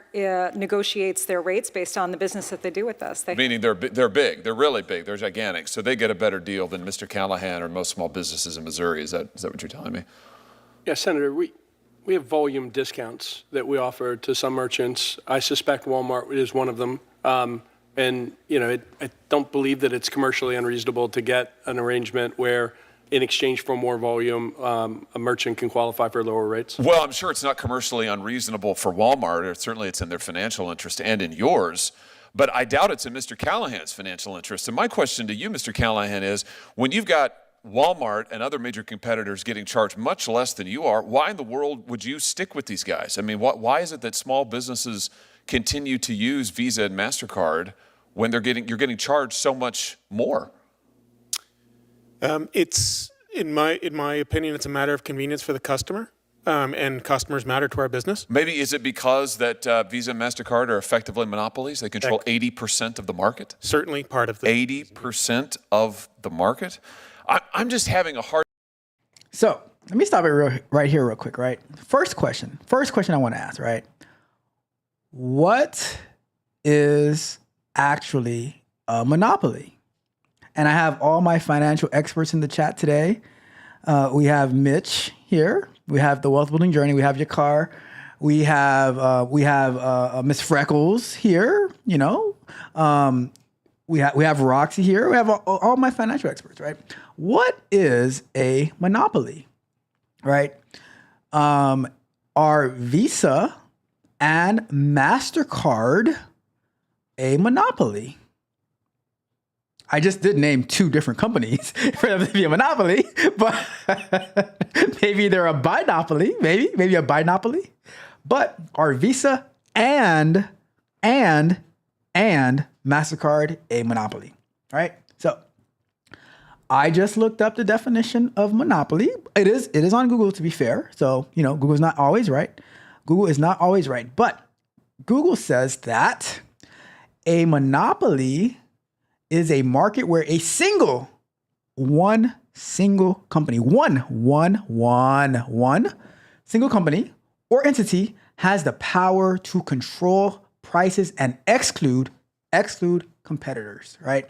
negotiates their rates based on the business that they do with us. Meaning they're big. They're really big. They're gigantic. So they get a better deal than Mr. Callahan or most small businesses in Missouri. Is that what you're telling me? Yeah, Senator, we have volume discounts that we offer to some merchants. I suspect Walmart is one of them. And I don't believe that it's commercially unreasonable to get an arrangement where in exchange for more volume, a merchant can qualify for lower rates? Well, I'm sure it's not commercially unreasonable for Walmart, or certainly it's in their financial interest and in yours, but I doubt it's in Mr. Callahan's financial interest. And my question to you, Mr. Callahan, is when you've got Walmart and other major competitors getting charged much less than you are, why in the world would you stick with these guys? I mean, why is it that small businesses continue to use Visa and Mastercard when you're getting charged so much more? It's in my opinion, it's a matter of convenience for the customer, and customers matter to our business. Maybe is it because that Visa and Mastercard are effectively monopolies? They control 80% of the market. Certainly part of the 80% of the market. I'm just having a hard. So let me stop it right here real quick, right? First question I want to ask, right? What is actually a monopoly? And I have all my financial experts in the chat today. We have Mitch here. We have the Wealth Building Journey. We have Yakar. We have Miss Freckles here. You know, we have Roxy here. We have all my financial experts, right? What is a monopoly, right? Are Visa and Mastercard a monopoly? I just did name two different companies for them to be a monopoly, but maybe they're a binopoly, maybe a binopoly. But are Visa and Mastercard a monopoly, right? So I just looked up the definition of monopoly. It is on Google, to be fair. So, you know, Google is not always right. But Google says that a monopoly is a market where one single company or entity has the power to control prices and exclude competitors, right?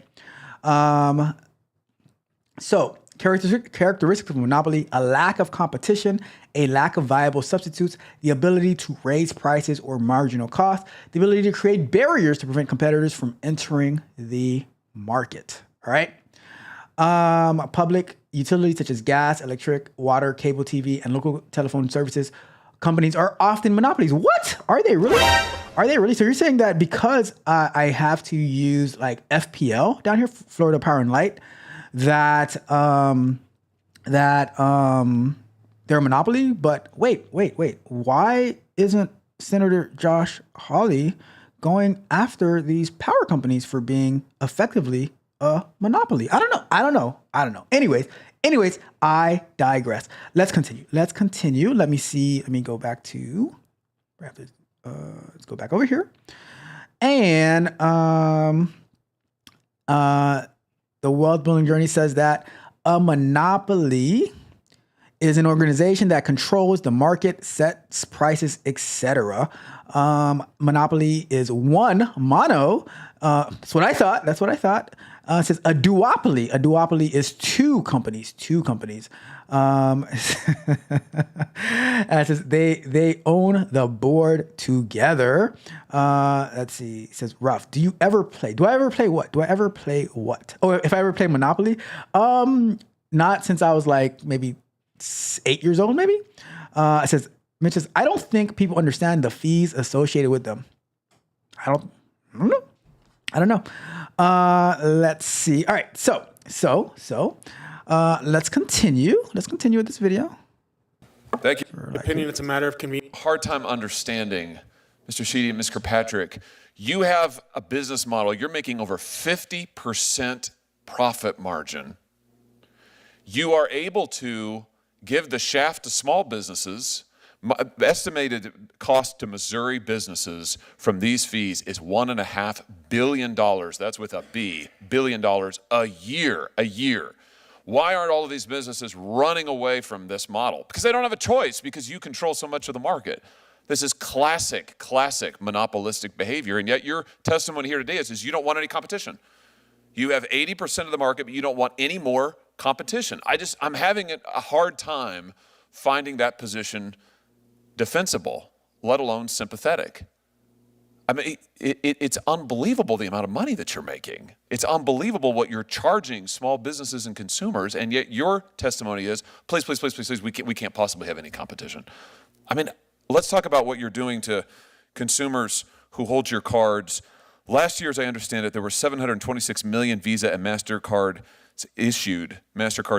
So characteristics of monopoly: a lack of competition, a lack of viable substitutes, the ability to raise prices or marginal costs, the ability to create barriers to prevent competitors from entering the market. All right. Public utilities such as gas, electric, water, cable TV, and local telephone services companies are often monopolies. What? Are they really? So you're saying that because I have to use like FPL down here, Florida Power and Light, that they're a monopoly? But wait. Why isn't Senator Josh Hawley going after these power companies for being effectively a monopoly? I don't know. Anyways, I digress. Let's continue. Let me see. Let me go back to, let's go back over here. And the Wealth Building Journey says that a monopoly is an organization that controls the market, sets prices, etc. Monopoly is one mono. That's what I thought. It says a duopoly. A duopoly is two companies. And it says they own the board together. Let's see. It says, Ruff, do I ever play what? Oh, if I ever play Monopoly? Not since I was like maybe 8 years old, maybe. It says, Mitch says, I don't think people understand the fees associated with them. I don't know. Let's see. All right. So let's continue. Let's continue with this video. Thank you. opinion, it's a matter of convenience. Hard time understanding, Mr. Sheedy and Ms. Kirkpatrick. You have a business model. You're making over 50% profit margin. You are able to give the shaft to small businesses. Estimated cost to Missouri businesses from these fees is $1.5 billion. That's with a B, billion dollars a year. Why aren't all of these businesses running away from this model? Because they don't have a choice, because you control so much of the market. This is classic monopolistic behavior, and yet your testimony here today is you don't want any competition. You have 80% of the market, but you don't want any more competition. I'm having a hard time finding that position defensible, let alone sympathetic. I mean, it's unbelievable the amount of money that you're making. It's unbelievable what you're charging small businesses and consumers, and yet your testimony is, please, please, please, please, please, we can't possibly have any competition. I mean, let's talk about what you're doing to consumers who hold your cards. Last year, as I understand it, there were 726 million Visa and Mastercard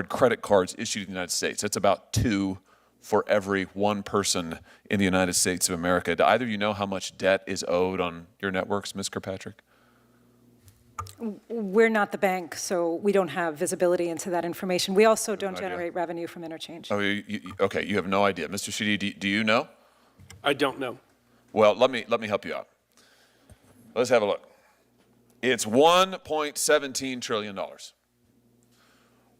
credit cards issued in the United States. That's about 2 for every 1 person in the United States of America. Do either of you know how much debt is owed on your networks, Ms. Kirkpatrick? We're not the bank, so we don't have visibility into that information. We also don't generate revenue from interchange. Oh, okay, you have no idea. Mr. Sheedy, do you know? I don't know. Well, let me help you out. Let's have a look. It's $1.17 trillion.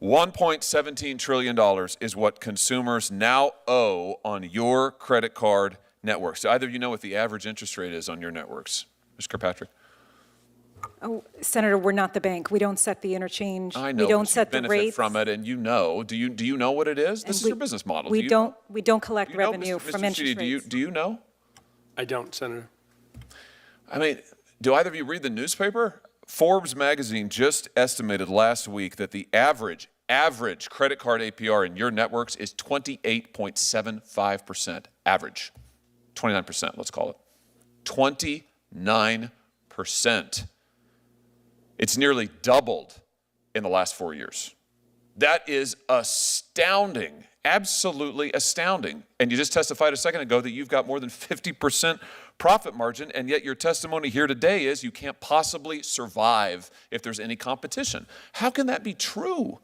$1.17 trillion is what consumers now owe on your credit card networks. Do either of you know what the average interest rate is on your networks? Ms. Kirkpatrick? Oh, Senator, we're not the bank. We don't set the interchange. I know, we don't but set you the benefit rates. from it, and you know. Do you know what it is? This is your business model. We don't collect revenue Mr. from interest rates. Do you know? I don't, Senator. I mean, do either of you read the newspaper? Forbes magazine just estimated last week that the average credit card APR in your networks is 28.75%. Average. 29%, let's call it. 29%. It's nearly doubled in the last 4 years. That is astounding, absolutely astounding. And you just testified a second ago that you've got more than 50% profit margin, and yet your testimony here today is you can't possibly survive if there's any competition. How can that be true?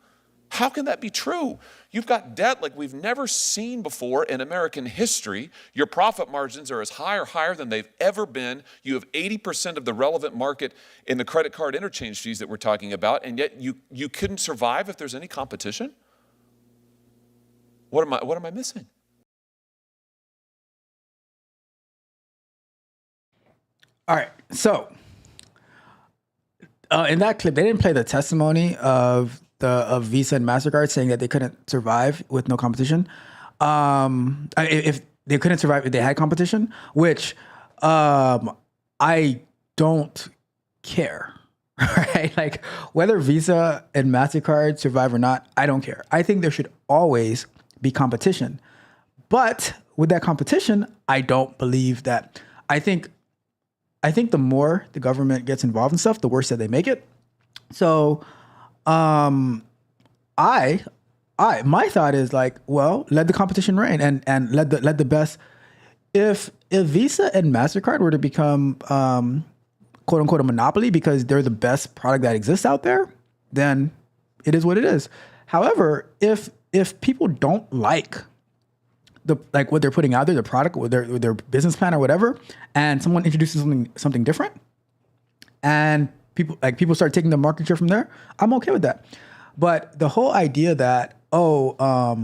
How can that be true? You've got debt like we've never seen before in American history. Your profit margins are as high or higher than they've ever been. You have 80% of the relevant market in the credit card interchange fees that we're talking about, and yet you couldn't survive if there's any competition? What am I missing? All right, so in that clip, they didn't play the testimony of Visa and Mastercard saying that they couldn't survive with no competition. If they couldn't survive if they had competition, which I don't care, right? Like whether Visa and Mastercard survive or not, I don't care. I think there should always be competition, but with that competition, I don't believe that. I think the more the government gets involved in stuff, the worse that they make it. So. My thought is like, well, let the competition reign and let the best. If Visa and Mastercard were to become quote unquote a monopoly because they're the best product that exists out there, then it is what it is. However, if people don't like what they're putting out there, the product or their business plan or whatever, and someone introduces something different, and people start taking the market share from there, I'm okay with that. But the whole idea that, what are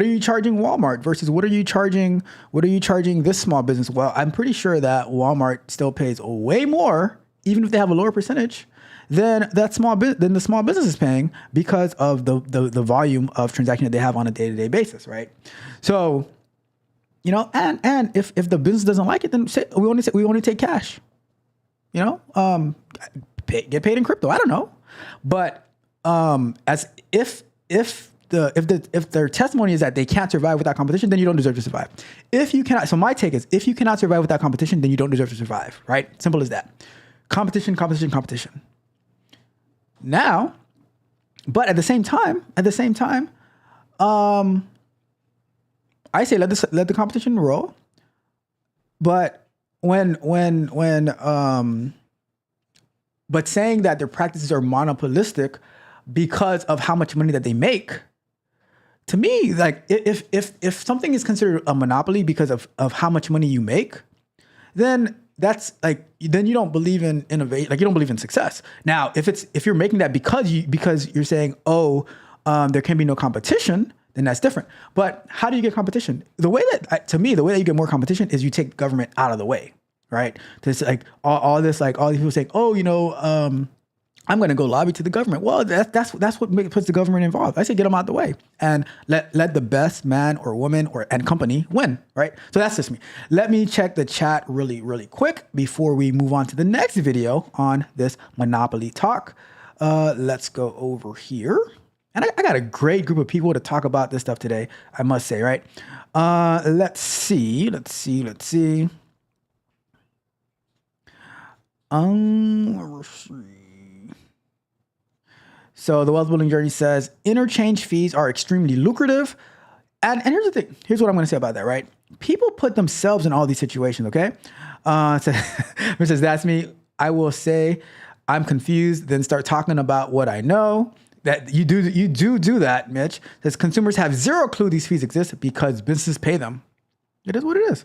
you charging Walmart versus what are you charging this small business? Well, I'm pretty sure that Walmart still pays way more, even if they have a lower percentage, than the small business is paying because of the volume of transaction that they have on a day-to-day basis, right? So, and if the business doesn't like it, then we only take cash. Get paid in crypto. I don't know, but as if their testimony is that they can't survive without competition, then you don't deserve to survive. So my take is, if you cannot survive without competition, then you don't deserve to survive, right? Simple as that. Competition. Now, but at the same time, I say let the competition roll. But but saying that their practices are monopolistic because of how much money that they make, to me, like if something is considered a monopoly because of how much money you make, then then you don't believe in innovation, like you don't believe in success. Now, if you're making that because you're saying, there can be no competition, then that's different. But how do you get competition? The way that you get more competition is you take government out of the way, right? There's like all these people saying, I'm going to go lobby to the government. Well, that's what puts the government involved. I say get them out the way and let the best man or woman and company win, right? So that's just me. Let me check the chat really, really quick before we move on to the next video on this Monopoly talk. Let's go over here. And I got a great group of people to talk about this stuff today, I must say, right? Let's see. So the Wealth Building Journey says interchange fees are extremely lucrative. And here's the thing. Here's what I'm going to say about that, right? People put themselves in all these situations, okay? So, which says, that's me. I will say I'm confused, then start talking about what I know. That you do that, Mitch. Says consumers have zero clue these fees exist because businesses pay them. It is what it is.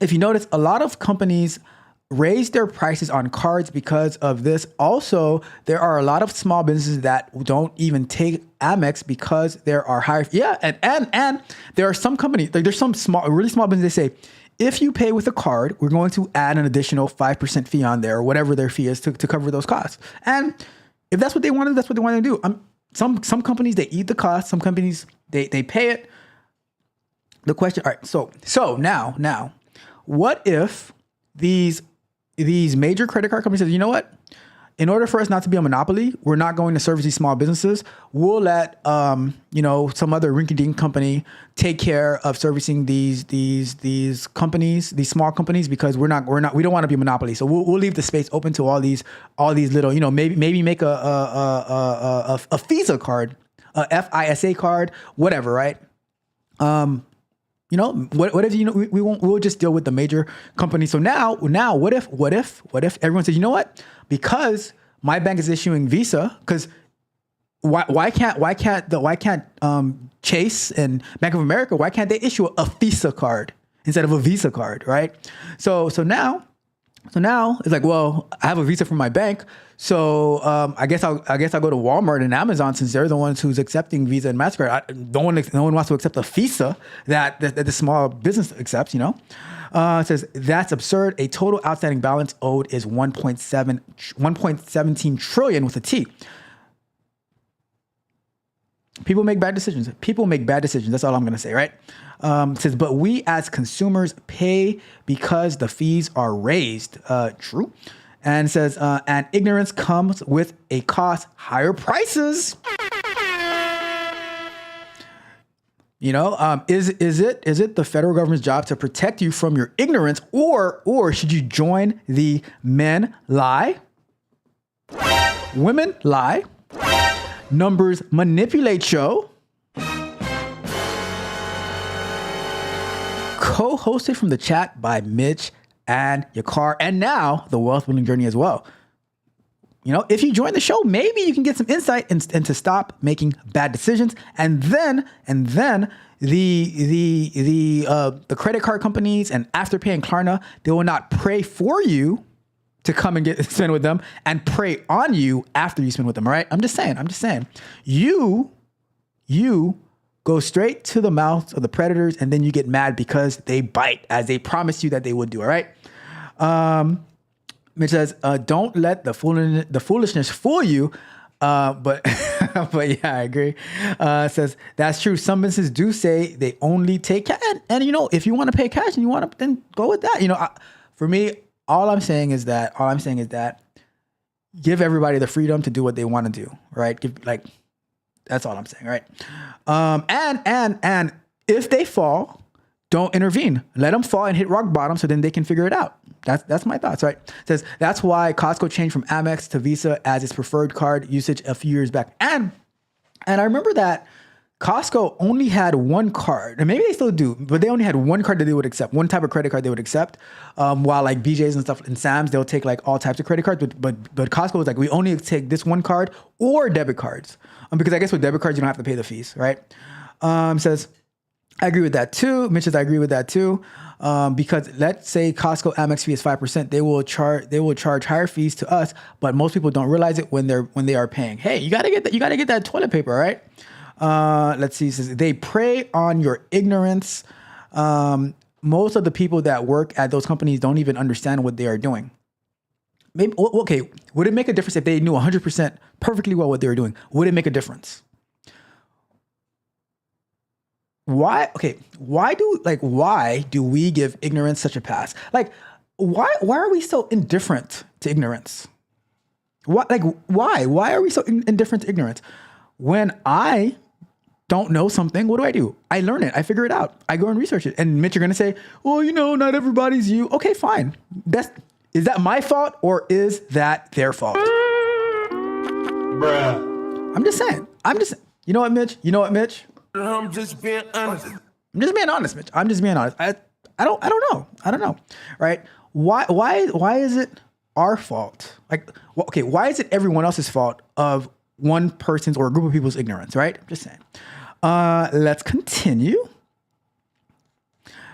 If you notice, a lot of companies raise their prices on cards because of this. Also, there are a lot of small businesses that don't even take Amex because there are higher. Yeah, and there are some companies, like there's some really small businesses, they say, if you pay with a card, we're going to add an additional 5% fee on there, or whatever their fee is to cover those costs. And if that's what they wanted, that's what they want to do. Some companies, they eat the cost. Some companies, they pay it. The question, all right, so now, what if these major credit card companies says, you know what? In order for us not to be a monopoly, we're not going to service these small businesses. We'll let some other rinky-dink company take care of servicing these companies, these small companies, because we don't want to be a monopoly. So we'll leave the space open to all these little, maybe make a Visa card, a FISA card, whatever, right? What if we'll just deal with the major companies. So now what if everyone says, you know what? Because my bank is issuing Visa, because why can't Chase and Bank of America, why can't they issue a Visa card instead of a Visa card, right? So now it's like, well, I have a Visa from my bank, so I guess I'll go to Walmart and Amazon, since they're the ones who's accepting Visa and Mastercard. No one wants to accept a Visa that the small business accepts. It says that's absurd. A total outstanding balance owed is 1.17 trillion with a T. People make bad decisions. That's all I'm going to say, right? It says, but we as consumers pay because the fees are raised. True. And it says, and ignorance comes with a cost, higher prices. Is it the federal government's job to protect you from your ignorance, or should you join the men lie, women lie, numbers manipulate show? Co-hosted from the chat by Mitch and Yakar, and now the Wealth Building Journey as well. If you join the show, maybe you can get some insight and to stop making bad decisions. And then the credit card companies and Afterpay and Klarna, they will not pray for you to come and spend with them and prey on you after you spend with them. All right. I'm just saying, you go straight to the mouths of the predators, and then you get mad because they bite, as they promised you that they would do. All right. It says, don't let the foolishness fool you. But yeah, I agree. It says, that's true. Some businesses do say they only take cash. And if you want to pay cash and you want to, then go with that. For me, all I'm saying is that give everybody the freedom to do what they want to do. Right. That's all I'm saying. Right. And if they fall, don't intervene. Let them fall and hit rock bottom so then they can figure it out. That's my thoughts, right? It says that's why Costco changed from Amex to Visa as its preferred card usage a few years back. And I remember that Costco only had one card, and maybe they still do, but they only had one card that they would accept, one type of credit card they would accept. While like BJ's and stuff and Sam's, they'll take like all types of credit cards, but Costco was like, we only take this one card or debit cards. Because I guess with debit cards, you don't have to pay the fees, right? Says, I agree with that too. Mitch says, I agree with that too. Because let's say Costco Amex fee is 5%, they will charge higher fees to us, but most people don't realize it when they are paying. Hey, you gotta get that toilet paper, right? Let's see. It says, they prey on your ignorance. Most of the people that work at those companies don't even understand what they are doing. maybe, okay, would it make a difference if they knew 100% perfectly well what they were doing? Would it make a difference? Why? Okay, why do we give ignorance such a pass? Like, why are we so indifferent to ignorance? Why are we so indifferent to ignorance? When I don't know something, what do? I learn it. I figure it out. I go and research it. And Mitch, you're going to say, well, not everybody's you. Okay, fine. Is that my fault or is that their fault? Bruh. I'm just saying. You know what, Mitch? I'm just being honest. I'm just being honest, Mitch. I'm just being honest. I don't know. Right? Why is it our fault? Like, okay, why is it everyone else's fault of one person's or a group of people's ignorance, right? I'm just saying. Let's continue.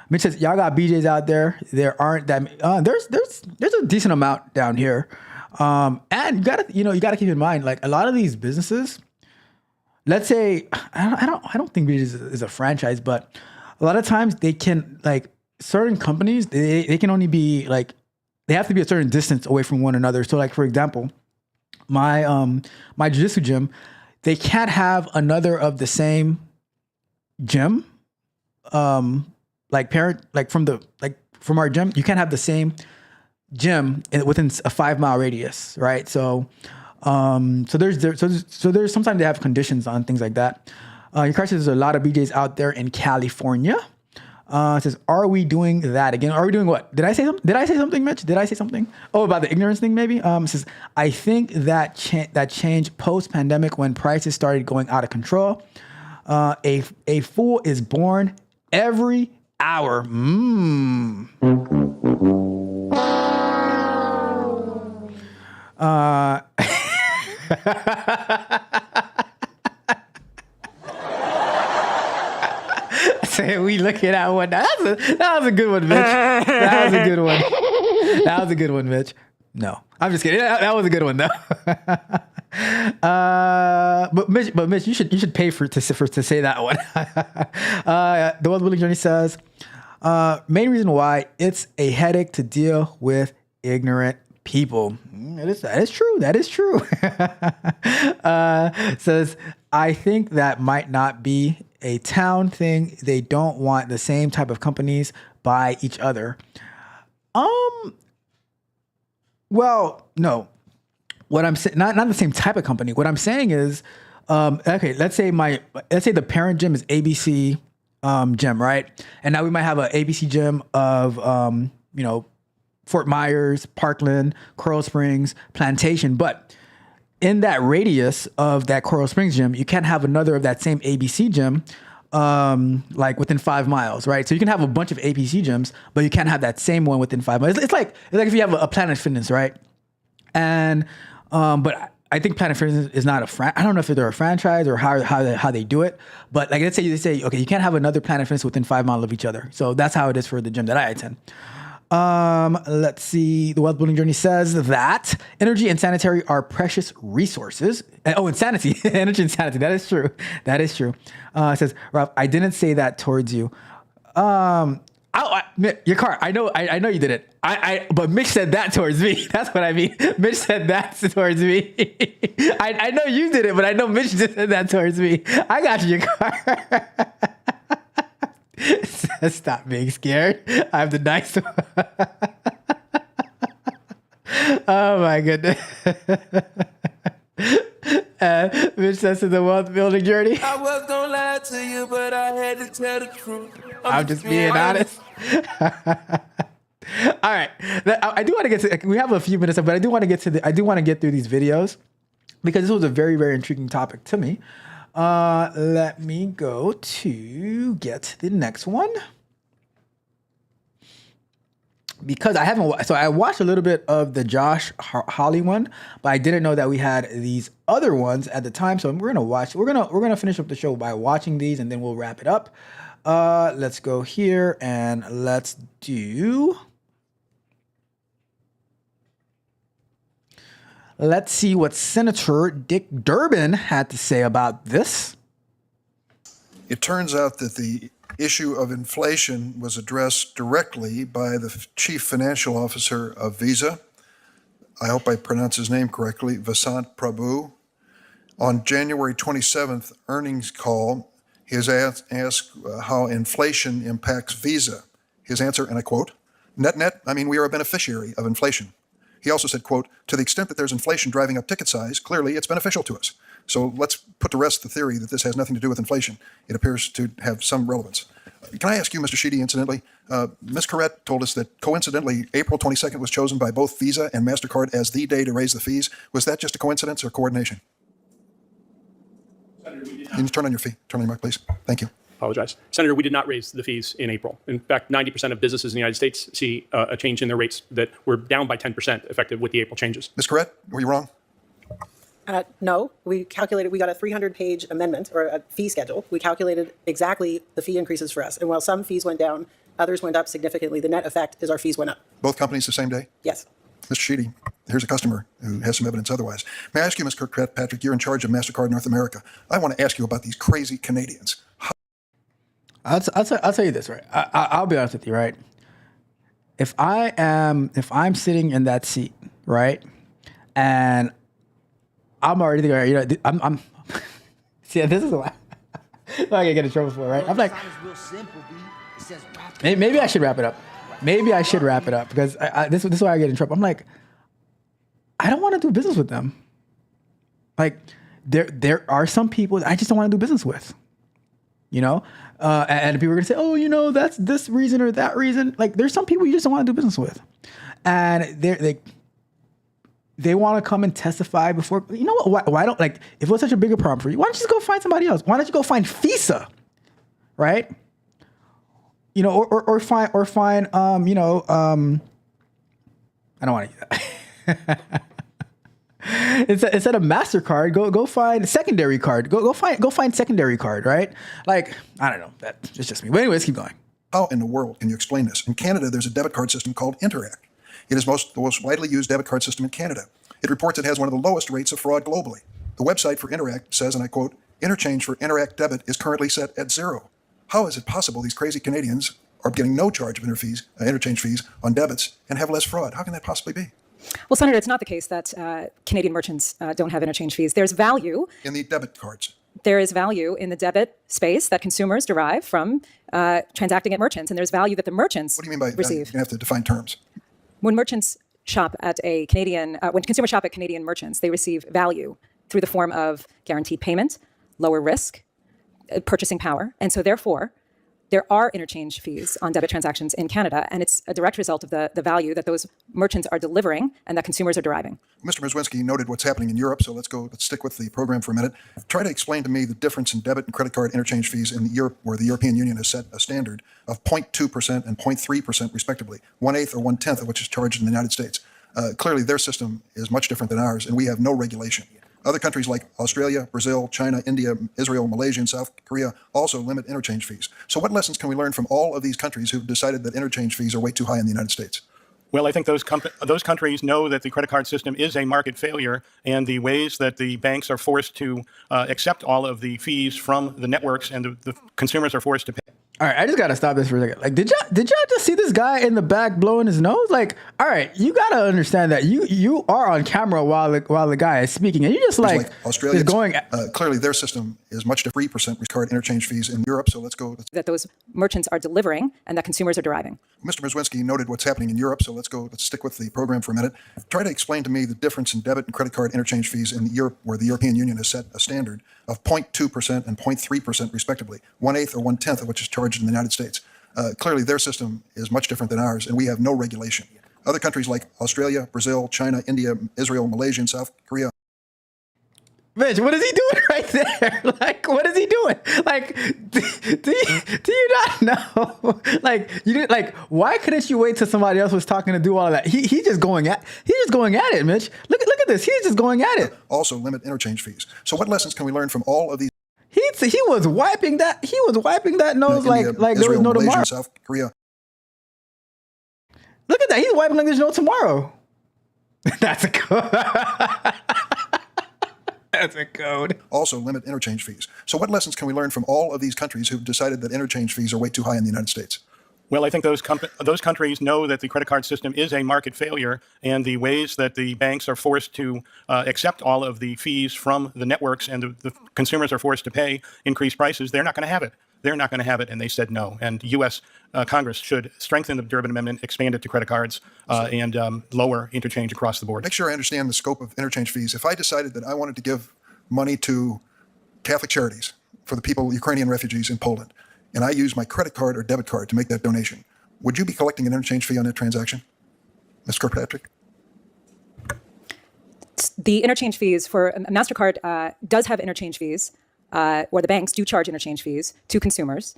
Mitch says, y'all got BJs out there. There aren't that many. There's a decent amount down here. And you gotta keep in mind, like a lot of these businesses, let's say, I don't think BJs is a franchise, but a lot of times they can, like, certain companies, they can only be like, they have to be a certain distance away from one another. So like, for example, my jiu-jitsu gym, they can't have another of the same gym, from our gym, you can't have the same gym within a 5-mile radius, right? So there's sometimes they have conditions on things like that. Your car says there's a lot of BJs out there in California. It says, are we doing that again? Are we doing what? Did I say something, Mitch? Did I say something? Oh, about the ignorance thing, maybe? It says, I think that changed post-pandemic when prices started going out of control. A fool is born every hour. Say we looking at one. That was a good one, Mitch. That was a good one, Mitch. No, I'm just kidding. That was a good one, though. But Mitch, you should pay to say that one. The Wealth Building Journey says, main reason why it's a headache to deal with ignorant people. That is true. Says, I think that might not be a town thing. They don't want the same type of companies by each other. Well, no. What I'm saying, not the same type of company. What I'm saying is, okay, let's say the parent gym is ABC gym, right? And now we might have an ABC gym of Fort Myers, Parkland, Coral Springs, Plantation, but in that radius of that Coral Springs gym, you can't have another of that same ABC gym, like within 5 miles, right? So you can have a bunch of ABC gyms, but you can't have that same one within 5 miles. It's like if you have a Planet Fitness, right? And but I think Planet Fitness is not I don't know if they're a franchise or how they do it, but like let's say they say, okay, you can't have another Planet Fitness within 5 miles of each other. So that's how it is for the gym that I attend. Let's see. The Wealth Building Journey says that energy and sanitary are precious resources. Insanity. Energy and sanity. That is true. It says, Ralph, I didn't say that towards you. Your car. I know you did it. But Mitch said that towards me. That's what I mean. Mitch said that towards me. I know you did it, but I know Mitch just said that towards me. I got you, your car. Stop being scared. I'm the nice one. Oh my goodness. Mitch says to the Wealth Building Journey, I was gonna lie to you, but I had to tell the truth. I'm just being honest. All right. I do want to get to, we have a few minutes, but I do want to get through these videos because this was a very, very intriguing topic to me. Let me go to get the next one. Because I watched a little bit of the Josh Hawley one, but I didn't know that we had these other ones at the time. So we're gonna finish up the show by watching these, and then we'll wrap it up. Let's go here and let's see what Senator Dick Durbin had to say about this. It turns out that the issue of inflation was addressed directly by the chief financial officer of Visa, I hope I pronounce his name correctly, Vasant Prabhu. On January 27th earnings call, he has asked how inflation impacts Visa. His answer, and I quote, net, I mean, we are a beneficiary of inflation. He also said, quote, to the extent that there's inflation driving up ticket size, clearly it's beneficial to us. So let's put to rest the theory that this has nothing to do with inflation. It appears to have some relevance. Can I ask you, Mr. Sheedy, incidentally, Ms. Corrette told us that coincidentally, April 22nd was chosen by both Visa and Mastercard as the day to raise the fees. Was that just a coincidence or coordination? Can you turn on your mic, please? Thank you. Apologize. Senator, we did not raise the fees in April. In fact, 90% of businesses in the United States see a change in their rates that were down by 10% effective with the April changes. Ms. Corrette, were you wrong? No, we got a 300-page amendment or a fee schedule. We calculated exactly the fee increases for us. And while some fees went down, others went up significantly. The net effect is our fees went up. Both companies the same day? Yes. Mr. Sheedy, here's a customer who has some evidence otherwise. May I ask you, Ms. Kirkpatrick, you're in charge of Mastercard North America. I want to ask you about these crazy Canadians. I'll tell you this, right? I'll be honest with you, right? If I'm sitting in that seat, right, and I'm already thinking, you know, I'm see, this is what I'm gonna get in trouble for, right? I'm like, maybe I should wrap it up. Maybe I should wrap it up because this is why I get in trouble. I'm like, I don't want to do business with them. Like, there are some people that I just don't want to do business with, you know? And people are gonna say, oh, you know, that's this reason or that reason. Like, there's some people you just don't want to do business with, and they want to come and testify before. You know what? Why don't, like, if it was such a bigger problem for you, why don't you just go find somebody else? Why don't you go find FISA, right? You know, or find you know, I don't want to do that. Instead of Mastercard, go find secondary card. Go find secondary card, right? Like, I don't know. That's just me. But anyways, keep going. How in the world can you explain this? In Canada, there's a debit card system called Interact. It is the most widely used debit card system in Canada. It reports it has one of the lowest rates of fraud globally. The website for Interact says, and I quote, interchange for Interact debit is currently set at 0. How is it possible these crazy Canadians are getting no charge of interchange fees on debits and have less fraud? How can that possibly be? Well, Senator, it's not the case that Canadian merchants don't have interchange fees. There's value in the debit cards. There is value in the debit space that consumers derive from transacting at merchants, and there's value that the merchants receive. What do you mean by value? You have to define terms. When merchants shop at when consumers shop at Canadian merchants, they receive value through the form of guaranteed payment, lower risk, purchasing power, and so therefore, there are interchange fees on debit transactions in Canada, and it's a direct result of the value that those merchants are delivering and that consumers are deriving. Mr. Mrzwinski noted what's happening in Europe, so let's stick with the program for a minute. Try to explain to me the difference in debit and credit card interchange fees in Europe, where the European Union has set a standard of 0.2% and 0.3% respectively, 1/8 or 1/10 of which is charged in the United States. Clearly, their system is much different than ours, and we have no regulation. Other countries like Australia, Brazil, China, India, Israel, Malaysia, and South Korea also limit interchange fees. So what lessons can we learn from all of these countries who've decided that interchange fees are way too high in the United States? Well, I think those countries know that the credit card system is a market failure, and the ways that the banks are forced to accept all of the fees from the networks and the consumers are forced to pay. All right, I just gotta stop this for a second. Like, did y'all just see this guy in the back blowing his nose? Like, all right, you gotta understand that you are on camera while the guy is speaking, and you just like Australia is going. Clearly, their system is much 3% card interchange fees in Europe. So let's go. That those merchants are delivering and that consumers are deriving. Mr. Mrzwinski noted what's happening in Europe. So let's stick with the program for a minute. Try to explain to me the difference in debit and credit card interchange fees in Europe, where the European Union has set a standard of 0.2% and 0.3% respectively, 1/8 or 1/10 of which is charged in the United States. Clearly, their system is much different than ours, and we have no regulation. Other countries like Australia, Brazil, China, India, Israel, Malaysia, and South Korea. Mitch, what is he doing right there? Like, what is he doing? Like, do you not know? Like, you didn't like. Why couldn't you wait till somebody else was talking to do all of that? He's just going at it, Mitch. Look at this. He's just going at it. Also, limit interchange fees. So, what lessons can we learn from all of these? He was wiping that. He was wiping that nose India, like there was no tomorrow. South Korea. Look at that. He's wiping like there's no tomorrow. That's a code. That's a code. Also limit interchange fees. So what lessons can we learn from all of these countries who've decided that interchange fees are way too high in the United States? Well, I think those countries know that the credit card system is a market failure, and the ways that the banks are forced to accept all of the fees from the networks and the consumers are forced to pay increased prices, they're not going to have it. They're not going to have it, and they said no. And U.S. Congress should strengthen the Durbin Amendment, expand it to credit cards, and lower interchange across the board. Make sure I understand the scope of interchange fees. If I decided that I wanted to give money to Catholic Charities for the people, Ukrainian refugees in Poland, and I use my credit card or debit card to make that donation, would you be collecting an interchange fee on that transaction, Ms. Kirkpatrick? The interchange fees for Mastercard does have interchange fees, or the banks do charge interchange fees to consumers,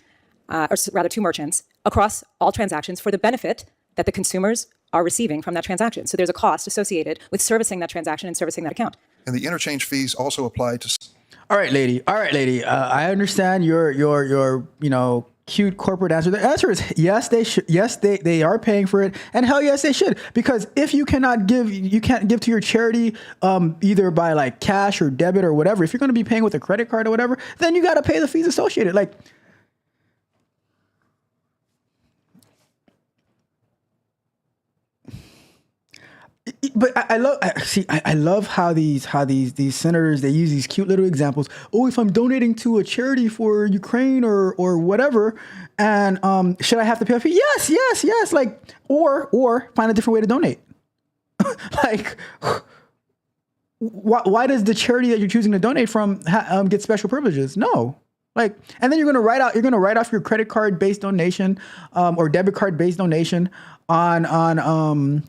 or rather to merchants, across all transactions for the benefit that the consumers are receiving from that transaction. So there's a cost associated with servicing that transaction and servicing that account. And the interchange fees also apply to... All right, lady. I understand your cute corporate answer. The answer is yes, they should. Yes, they are paying for it, and hell yes, they should. Because if you can't give to your charity either by like cash or debit or whatever. If you're going to be paying with a credit card or whatever, then you got to pay the fees associated. Like, but I love how these senators, they use these cute little examples. Oh, if I'm donating to a charity for Ukraine or whatever, and should I have to pay a fee? Yes. Like, or find a different way to donate. Like, why does the charity that you're choosing to donate from get special privileges? No. Like, and then you're gonna write off your credit card based donation or debit card based donation on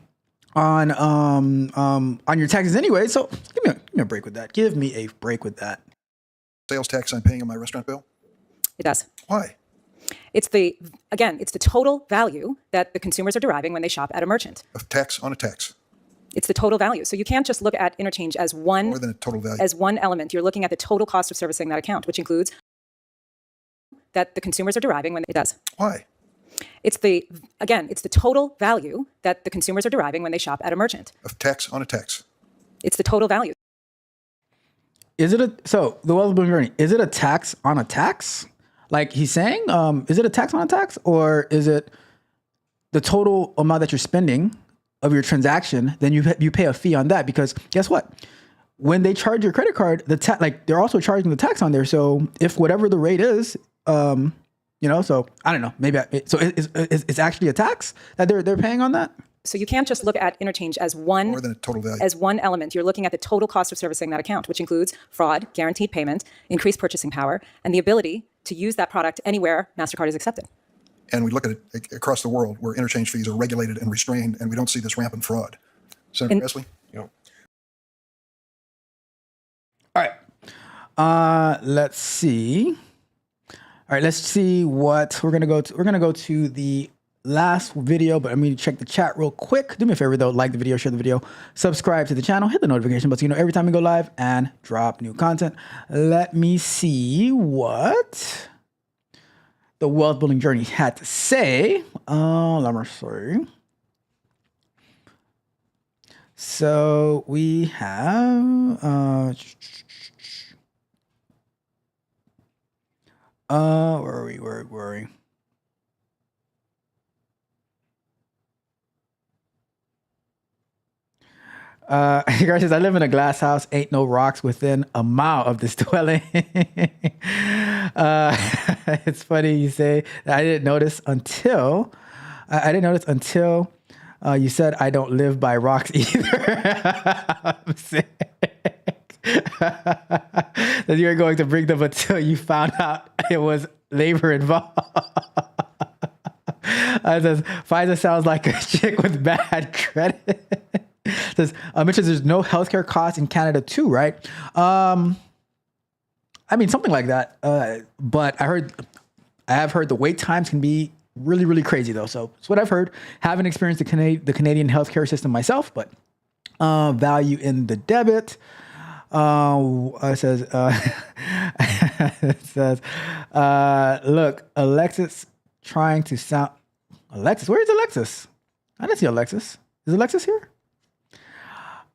your taxes anyway. So give me a break with that. Give me a break with that. Sales tax I'm paying on my restaurant bill? It does. Why? It's the total value that the consumers are deriving when they shop at a merchant. A tax on a tax. It's the total value. So you can't just look at interchange as one more than a total value. As one element. You're looking at the total cost of servicing that account, which includes that the consumers are deriving when it does. Why? It's the total value that the consumers are deriving when they shop at a merchant. A tax on a tax. It's the total value. Is it the wealth building journey? Is it a tax on a tax? Like he's saying, is it a tax on a tax, or is it the total amount that you're spending of your transaction? Then you pay a fee on that, because guess what? When they charge your credit card, they're also charging the tax on there. So if whatever the rate is, so I don't know. Maybe it's actually a tax that they're paying on that. So you can't just look at interchange as one more than a total value. As one element. You're looking at the total cost of servicing that account, which includes fraud, guaranteed payment, increased purchasing power, and the ability to use that product anywhere Mastercard is accepted. And we look at it across the world where interchange fees are regulated and restrained, and we don't see this rampant fraud. Senator Grassley? All right. Let's see. All right, let's see what we're gonna go to. We're gonna go to the last video, but I'm gonna check the chat real quick. Do me a favor though, like the video, share the video, subscribe to the channel, hit the notification button so you know every time we go live and drop new content. Let me see what the wealth building journey had to say. Let me see. So we have where are we? Where are we? Guys says, I live in a glass house, ain't no rocks within a mile of this dwelling. It's funny you say that. I didn't notice until you said I don't live by rocks either. I'm sick. That you were going to bring them until you found out it was labor involved. It says, Pfizer sounds like a chick with bad credit. It says, mentions there's no healthcare costs in Canada too, right? I mean, something like that. But I have heard the wait times can be really, really crazy though. So it's what I've heard. Haven't experienced the Canadian healthcare system myself, but value in the debit. It says, look, Alexis trying to sound. Alexis, where is Alexis? I didn't see Alexis. Is Alexis here?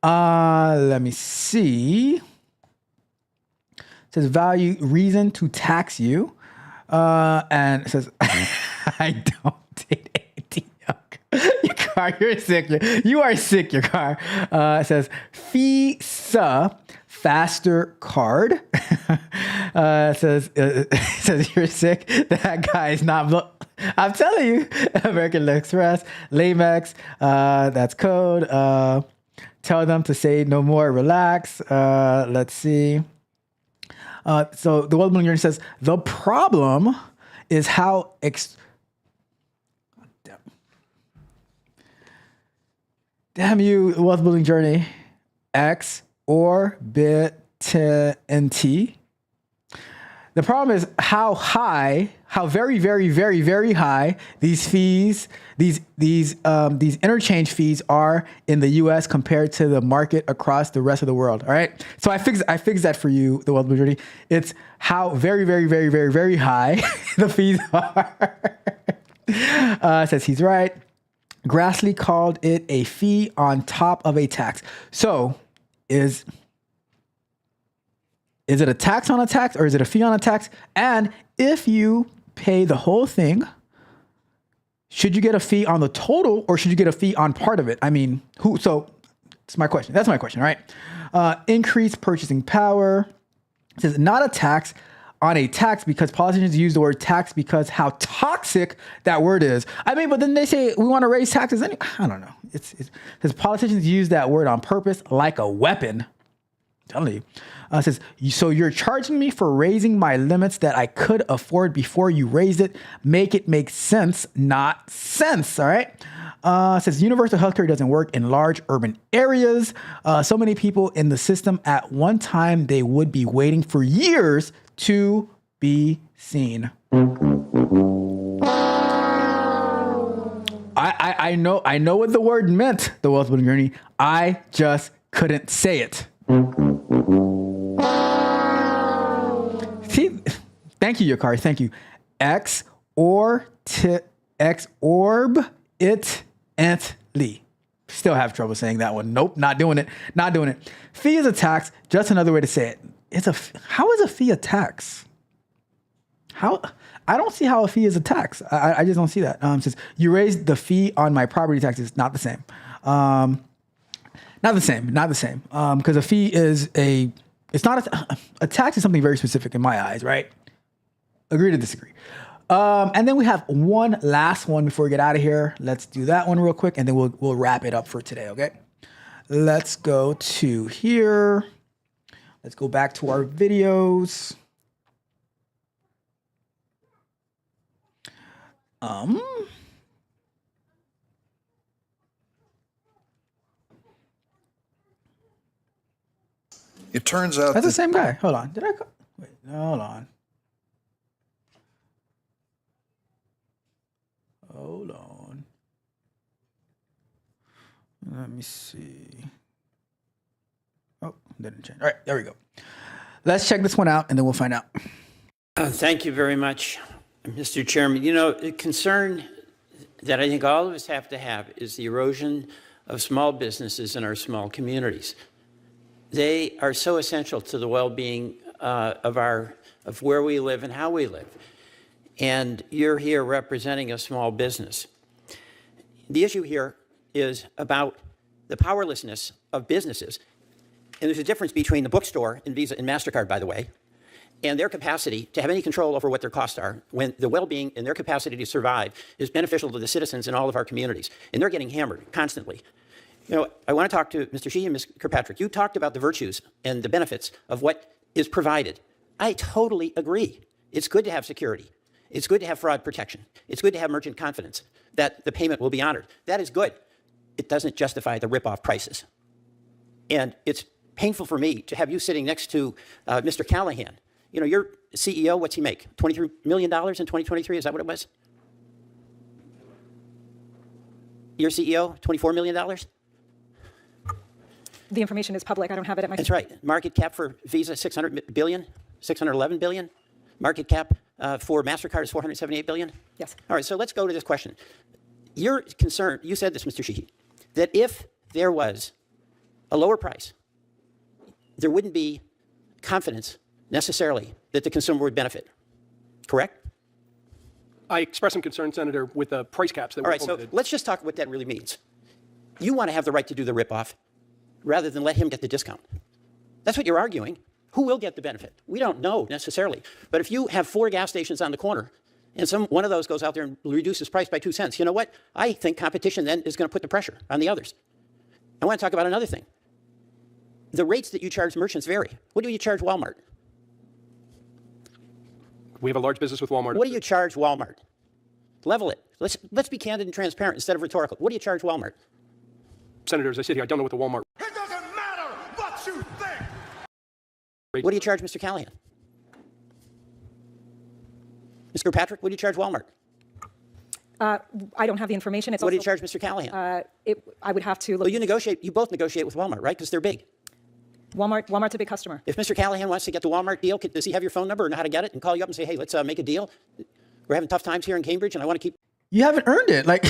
Let me see. It says value reason to tax you. And it says, I don't S1E28. Your car, you're sick. You are sick, your car. It says FISA faster card. It says you're sick. That guy is not. I'm telling you, American Express, Lamex, that's code. Tell them to say no more, relax. Let's see. So the Wealth Building Journey says the problem is how damn you, Wealth Building Journey, X or bit T. The problem is how high, how very, very, very, very high these fees, these interchange fees are in the U.S. compared to the market across the rest of the world. All right. So I fixed that for you, the Wealth Majority. It's how very, very, very, very, very high the fees are. Says he's right. Grassley called it a fee on top of a tax. So is it a tax on a tax or is it a fee on a tax? And if you pay the whole thing, should you get a fee on the total or should you get a fee on part of it? I mean, who? So it's my question. That's my question. All right. Increased purchasing power. It says not a tax on a tax because politicians use the word tax because how toxic that word is. I mean, but then they say we want to raise taxes. I don't know. It's because politicians use that word on purpose like a weapon. I'm telling you. It says, so you're charging me for raising my limits that I could afford before you raised it. Make it make sense, not sense. All right. It says universal healthcare doesn't work in large urban areas. So many people in the system at one time, they would be waiting for years to be seen. I know what the word meant, the Wealth Building Journey. I just couldn't say it. See, thank you, Yakari. Thank you. X orb it ant-ly. Still have trouble saying that one. Nope, not doing it. Not doing it. Fee is a tax. Just another way to say it. How is a fee a tax? How? I don't see how a fee is a tax. I just don't see that. It says you raised the fee on my property taxes. Not the same. Not the same. Because a fee is it's not a tax is something very specific in my eyes, right? Agree to disagree. And then we have one last one before we get out of here. Let's do that one real quick, and then we'll wrap it up for today. Okay. Let's go to here. Let's go back to our videos. It turns out that's the same guy. Hold on. Wait, hold on. Hold on. Let me see. Oh, didn't change. All right, there we go. Let's check this one out, and then we'll find out. Thank you very much, Mr. Chairman. You know, the concern that I think all of us have to have is the erosion of small businesses in our small communities. They are so essential to the well-being of where we live and how we live. And you're here representing a small business. The issue here is about the powerlessness of businesses. And there's a difference between the bookstore and Visa and Mastercard, by the way, and their capacity to have any control over what their costs are when the well-being and their capacity to survive is beneficial to the citizens in all of our communities. And they're getting hammered constantly. You know, I want to talk to Mr. Sheehy and Ms. Kirkpatrick. You talked about the virtues and the benefits of what is provided. I totally agree. It's good to have security. It's good to have fraud protection. It's good to have merchant confidence that the payment will be honored. That is good. It doesn't justify the rip-off prices. And it's painful for me to have you sitting next to Mr. Callahan. You know, your CEO, what's he make? $23 million in 2023? Is that what it was? Your CEO, $24 million? The information is public. I don't have it at my... That's right. Market cap for Visa, 600 billion, 611 billion. Market cap for Mastercard is 478 billion. Yes. All right, so let's go to this question. You're concerned, you said this, Mr. Sheehy, that if there was a lower price, there wouldn't be confidence necessarily that the consumer would benefit. Correct? I expressed some concern, Senator, with the price caps that were implemented. So let's just talk what that really means. You want to have the right to do the ripoff rather than let him get the discount. That's what you're arguing. Who will get the benefit? We don't know necessarily. But if you have 4 gas stations on the corner and one of those goes out there and reduces price by 2 cents, you know what? I think competition then is going to put the pressure on the others. I want to talk about another thing. The rates that you charge merchants vary. What do you charge Walmart? We have a large business with Walmart. What do you charge Walmart? Level it. Let's be candid and transparent instead of rhetorical. What do you charge Walmart? Senator, as I sit here, I don't know what the Walmart. It doesn't matter what you think. What do you charge Mr. Callahan? Mr. Patrick, what do you charge Walmart? I don't have the information. What do you charge Mr. Callahan? I would have to look. Well, you both negotiate with Walmart, right? Because they're big. Walmart's a big customer. If Mr. Callahan wants to get the Walmart deal, does he have your phone number or know how to get it and call you up and say, hey, let's make a deal? We're having tough times here in Cambridge and I want to keep. You haven't earned it. Like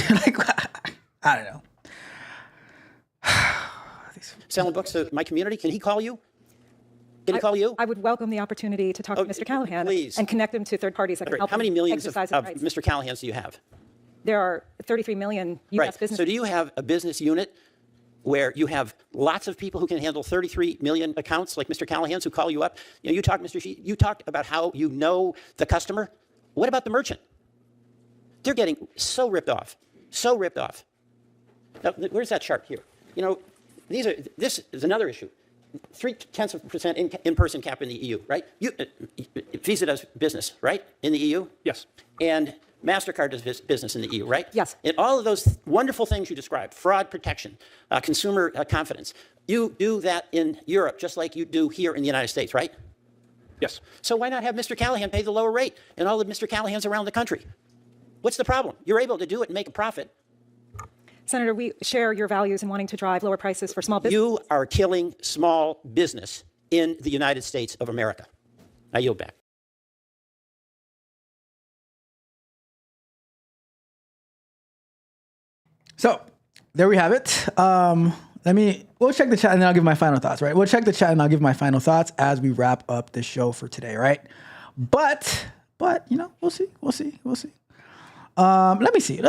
I don't know. Selling books to my community. Can he call you? Can he call you? I would welcome the opportunity to talk to Mr. Callahan and connect him to third parties that can help How many him millions exercise of his rights. Mr. Callahans do you have? There are 33 million U.S. businesses. So do you have a business unit where you have lots of people who can handle 33 million accounts like Mr. Callahan's who call you up? You know, you talked about how you know the customer. What about the merchant? They're getting so ripped off, so ripped off. Now, where's that chart here? You know, this is another issue. 0.3% in-person cap in the EU, right? Visa does business, right, in the EU? Yes. And Mastercard does business in the EU, right? Yes. And all of those wonderful things you described, fraud protection, consumer confidence, you do that in Europe just like you do here in the United States, right? Yes. So why not have Mr. Callahan pay the lower rate and all the Mr. Callahans around the country? What's the problem? You're able to do it and make a profit. Senator, we share your values in wanting to drive lower prices for small business. You are killing small business in the United States of America. I yield back. So there we have it. We'll check the chat and then I'll give my final thoughts, right? We'll check the chat and I'll give my final thoughts as we wrap up the show for today, right? But you know, we'll see. Let me see.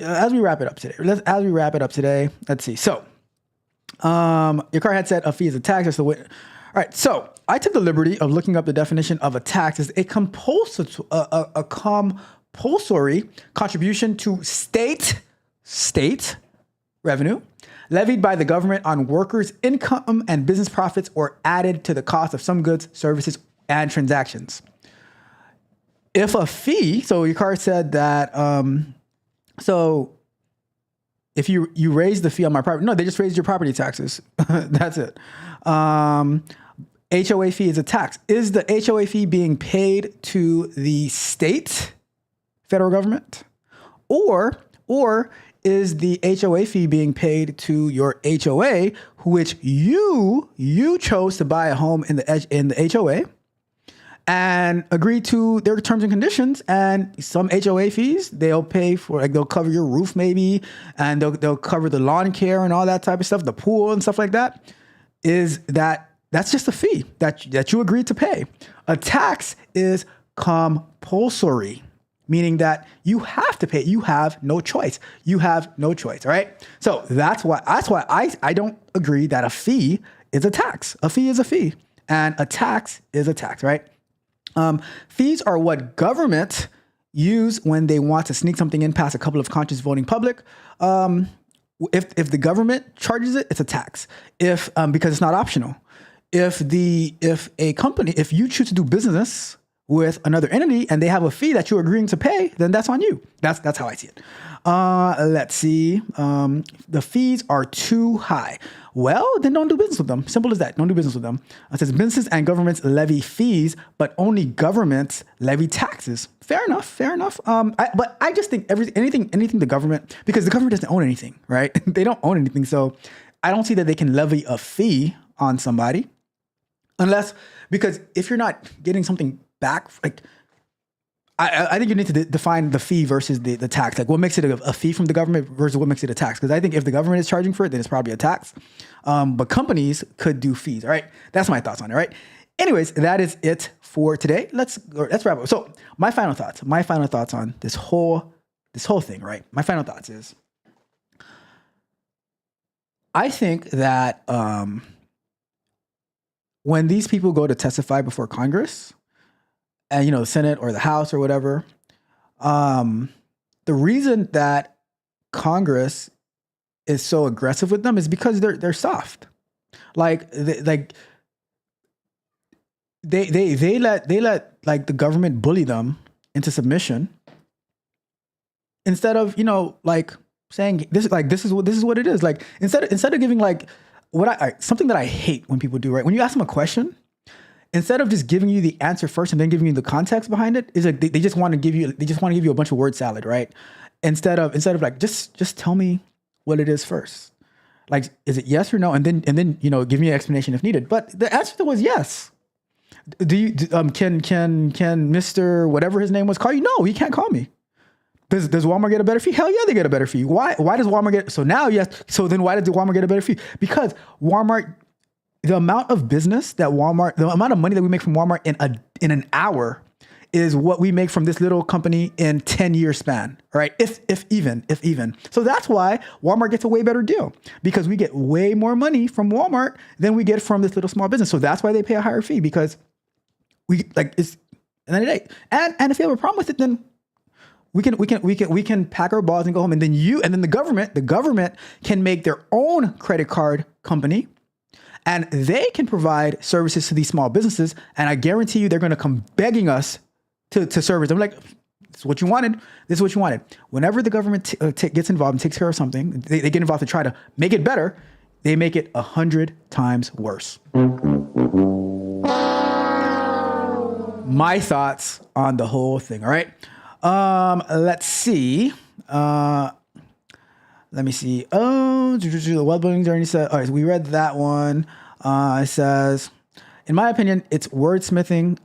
As we wrap it up today. Let's see. So, your car had said a fee is a tax. That's the way. All right. So I took the liberty of looking up the definition of a tax as a compulsory contribution to state revenue levied by the government on workers' income and business profits or added to the cost of some goods, services, and transactions. If a fee, so your car said that, so if you raise the fee on my property, no, they just raised your property taxes. That's it. HOA fee is a tax. Is the HOA fee being paid to the state, federal government, or is the HOA fee being paid to your HOA, which you chose to buy a home in the HOA? And agree to their terms and conditions, and some HOA fees they'll pay for, like they'll cover your roof maybe, and they'll cover the lawn care and all that type of stuff, the pool and stuff like that. That's just a fee that you agreed to pay. A tax is compulsory, meaning that you have to pay. You have no choice. All right. So that's why I don't agree that a fee is a tax. A fee is a fee, and a tax is a tax. Right. Fees are what government use when they want to sneak something in past a couple of conscious voting public. If the government charges it, it's a tax. Because it's not optional. If you choose to do business with another entity and they have a fee that you're agreeing to pay, then that's on you. That's how I see it. Let's see. The fees are too high. Well, then don't do business with them. Simple as that. Don't do business with them. It says businesses and governments levy fees, but only governments levy taxes. Fair enough. But I just think anything the government, because the government doesn't own anything, right? They don't own anything. So I don't see that they can levy a fee on somebody because if you're not getting something back, like, I think you need to define the fee versus the tax. Like, what makes it a fee from the government versus what makes it a tax? Because I think if the government is charging for it, then it's probably a tax. But companies could do fees. All right, that's my thoughts on it. Right. Anyways, that is it for today. Let's wrap up. So my final thoughts on this whole thing, right? My final thoughts is, I think that when these people go to testify before Congress, and the Senate or the House or whatever, the reason that Congress is so aggressive with them is because they're soft. Like they let like the government bully them into submission instead of like saying this is what it is. Like instead of giving like something that I hate when people do, right? When you ask them a question, instead of just giving you the answer first and then giving you the context behind it, is like they just want to give you a bunch of word salad, right? Instead of like just tell me what it is first. Like, is it yes or no? And then give me an explanation if needed. But the answer was yes. Can Mr. whatever his name was call you? No, he can't call me. Does Walmart get a better fee? Hell yeah, they get a better fee. Why does Walmart get? So now yes. So then why does Walmart get a better fee? Because Walmart, the amount of business that Walmart, the amount of money that we make from Walmart in an hour is what we make from this little company in 10-year span, right? If even. So that's why Walmart gets a way better deal, because we get way more money from Walmart than we get from this little small business. So that's why they pay a higher fee, because we like it's at the end of the day. And if you have a problem with it, then we can pack our balls and go home. And then the government can make their own credit card company, and they can provide services to these small businesses. And I guarantee you, they're going to come begging us to service. I'm like, this is what you wanted. This is what you wanted. Whenever the government gets involved and takes care of something, they get involved to try to make it better. They make it 100 times worse. My thoughts on the whole thing. All right. Let's see. Let me see. Oh, the well-being journey said. All right, so we read that one. It says, in my opinion, it's wordsmithing.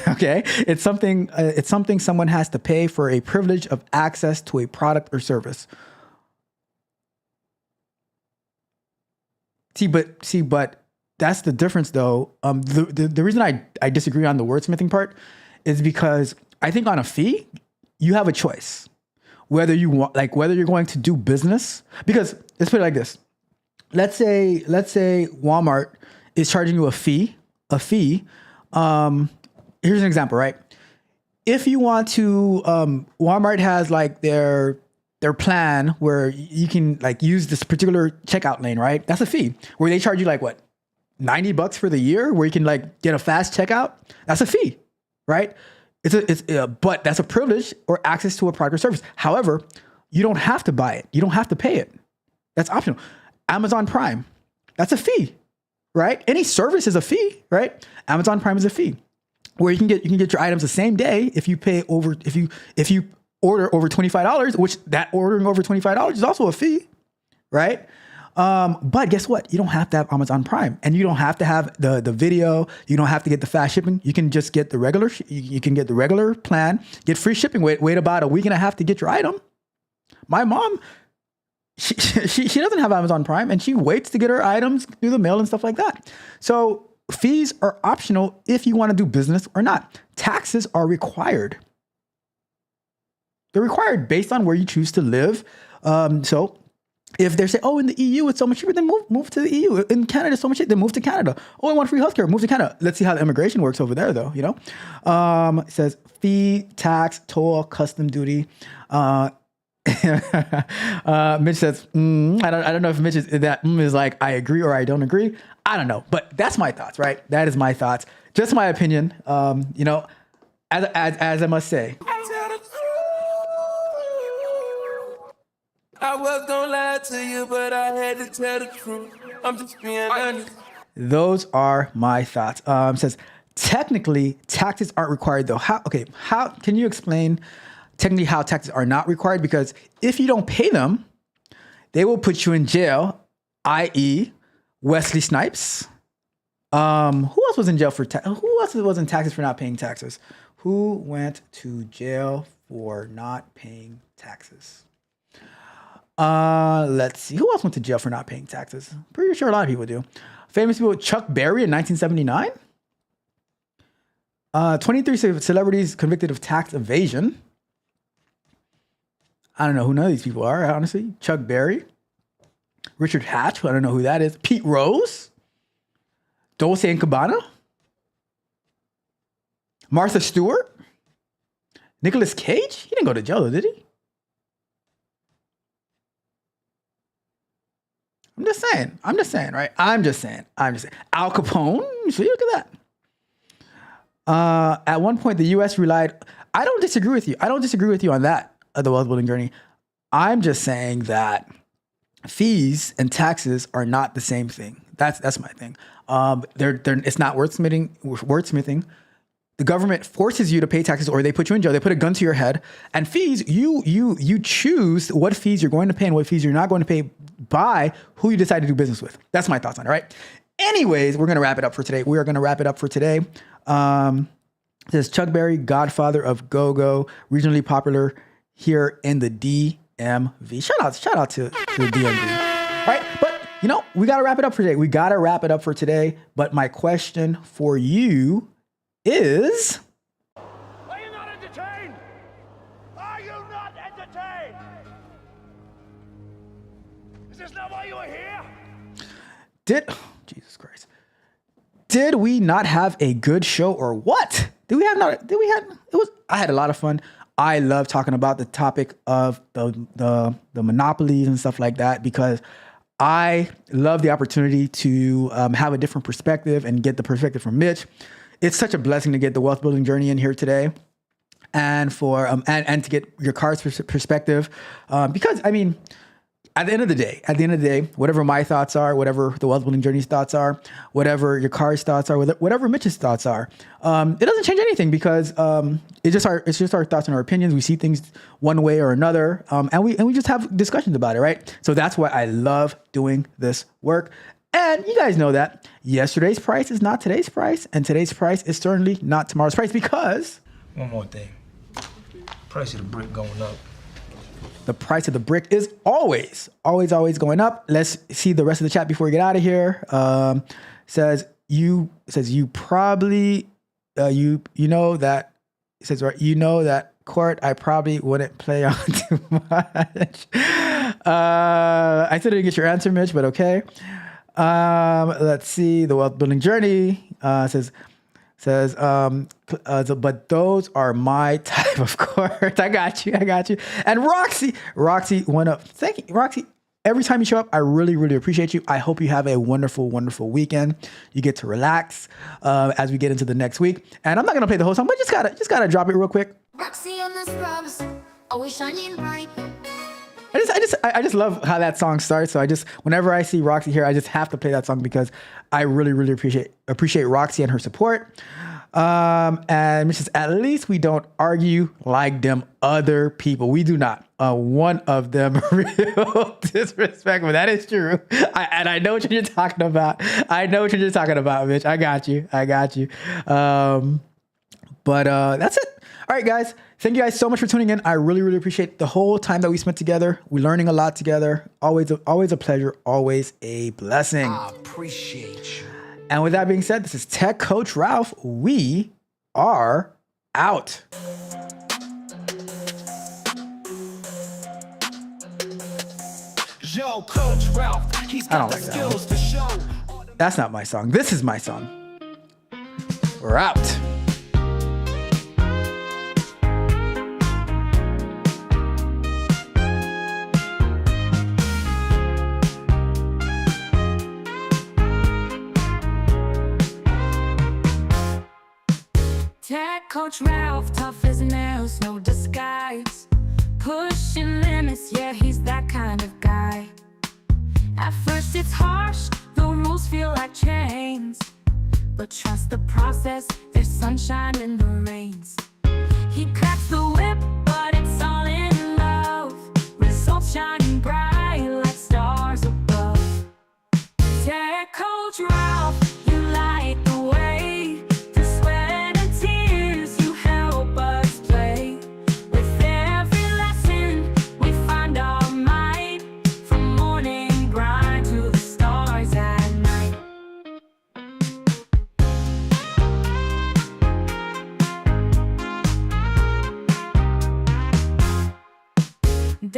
Okay, it's something someone has to pay for a privilege of access to a product or service. See, but that's the difference, though. The reason I disagree on the wordsmithing part is because I think on a fee, you have a choice whether you're going to do business. Because let's put it like this: let's say Walmart is charging you a fee. Here's an example, right? If you want to, Walmart has like their plan where you can like use this particular checkout lane, right? That's a fee where they charge you like what, $90 for the year, where you can like get a fast checkout. That's a fee, right? But that's a privilege or access to a product or service. However, you don't have to buy it. You don't have to pay it. That's optional. Amazon Prime, that's a fee, right? Any service is a fee, right? Amazon Prime is a fee, where you can get your items the same day if you order over $25, which that ordering over $25 is also a fee, right? But guess what? You don't have to have Amazon Prime, and you don't have to have the video. You don't have to get the fast shipping. You can just get the regular. You can get the regular plan, get free shipping. Wait about a week and a half to get your item. My mom, she doesn't have Amazon Prime, and she waits to get her items through the mail and stuff like that. So fees are optional if you want to do business or not. Taxes are required. They're required based on where you choose to live. So if they say, oh, in the EU it's so much cheaper, then move to the EU. In Canada it's so much cheaper, then move to Canada. Oh, I want free healthcare, move to Canada. Let's see how the immigration works over there, though. It says fee, tax, toll, custom duty. Mitch says, I don't know if Mitch is like, I agree or I don't agree. I don't know, but that's my thoughts, right? That is my thoughts, just my opinion. As I must say. I was gonna lie to you, but I had to tell the truth. I'm just being honest. Those are my thoughts. Says technically taxes aren't required though. How can you explain technically how taxes are not required? Because if you don't pay them, they will put you in jail, i.e. Wesley Snipes. Who else was in jail for who else was in taxes for not paying taxes? Who went to jail for not paying taxes? Let's see. Who else went to jail for not paying taxes? Pretty sure a lot of people do. Famous people, Chuck Berry in 1979. 23 celebrities convicted of tax evasion. I don't know who none of these people are, honestly. Chuck Berry. Richard Hatch, I don't know who that is. Pete Rose. Dolce & Gabbana. Martha Stewart. Nicolas Cage? He didn't go to jail though, did he? I'm just saying, right? I'm just saying. Al Capone, see, look at that. At one point, the U.S. relied. I don't disagree with you. On that, the wealth building journey. I'm just saying that fees and taxes are not the same thing. That's my thing. It's not wordsmithing. The government forces you to pay taxes, or they put you in jail. They put a gun to your head. And fees, you choose what fees you're going to pay and what fees you're not going to pay by who you decide to do business with. That's my thoughts on it, right? Anyways, we're going to wrap it up for today. This is Chuck Berry, godfather of go-go, regionally popular here in the DMV. Shout out to the DMV. All right, but we got to wrap it up for today. But my question for you is, Are you not entertained? Are you not entertained? Is this not why you are here? Jesus Christ. Did we not have a good show or what? I had a lot of fun. I love talking about the topic of the monopolies and stuff like that, because I love the opportunity to have a different perspective and get the perspective from Mitch. It's such a blessing to get the wealth building journey in here today, and for and to get your car's perspective, because I mean, at the end of the day, whatever my thoughts are, whatever the wealth building journey's thoughts are, whatever your car's thoughts are, whatever Mitch's thoughts are, it doesn't change anything, because it's just our thoughts and our opinions. We see things one way or another, and we just have discussions about it, right? So that's why I love doing this work. And you guys know that yesterday's price is not today's price, and today's price is certainly not tomorrow's price, because One more thing. Price of the brick going up. the price of the brick is always going up. Let's see the rest of the chat before we get out of here. Says you probably you know that, it says, right, you know that court I probably wouldn't play on too much. I still didn't get your answer, Mitch, but okay. Let's see, the wealth building journey says, but those are my type of court. I got you. And Roxy went up. Thank you, Roxy. Every time you show up, I really, really appreciate you. I hope you have a wonderful, wonderful weekend. You get to relax as we get into the next week. And I'm not gonna play the whole song, but just gotta drop it real quick. Roxy on the scrubs, always shining bright. I just love how that song starts. So whenever I see Roxy here, I just have to play that song because I really, really appreciate Roxy and her support. And Mrs. At least we don't argue like them other people. We do not. One of them real disrespectful. That is true. I know what you're talking about. Mitch. I got you. But that's it. All right, guys. Thank you guys so much for tuning in. I really, really appreciate the whole time that we spent together. We're learning a lot together. Always a pleasure. Always a blessing. I appreciate you. And with that being said, this is Tech Coach Ralph. We are out. Yo, Coach Ralph, he's I don't like that one. to show. That's not my song. This is my song. We're out. Tech Coach Ralph, tough as nails, no disguise. Pushing limits, yeah, he's that kind of guy. At first it's harsh, the rules feel like chains. But trust the process, there's sunshine in the rains. He cracks the whip, but it's all in love. Results shining bright like stars above. Tech Coach Ralph, you light the way. The sweat and tears, you help us play. With every lesson, we find our might.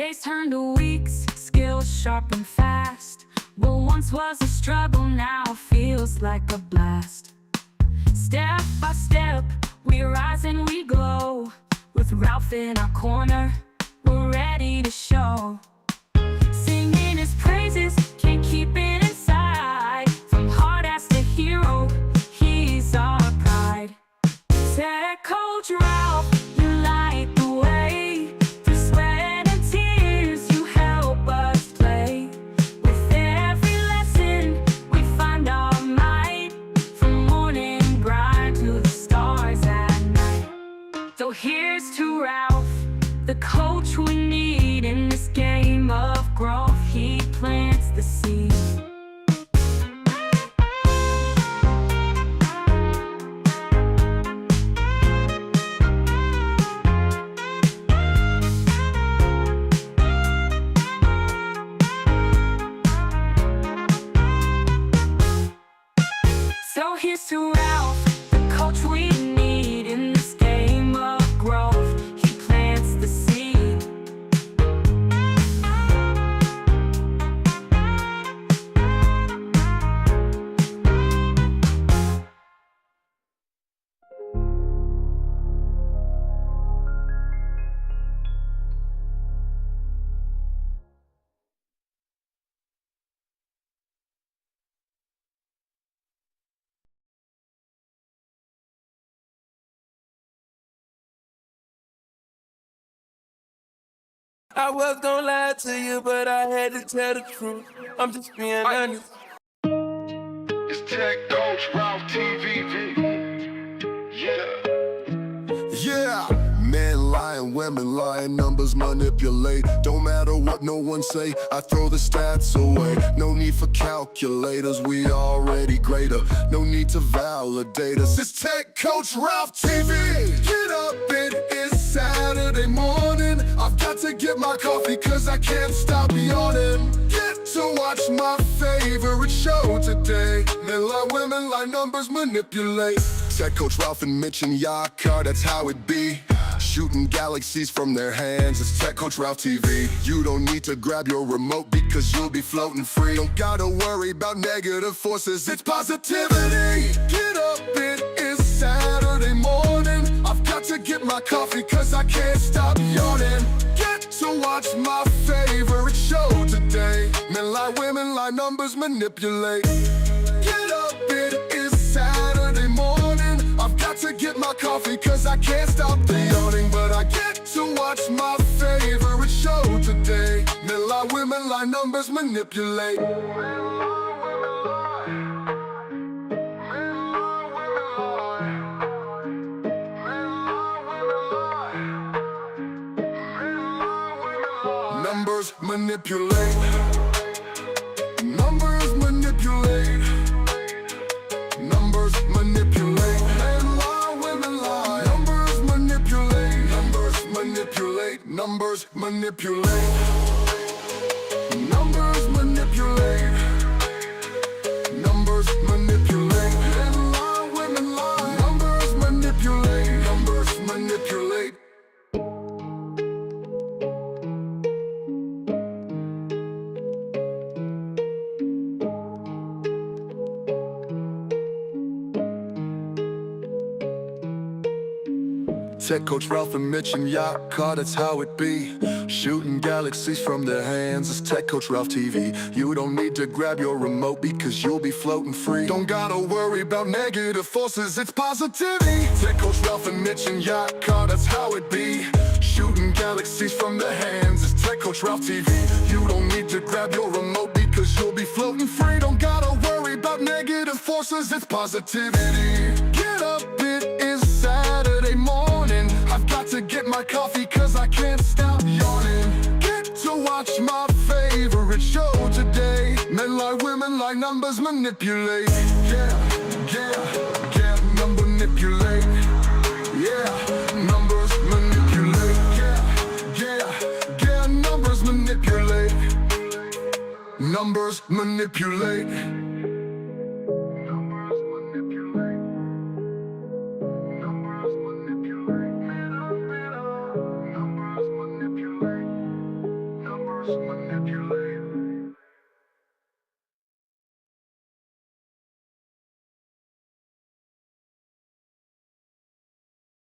Days turn to weeks, skills sharp and fast. What once was a struggle now feels like a blast. Step by step, we rise and we glow. With Ralph in our corner, we're ready to show. Singing his praises, can't keep it inside. From hard ass to hero, he's our pride. Tech Coach Ralph, you light the way. Through sweat and tears, you help us play. With every lesson, we find our might. From morning grind to the stars at night. So here's to Ralph, the coach we need in this game of growth. He plants the seed. So here's to Ralph, the coach we need in this game of growth. He plants the seed. I was gonna lie to you, but I had to tell the truth. I'm just being honest. It's Tech Coach Ralph TV. Yeah. Men lying, women lying, numbers manipulate. Don't matter what no one say, I throw the stats away. No need for calculators, we already greater. No need to validate us. It's Tech Coach Ralph TV. Get up, it is Saturday morning. I've got to get my coffee cause I can't stop yawning. Get to watch my favorite show today. Men lie, women lie, numbers manipulate. Tech Coach Ralph and Mitch and Yakar, that's how it be. Shooting galaxies from their hands, it's Tech Coach Ralph TV. You don't need to grab your remote because you'll be floating free. Don't gotta worry about negative forces, it's positivity. Get up, it is Saturday morning. I've got to get my coffee cause I can't stop yawning. Get to watch my favorite show today. Men lie, women lie, numbers manipulate. Get up, it is Saturday morning. I've got to get my coffee cause I can't stop the yawning. But I get to watch my favorite show today. Men lie, women lie, numbers manipulate. Numbers manipulate. Numbers manipulate. Numbers manipulate. Men lie, women lie. Numbers manipulate. Numbers manipulate. Numbers manipulate. Numbers manipulate. Numbers manipulate. Men lie, women lie. Numbers manipulate. Numbers manipulate. Tech Coach Ralph and Mitch and Yakar, that's how it be. Shooting galaxies from their hands, it's Tech Coach Ralph TV. You don't need to grab your remote because you'll be floating free. Don't gotta worry about negative forces, it's positivity. Tech Coach Ralph and Mitch and Yakar, that's how it be. Shooting galaxies from their hands, it's Tech Coach Ralph TV. You don't need to grab your remote because you'll be floating free. Don't gotta worry about negative forces, it's positivity. Get up, it is Saturday morning. I've got to get my coffee cause I can't stop yawning. Get to watch my favorite show today. Men lie, women lie, numbers manipulate. Yeah, number manipulate. Yeah, numbers manipulate. Yeah, numbers manipulate. Numbers manipulate. manipulate.